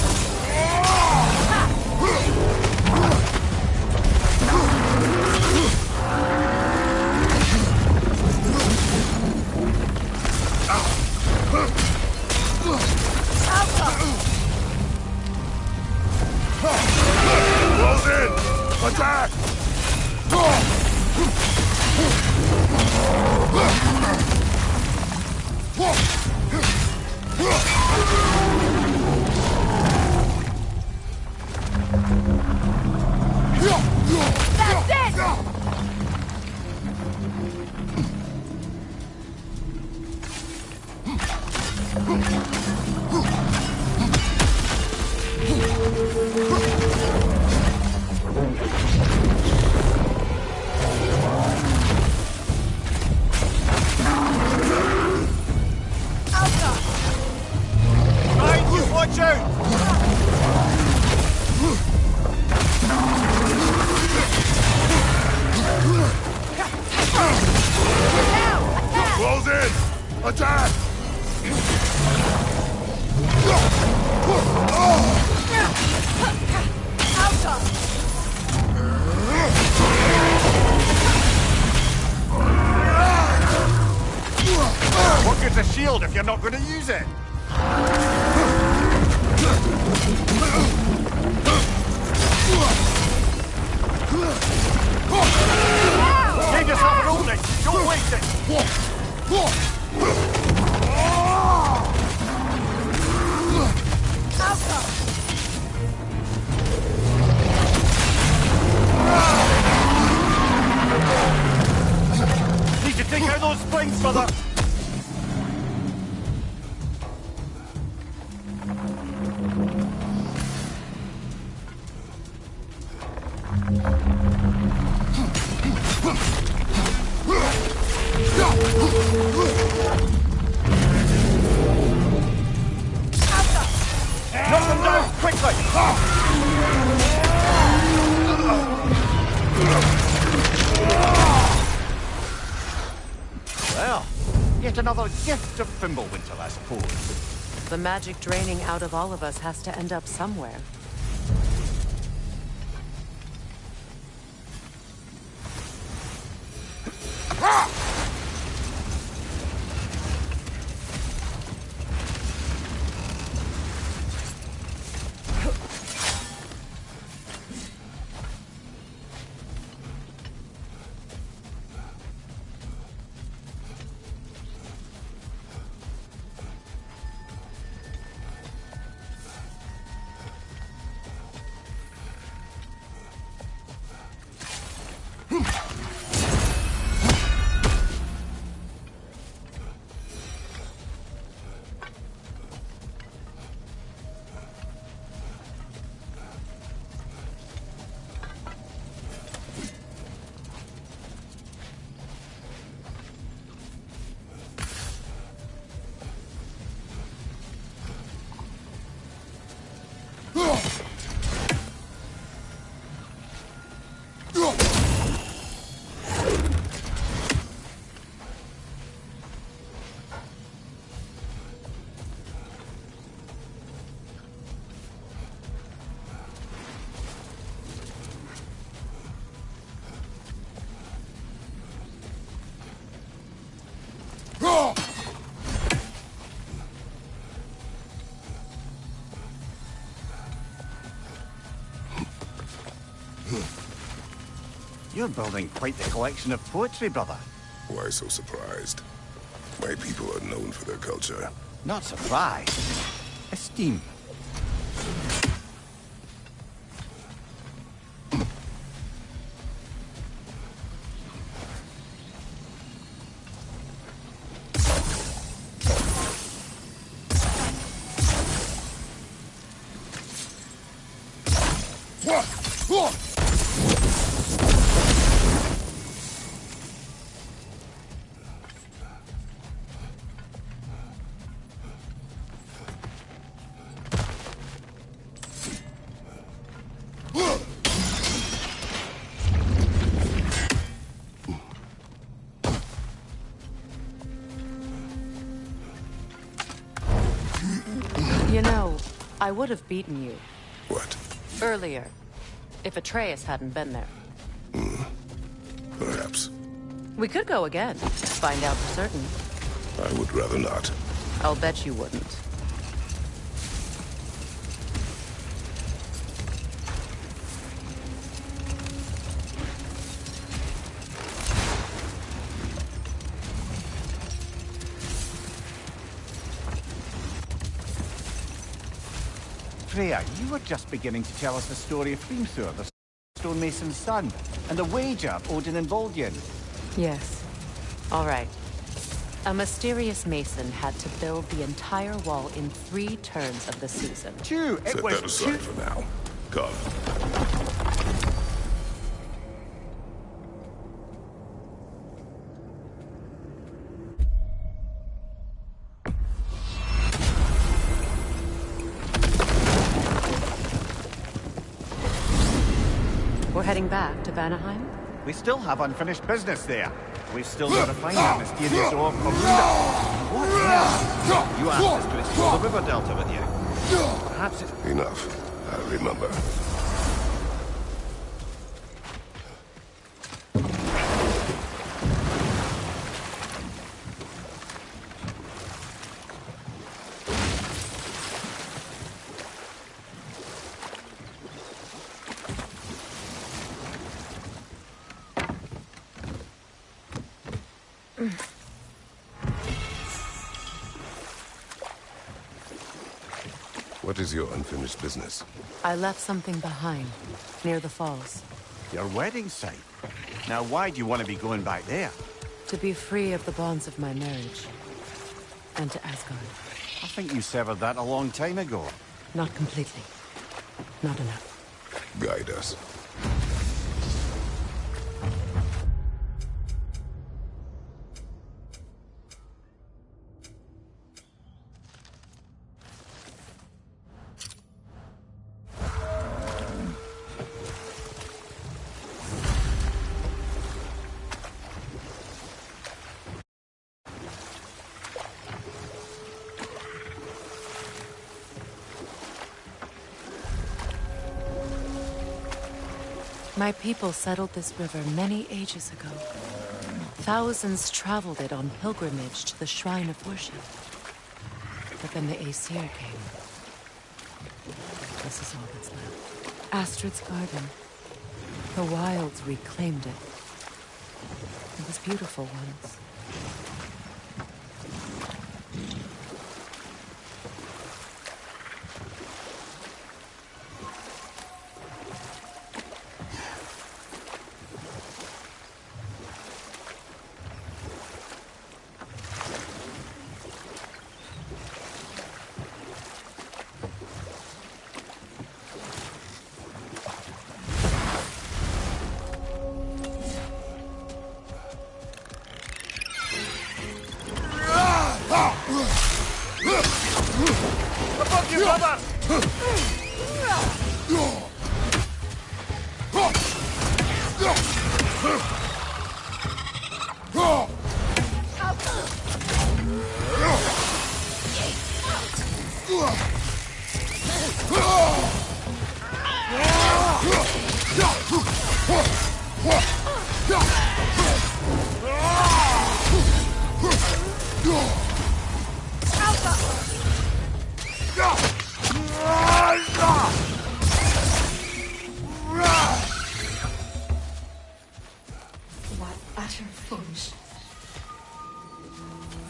Close in! Attack! That's it! Alpha! What good's a shield if you're not going to use it? Give yourself an opening! Don't waste it! Need to take out those springs, brother! Knock them down, quickly! Well, yet another gift of Fimbulwinter, I suppose. The magic draining out of all of us has to end up somewhere. You're building quite the collection of poetry, brother. Why so surprised? My people are known for their culture. Not surprised. Esteem. You know, I would have beaten you. What? Earlier. If Atreus hadn't been there. Perhaps. We could go again. Find out for certain. I would rather not. I'll bet you wouldn't. Freya, you were just beginning to tell us the story of Hrimthur, the stonemason's son, and the wager Odin and Vol'jin. Yes. All right. A mysterious mason had to build the entire wall in 3 turns of the season. Set that aside for now. Come. We're heading back to Vanaheim? We still have unfinished business there. We've still got to find that mysterious orb, Marunda. What else? You asked us to explore the river delta with you. Perhaps it's... Enough. I remember. What is your unfinished business? I left something behind, near the falls. Your wedding site. Now, why do you want to be going back there? To be free of the bonds of my marriage. And to Asgard. I think you severed that a long time ago. Not completely. Not enough. Guide us. My people settled this river many ages ago. Thousands traveled it on pilgrimage to the shrine of worship. But then the Aesir came. This is all that's left. Astrid's garden. The wilds reclaimed it. It was beautiful once. Above you, brother! What utter foolishness.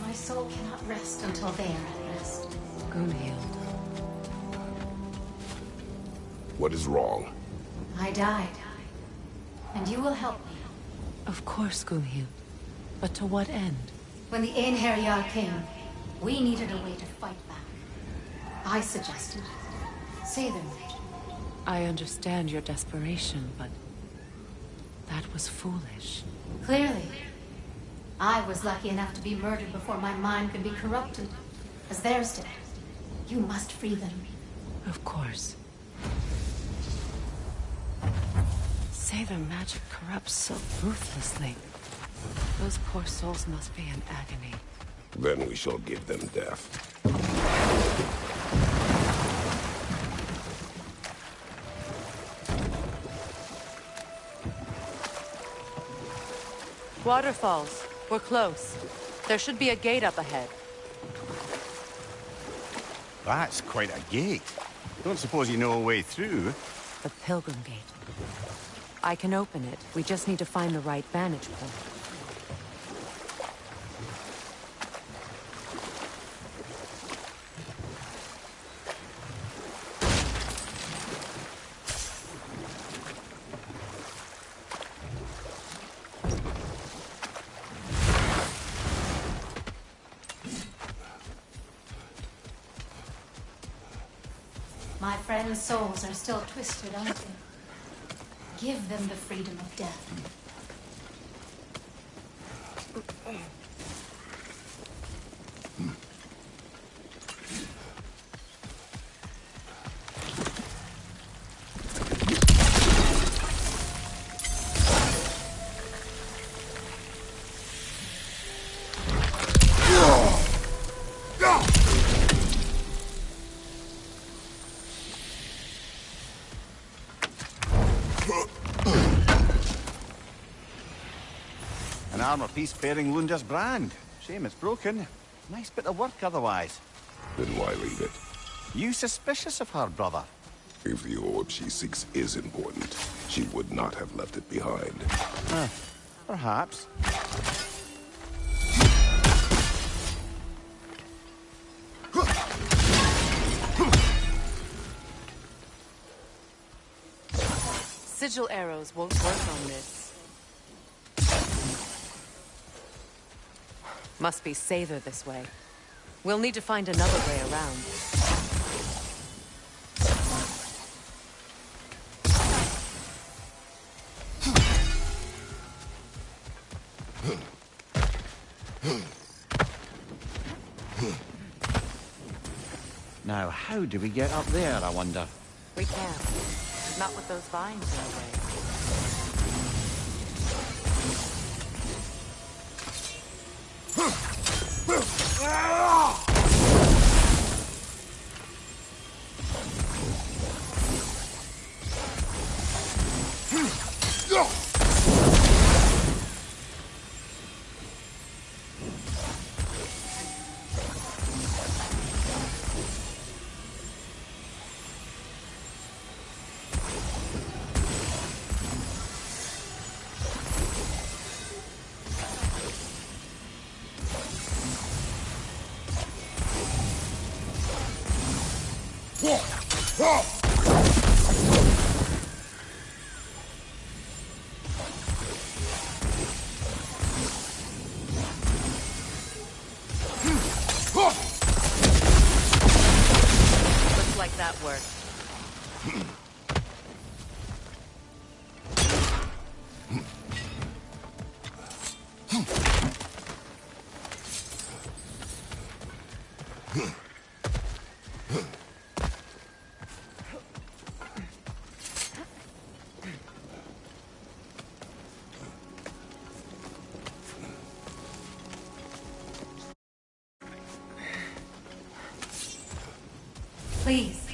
My soul cannot rest until they are at rest. Gunhild. What is wrong? I died. And you will help me. Of course, Gunhild. But to what end? When the Einherjar came, we needed a way to fight back. I suggested, say their magic. I understand your desperation, but that was foolish. Clearly. I was lucky enough to be murdered before my mind could be corrupted, as theirs did. You must free them. Of course. Say their magic corrupts so ruthlessly. Those poor souls must be in agony. Then we shall give them death. Waterfalls. We're close. There should be a gate up ahead. That's quite a gate. Don't suppose you know a way through? The Pilgrim Gate. I can open it. We just need to find the right vantage point. My friends' souls are still twisted, aren't they? Give them the freedom of death. An armor piece bearing Lunda's brand. Shame it's broken. Nice bit of work otherwise. Then why leave it? You suspicious of her, brother? If the orb she seeks is important, she would not have left it behind. Perhaps. Sigil arrows won't work on this. Must be safer this way. We'll need to find another way around. Now, how do we get up there, I wonder? We can't. Not with those vines in the way. Looks like that worked. Please.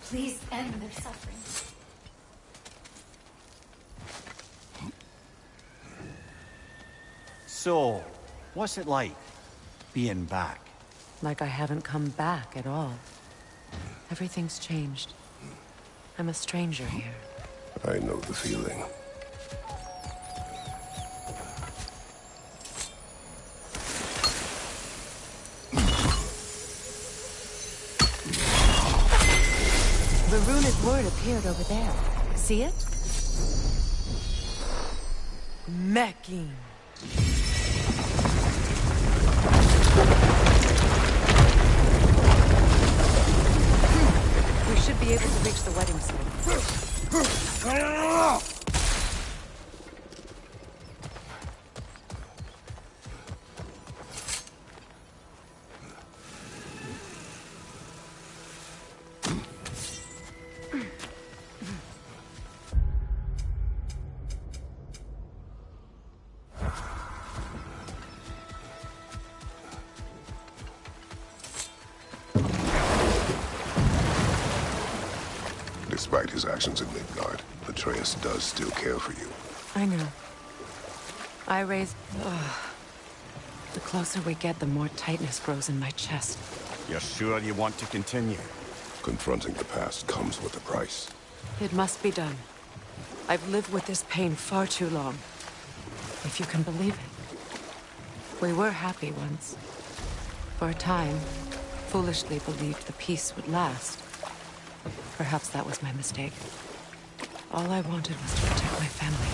Please end their suffering. So, what's it like, being back? Like I haven't come back at all. Everything's changed. I'm a stranger here. I know the feeling. The runic word appeared over there. See it? Mecking. We should be able to reach the wedding soon. Despite his actions in Midgard, Atreus does still care for you. I know. I raise... The closer we get, the more tightness grows in my chest. You're sure you want to continue? Confronting the past comes with a price. It must be done. I've lived with this pain far too long. If you can believe it. We were happy once. For a time, foolishly believed the peace would last. Perhaps that was my mistake. All I wanted was to protect my family.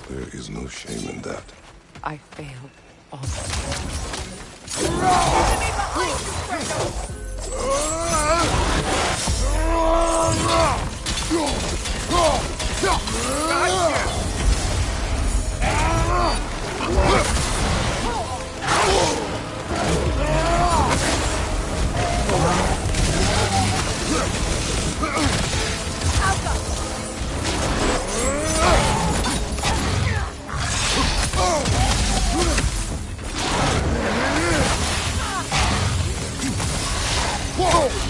There is no shame in that. I failed all Whoa!